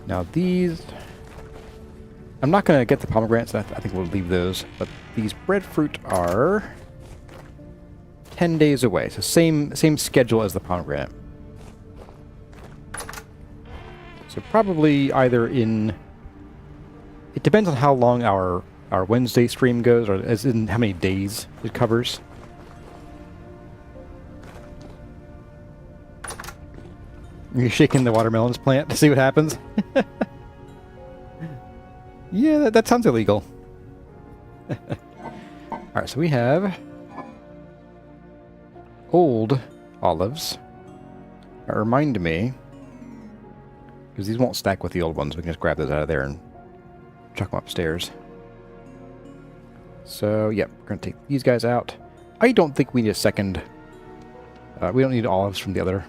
Now these... I'm not going to get the pomegranates, I think we'll leave those, but these breadfruit are 10 days away, so same schedule as the pomegranate. So probably either in... It depends on how long our Wednesday stream goes, or as in how many days it covers. You're shaking the watermelons plant to see what happens? Yeah, that sounds illegal. Alright, so we have old olives. Remind me, because these won't stack with the old ones. We can just grab those out of there and chuck them upstairs. So, yeah, we're going to take these guys out. I don't think we need a second. We don't need olives from the other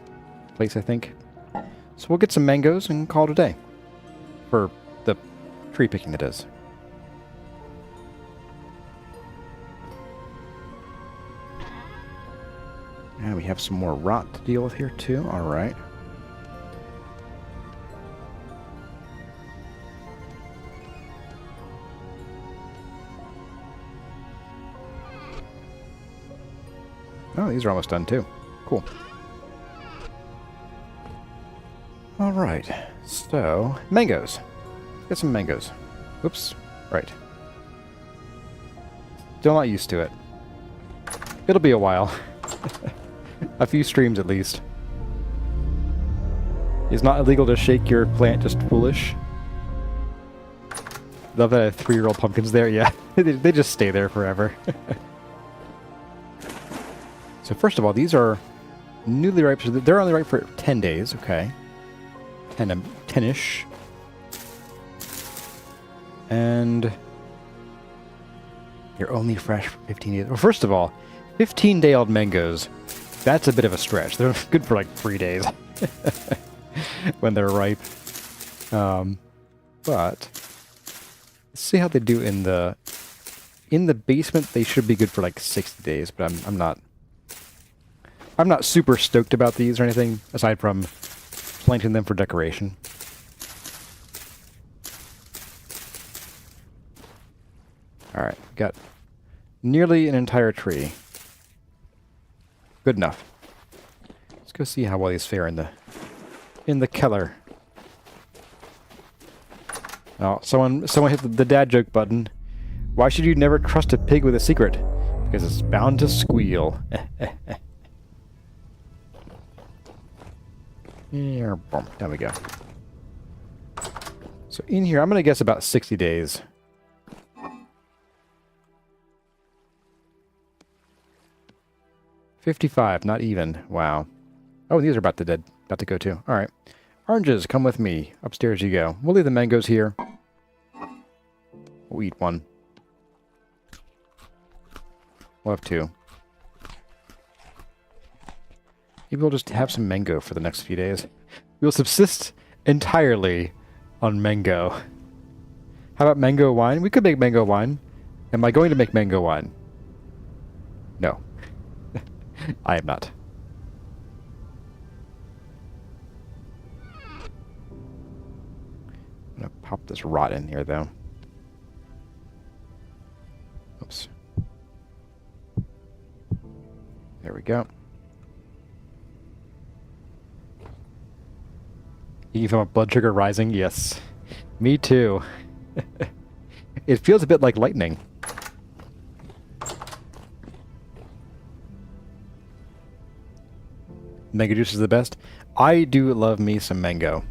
place, I think. So we'll get some mangoes and call it a day. For the tree picking, it is. And we have some more rot to deal with here, too. Alright. Oh, these are almost done, too. Cool. Alright. So, mangoes. Get some mangoes. Oops. Right. Still not used to it. It'll be a while. A few streams at least. It's not illegal to shake your plant, just foolish. Love that I have 3-year-old pumpkins there. Yeah, they just stay there forever. So first of all, these are newly ripe. So they're only ripe for 10 days. Okay. 10-ish. And they're only fresh for 15 days. Well, first of all, 15-day-old mangoes. That's a bit of a stretch. They're good for like 3 days when they're ripe. But let's see how they do in the basement. They should be good for like 60 days, but I'm not super stoked about these or anything aside from planting them for decoration. All right, got nearly an entire tree. Good enough. Let's go see how well these fare in the Keller. Oh, someone hit the dad joke button. Why should you never trust a pig with a secret? Because it's bound to squeal. There we go. So in here, I'm going to guess about 60 days. $55, not even. Wow. Oh, these are about to go too. All right. Oranges, come with me. Upstairs you go. We'll leave the mangoes here. We'll eat one. We'll have 2. Maybe we'll just have some mango for the next few days. We'll subsist entirely on mango. How about mango wine? We could make mango wine. Am I going to make mango wine? No. I am not. I'm going to pop this rot in here, though. Oops. There we go. You feel my blood sugar rising? Yes. Me too. It feels a bit like lightning. Mango juice is the best. I do love me some mango.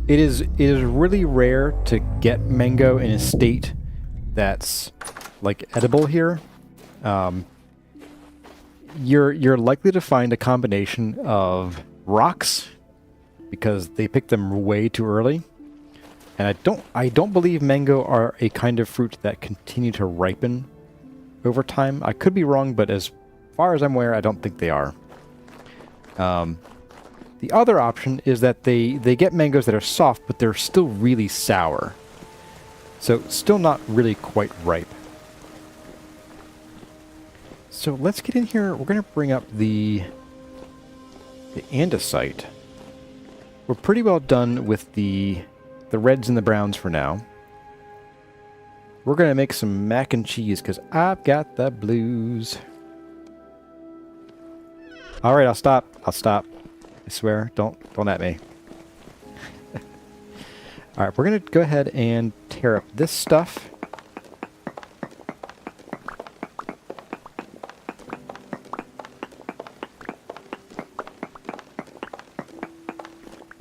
It is really rare to get mango in a state that's like edible here. You're likely to find a combination of rocks because they pick them way too early, and I don't believe mango are a kind of fruit that continue to ripen over time. I could be wrong, but as far as I'm aware, I don't think they are. The other option is that they get mangoes that are soft, but they're still really sour. So still not really quite ripe. So let's get in here. We're going to bring up the andesite. We're pretty well done with the reds and the browns for now. We're going to make some mac and cheese because I've got the blues. All right, I'll stop. I swear, don't at me. All right, we're going to go ahead and tear up this stuff.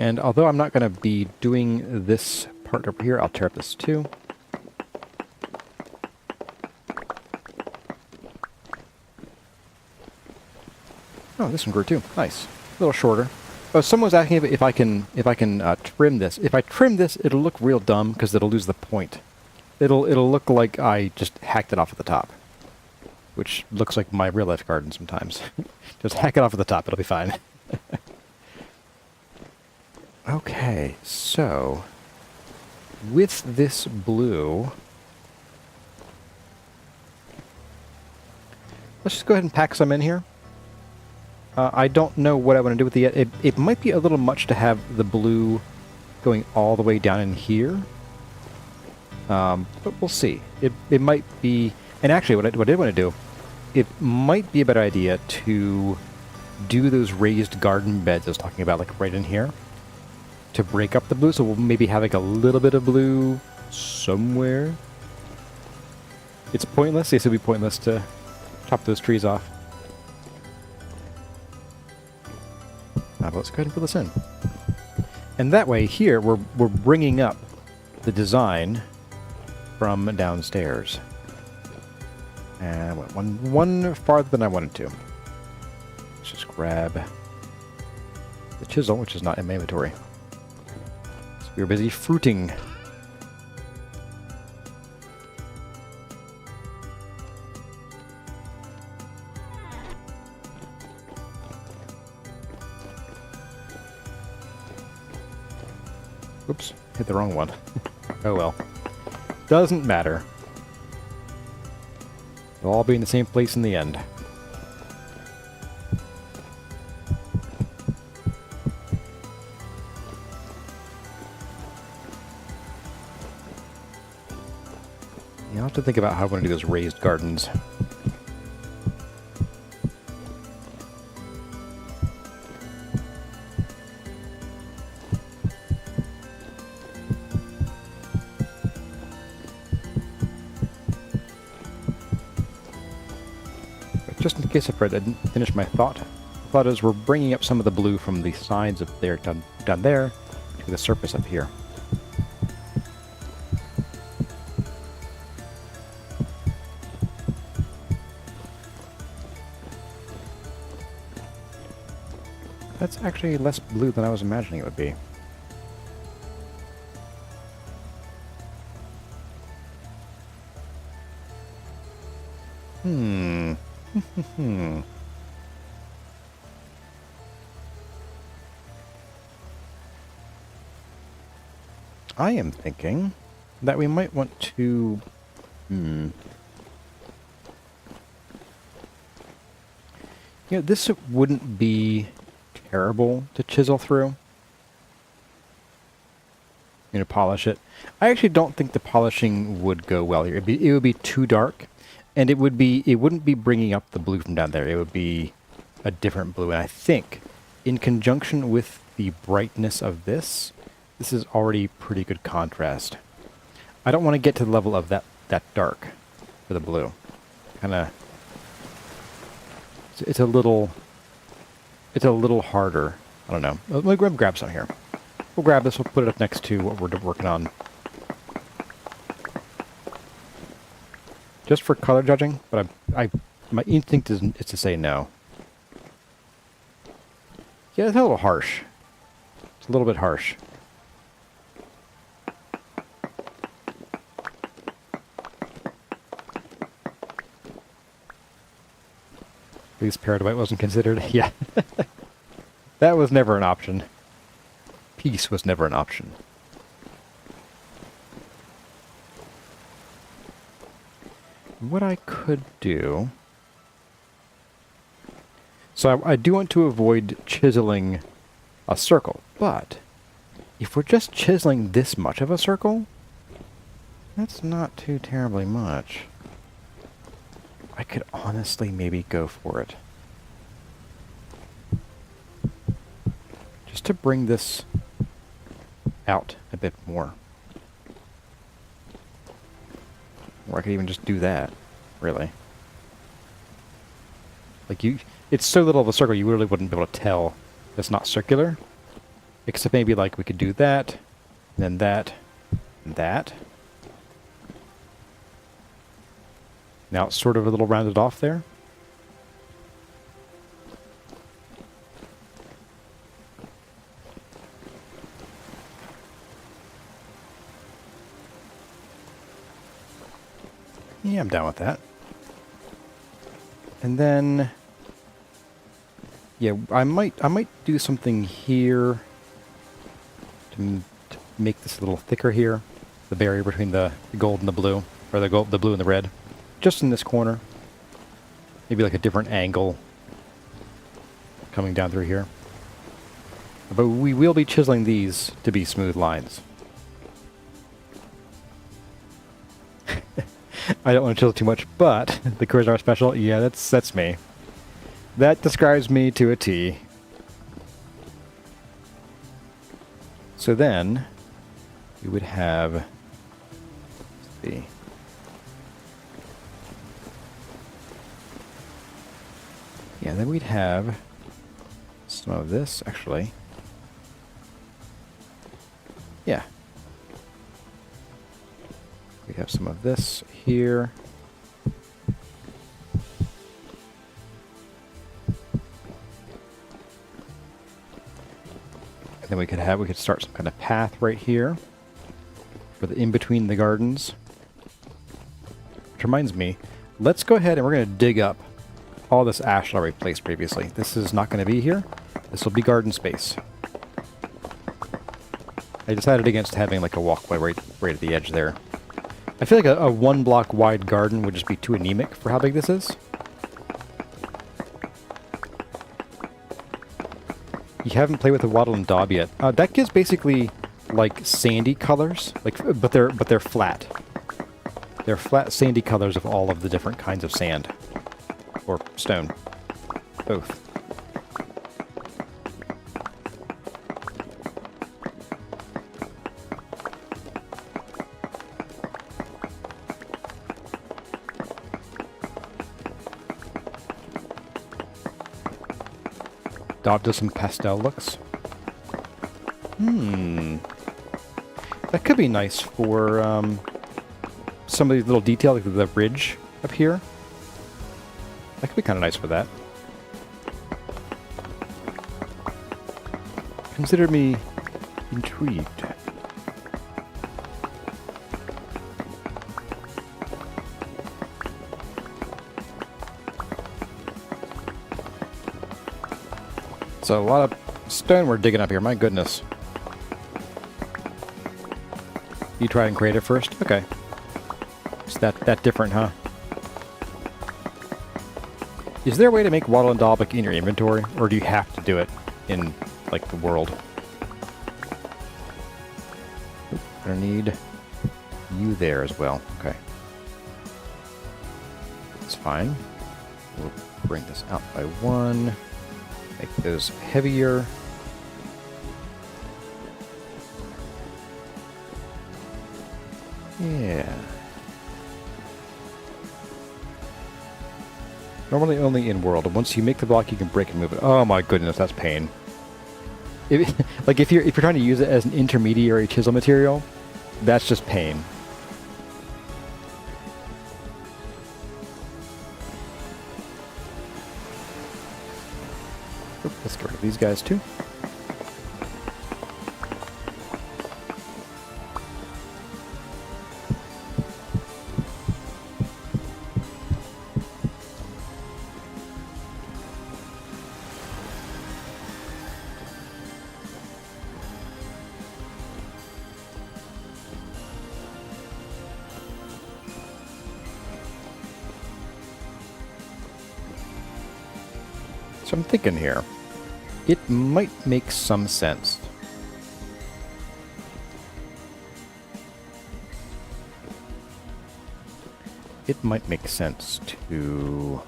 And although I'm not going to be doing this part over here, I'll tear up this too. Oh, this one grew too. Nice. A little shorter. Oh, someone was asking if I can trim this. If I trim this, it'll look real dumb because it'll lose the point. It'll look like I just hacked it off at the top, which looks like my real life garden sometimes. Just hack it off at the top. It'll be fine. Okay, so with this blue, let's just go ahead and pack some in here. I don't know what I want to do with it. It might be a little much to have the blue going all the way down in here. But we'll see. It might be... And actually, what I did want to do, it might be a better idea to do those raised garden beds I was talking about, like right in here, to break up the blue. So we'll maybe have like a little bit of blue somewhere. It's pointless. Yes, it would be pointless to chop those trees off. But let's go ahead and put this in. And that way, here, we're bringing up the design from downstairs. And I went one farther than I wanted to. Let's just grab the chisel, which is not in my inventory. So we're busy fruiting. Oops, hit the wrong one. Oh well. Doesn't matter. They'll all be in the same place in the end. Yeah, I'll have to think about how I want to do those raised gardens. Just in case I didn't finish my thought, the thought is we're bringing up some of the blue from the sides of there down there to the surface up here. That's actually less blue than I was imagining it would be. I am thinking that we might want to... You know, this wouldn't be terrible to chisel through. You know, polish it. I actually don't think the polishing would go well here. It would be too dark, and it wouldn't be bringing up the blue from down there. It would be a different blue, and I think in conjunction with the brightness of this is already pretty good contrast. I don't want to get to the level of that dark for the blue. Kind of, it's a little harder. I don't know. Let me grab some here. We'll grab this. We'll put it up next to what we're working on. Just for color judging, but my instinct is to say no. Yeah, it's a little harsh. It's a little bit harsh. At least parrot white wasn't considered. Yeah. That was never an option. Peace was never an option. What I could do... So I do want to avoid chiseling a circle, but if we're just chiseling this much of a circle, that's not too terribly much. I could honestly maybe go for it. Just to bring this out a bit more. Or I could even just do that, really. Like it's so little of a circle you really wouldn't be able to tell it's not circular. Except maybe like we could do that, and then that, and that. Now it's sort of a little rounded off there. Yeah, I'm down with that. And then, yeah, I might do something here to make this a little thicker here. The barrier between the gold and the blue, or the blue and the red, just in this corner. Maybe like a different angle coming down through here. But we will be chiseling these to be smooth lines. I don't want to chisel too much, but the Charisma special, yeah, that's me. That describes me to a T. So then, we would have, let's see. Yeah, then we'd have some of this, actually. Yeah. We have some of this here. And then we could start some kind of path right here for the in between the gardens. Which reminds me, let's go ahead and we're going to dig up all this ash that I already placed previously. This is not going to be here. This will be garden space. I decided against having like a walkway right at the edge there. I feel like a 1 block wide garden would just be too anemic for how big this is. You haven't played with the wattle and daub yet. That gives basically like sandy colors, but they're flat. They're flat sandy colors of all of the different kinds of sand or stone, both. Daub does some pastel looks. That could be nice for some of these little detail, like the ridge up here. That could be kind of nice for that. Consider me intrigued. So a lot of stone we're digging up here, my goodness. You try and create it first? Okay. It's that different, huh? Is there a way to make wattle and daub like in your inventory? Or do you have to do it in like the world? Gonna need you there as well. Okay. That's fine. We'll bring this out by 1. Make those heavier. Yeah. Normally only in world. Once you make the block, you can break and move it. Oh my goodness, that's pain. Like if you're trying to use it as an intermediary chisel material, that's just pain. Let's get rid of these guys too. So I'm thinking here, it might make some sense. It might make sense to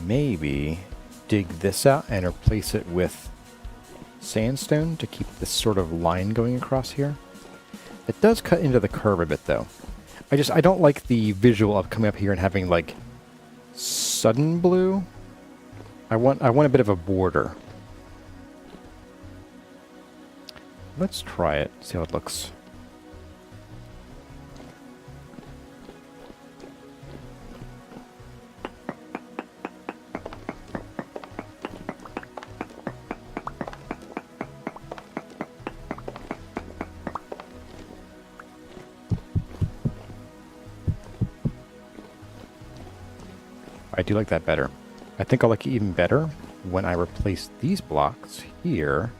maybe dig this out and replace it with sandstone to keep this sort of line going across here. It does cut into the curve a bit though. I don't like the visual of coming up here and having like sudden blue. I want a bit of a border. Let's try it, see how it looks. I do like that better. I think I'll like it even better when I replace these blocks here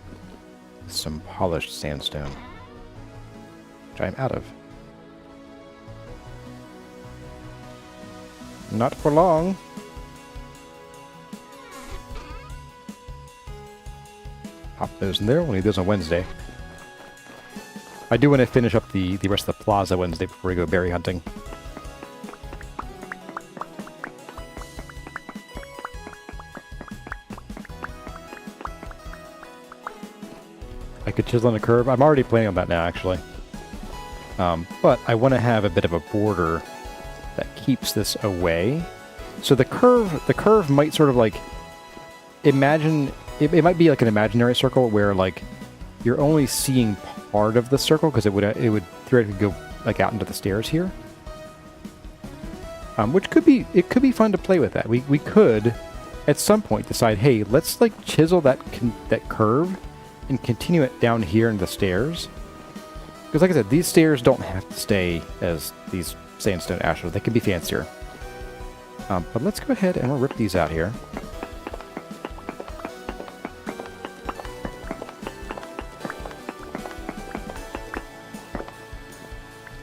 with some polished sandstone, which I'm out of. Not for long. Pop those in there. We'll need those on Wednesday. I do want to finish up the rest of the Plaza Wednesday before we go berry hunting. I could chisel in a curve. I'm already planning on that now, actually. But I want to have a bit of a border that keeps this away. So the curve might sort of like imagine it might be like an imaginary circle where like you're only seeing part of the circle because it would theoretically go like out into the stairs here. Which could be fun to play with that. We could at some point decide, hey, let's like chisel that curve and continue it down here in the stairs. Because like I said, these stairs don't have to stay as these sandstone ashlar. They can be fancier. But let's go ahead and we'll rip these out here.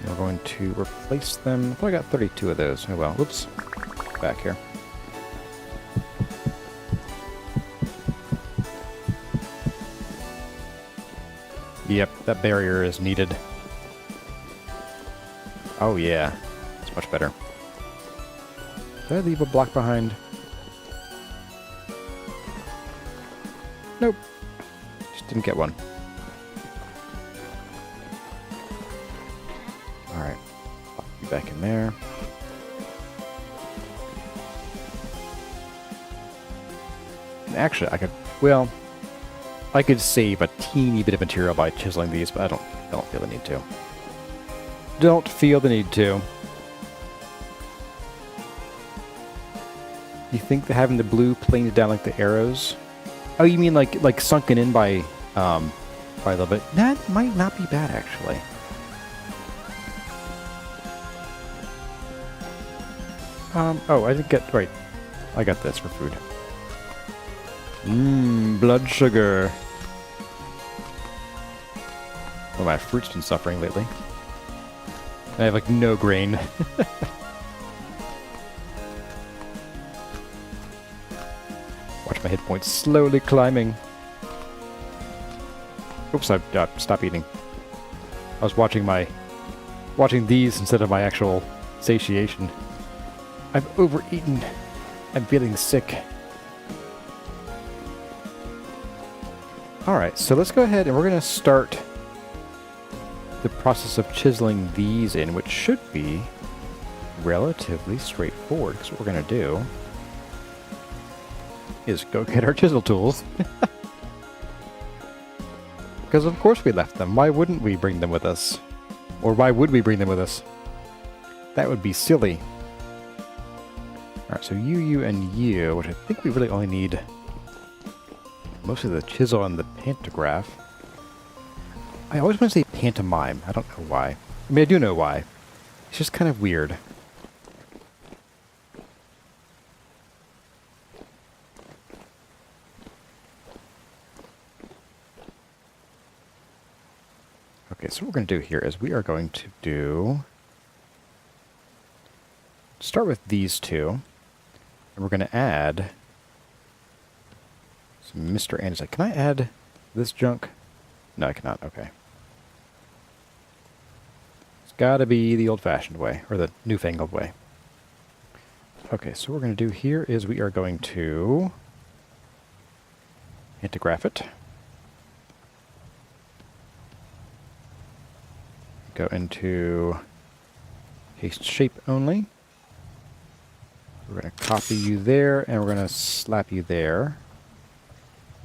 And we're going to replace them. I thought I got 32 of those. Oh well, whoops. Back here. Yep, that barrier is needed. Oh yeah, it's much better. Did I leave a block behind? Nope. Just didn't get one. Alright. Pop you back in there. And actually, I could save a teeny bit of material by chiseling these, but I don't feel the need to. Don't feel the need to. You think that having the blue planed down like the arrows? Oh, you mean like sunken in by a little bit? That might not be bad, actually. Oh, I didn't get right. I got this for food. Blood sugar. Well, my fruit's been suffering lately. I have, like, no grain. Watch my hit points slowly climbing. Oops, I stopped eating. I was watching these instead of my actual satiation. I've overeaten. I'm feeling sick. Alright, so let's go ahead and we're going to start the process of chiseling these in, which should be relatively straightforward, because what we're going to do is go get our ChiselTools. Because of course we left them. Why wouldn't we bring them with us? Or why would we bring them with us? That would be silly. Alright, so you, and you, which I think we really only need mostly the chisel and the pantograph. I always want to say pantomime. I don't know why. I mean, I do know why. It's just kind of weird. Okay, so what we're going to do here is we are going to start with these two. And we're going to add some Mr. Andesite. Can I add this junk? No, I cannot. Okay. It's got to be the old-fashioned way, or the newfangled way. Okay, so what we're going to do here is we are going to pantograph it. Go into paste shape only. We're going to copy you there, and we're going to slap you there.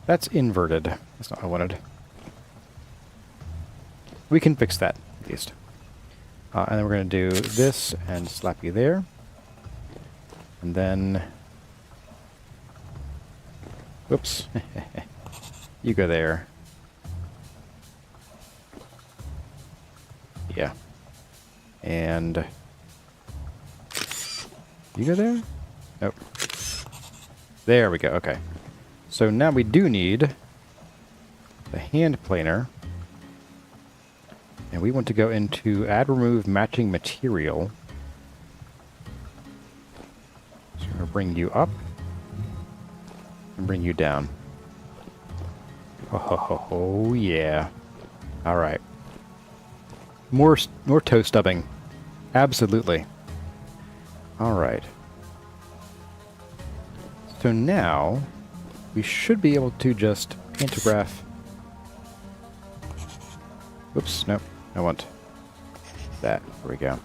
That's inverted. That's not what I wanted. We can fix that, at least. And then we're going to do this and slap you there. And then... Whoops. You go there. Yeah. And... You go there? Nope. There we go, okay. So now we do need the hand planer. And we want to go into add remove matching material. So I'm going to bring you up and bring you down. Oh yeah. Alright. More toe stubbing. Absolutely. Alright. So now we should be able to just pantograph. Oops, nope. I want that. There we go.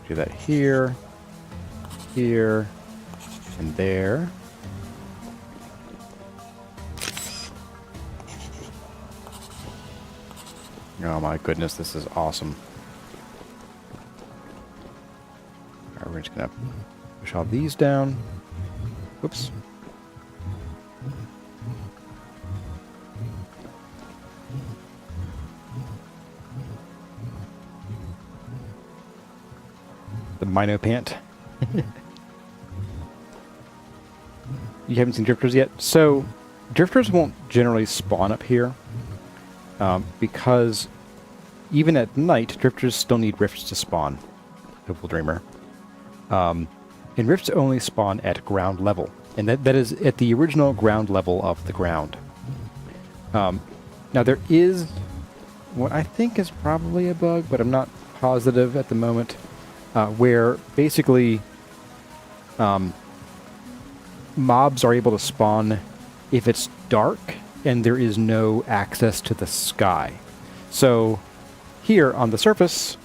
Do that here, here, and there. Oh my goodness, this is awesome. Alright, we're just gonna push all these down. Oops. The Mino Pant. You haven't seen drifters yet? So, drifters won't generally spawn up here. Because even at night, drifters still need rifts to spawn. Hopeful Dreamer. And rifts only spawn at ground level. And that is at the original ground level of the ground. Now there is what I think is probably a bug, but I'm not positive at the moment, where basically mobs are able to spawn if it's dark and there is no access to the sky. So here on the surface,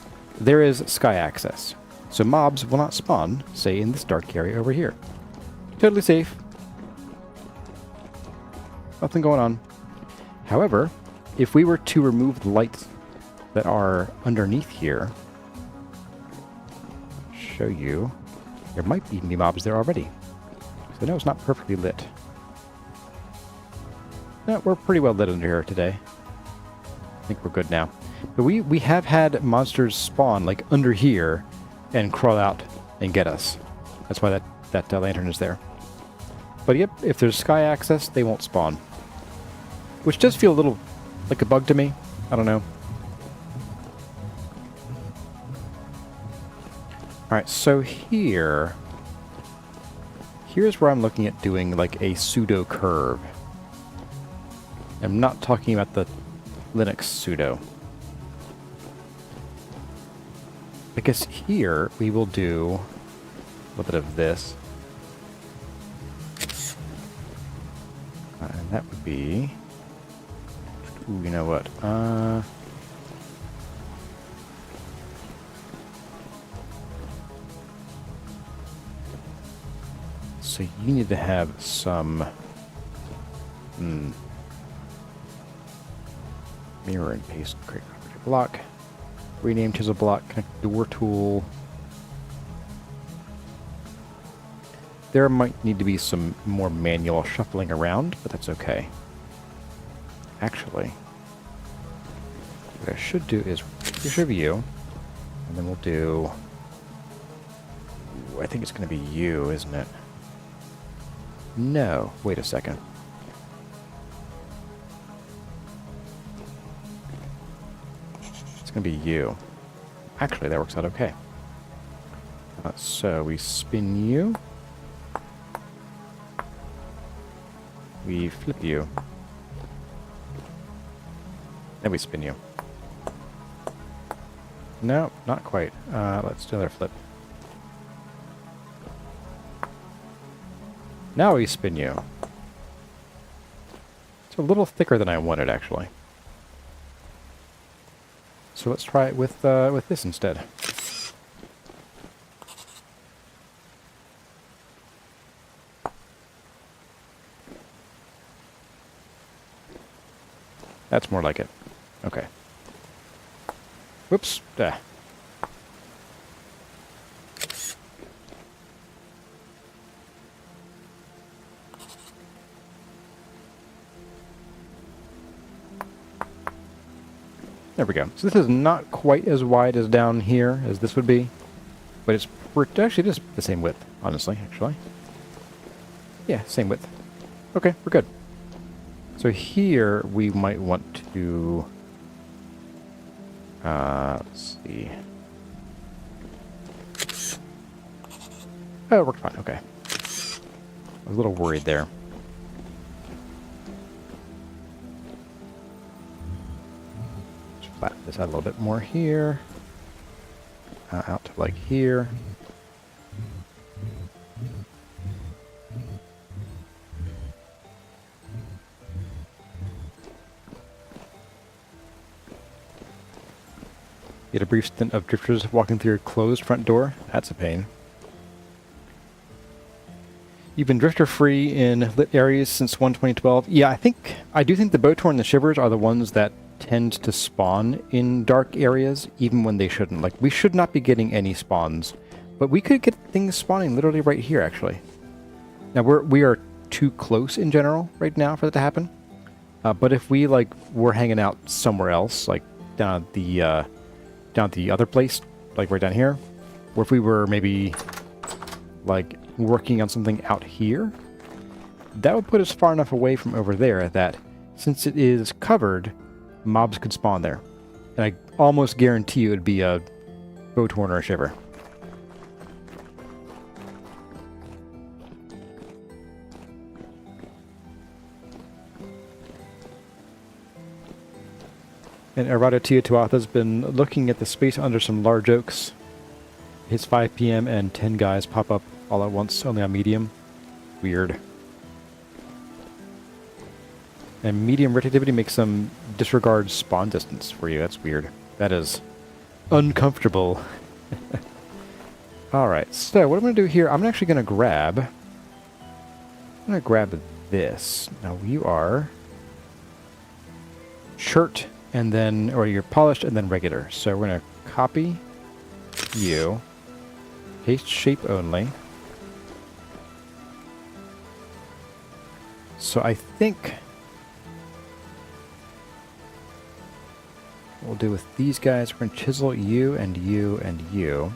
there is sky access. So mobs will not spawn, say, in this dark area over here. Totally safe. Nothing going on. However, if we were to remove the lights that are underneath here, show you, there might even be mobs there already. So no, it's not perfectly lit. No, we're pretty well lit under here today. I think we're good now. But we have had monsters spawn, like, under here and crawl out and get us. That's why that lantern is there. But yep, if there's sky access, they won't spawn. Which does feel a little like a bug to me. I don't know. Alright, so here's where I'm looking at doing like a pseudo curve. I'm not talking about the Linux pseudo. I guess here we will do a little bit of this. And that would be... Ooh, you know what? So you need to have some... Mirror and paste, create property block. Rename chisel block, connect door tool. There might need to be some more manual shuffling around, but that's okay. Actually, what I should do is review, and then we'll do... Ooh, I think it's going to be you, isn't it? No, wait a second. It's going to be you. Actually, that works out okay. So we spin you. We flip you. Then we spin you. No, not quite. Let's do another flip. Now we spin you. It's a little thicker than I wanted, actually. So let's try it with this instead. That's more like it. Okay. Whoops. Ah. There we go. So this is not quite as wide as down here as this would be, but it's actually just the same width, honestly, actually. Yeah, same width. Okay, we're good. So here we might want to, let's see. Oh, it worked fine, okay. I was a little worried there. Flatten this out a little bit more here. Out to like here. Get a brief stint of drifters walking through your closed front door. That's a pain. You've been drifter free in lit areas since 1/2012. Yeah, I do think the Bowtor and the Shivers are the ones that tend to spawn in dark areas, even when they shouldn't. Like, we should not be getting any spawns, but we could get things spawning literally right here, actually. Now, we are too close in general right now for that to happen. But if we, like, were hanging out somewhere else, like down at the other place, like right down here, or if we were maybe, like, working on something out here, that would put us far enough away from over there that, since it is covered, mobs could spawn there. And I almost guarantee it would be a Bowtor or a Shiver. And Errata Tuatha's been looking at the space under some large oaks. His 5 PM and 10 guys pop up all at once, only on medium. Weird. And medium reactivity makes them disregard spawn distance for you. That's weird. That is uncomfortable. Alright, so what I'm going to do here, I'm actually going to grab this. Now you are shirt and then, or you're polished and then regular. So we're going to copy you, paste shape only. So I think what we'll do with these guys, we're going to chisel you and you and you.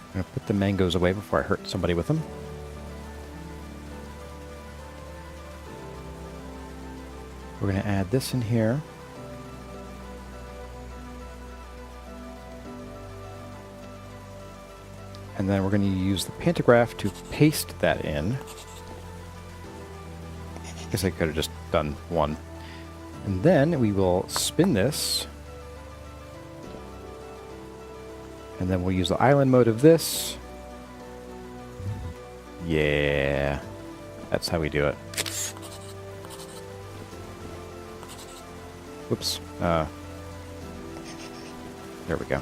I'm going to put the mangoes away before I hurt somebody with them. We're going to add this in here. And then we're going to use the pantograph to paste that in. I guess I could have just done one. And then we will spin this. And then we'll use the island mode of this. Yeah. That's how we do it. Whoops. There we go.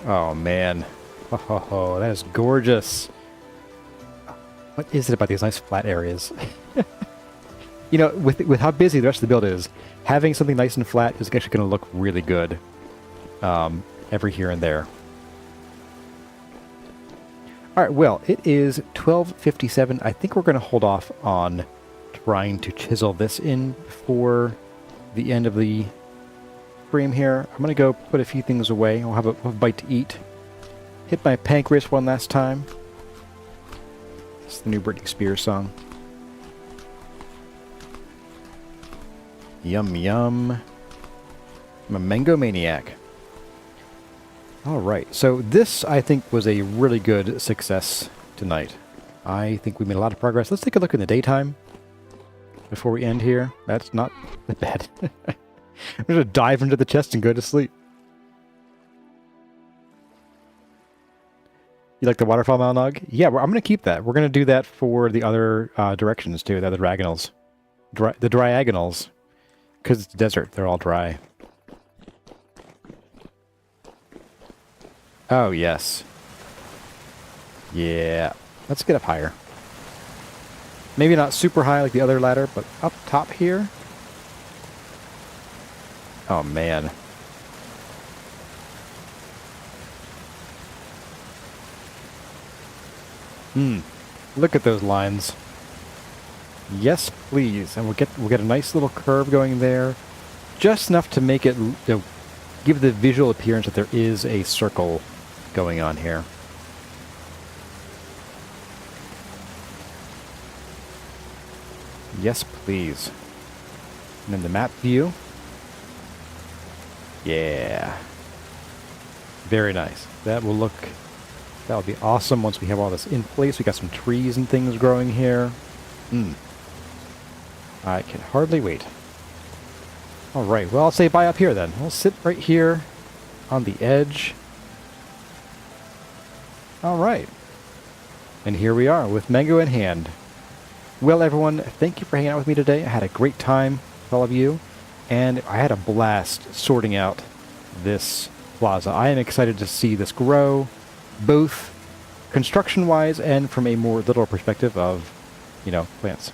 Oh, man. Oh, that is gorgeous. What is it about these nice flat areas? You know, with how busy the rest of the build is, having something nice and flat is actually going to look really good every here and there. All right, well, it is 12:57. I think we're going to hold off on trying to chisel this in before the end of the stream here. I'm going to go put a few things away. I'll have a bite to eat. Hit my pancreas one last time. It's the new Britney Spears song. Yum, yum. I'm a mango maniac. Alright, so this, I think, was a really good success tonight. I think we made a lot of progress. Let's take a look in the daytime before we end here. That's not that bad. I'm going to dive into the chest and go to sleep. You like the waterfall Malnog? Yeah, I'm going to keep that. We're going to do that for the other directions, too. The other diagonals. The diagonals. Because it's desert. They're all dry. Oh, yes. Yeah. Let's get up higher. Maybe not super high like the other ladder, but up top here. Oh, man. Look at those lines. Yes, please. And we'll get a nice little curve going there. Just enough to make it, give the visual appearance that there is a circle going on here. Yes, please. And then the map view. Yeah. Very nice. That'll be awesome once we have all this in place. We got some trees and things growing here. I can hardly wait. Alright, well, I'll say bye up here then. We'll sit right here on the edge. Alright. And here we are with mango in hand. Well, everyone, thank you for hanging out with me today. I had a great time with all of you, and I had a blast sorting out this plaza. I am excited to see this grow, both construction-wise and from a more literal perspective of, plants.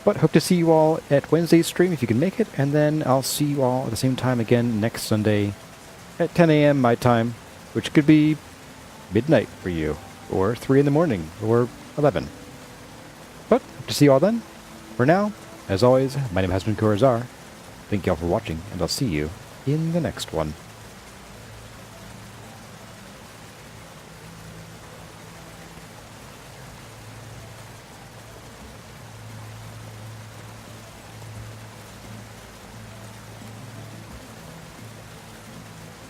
But hope to see you all at Wednesday's stream if you can make it, and then I'll see you all at the same time again next Sunday at 10 a.m. my time, which could be midnight for you, or 3 in the morning, or 11. But hope to see you all then. For now, as always, my name has been Corazar. Thank you all for watching, and I'll see you in the next one.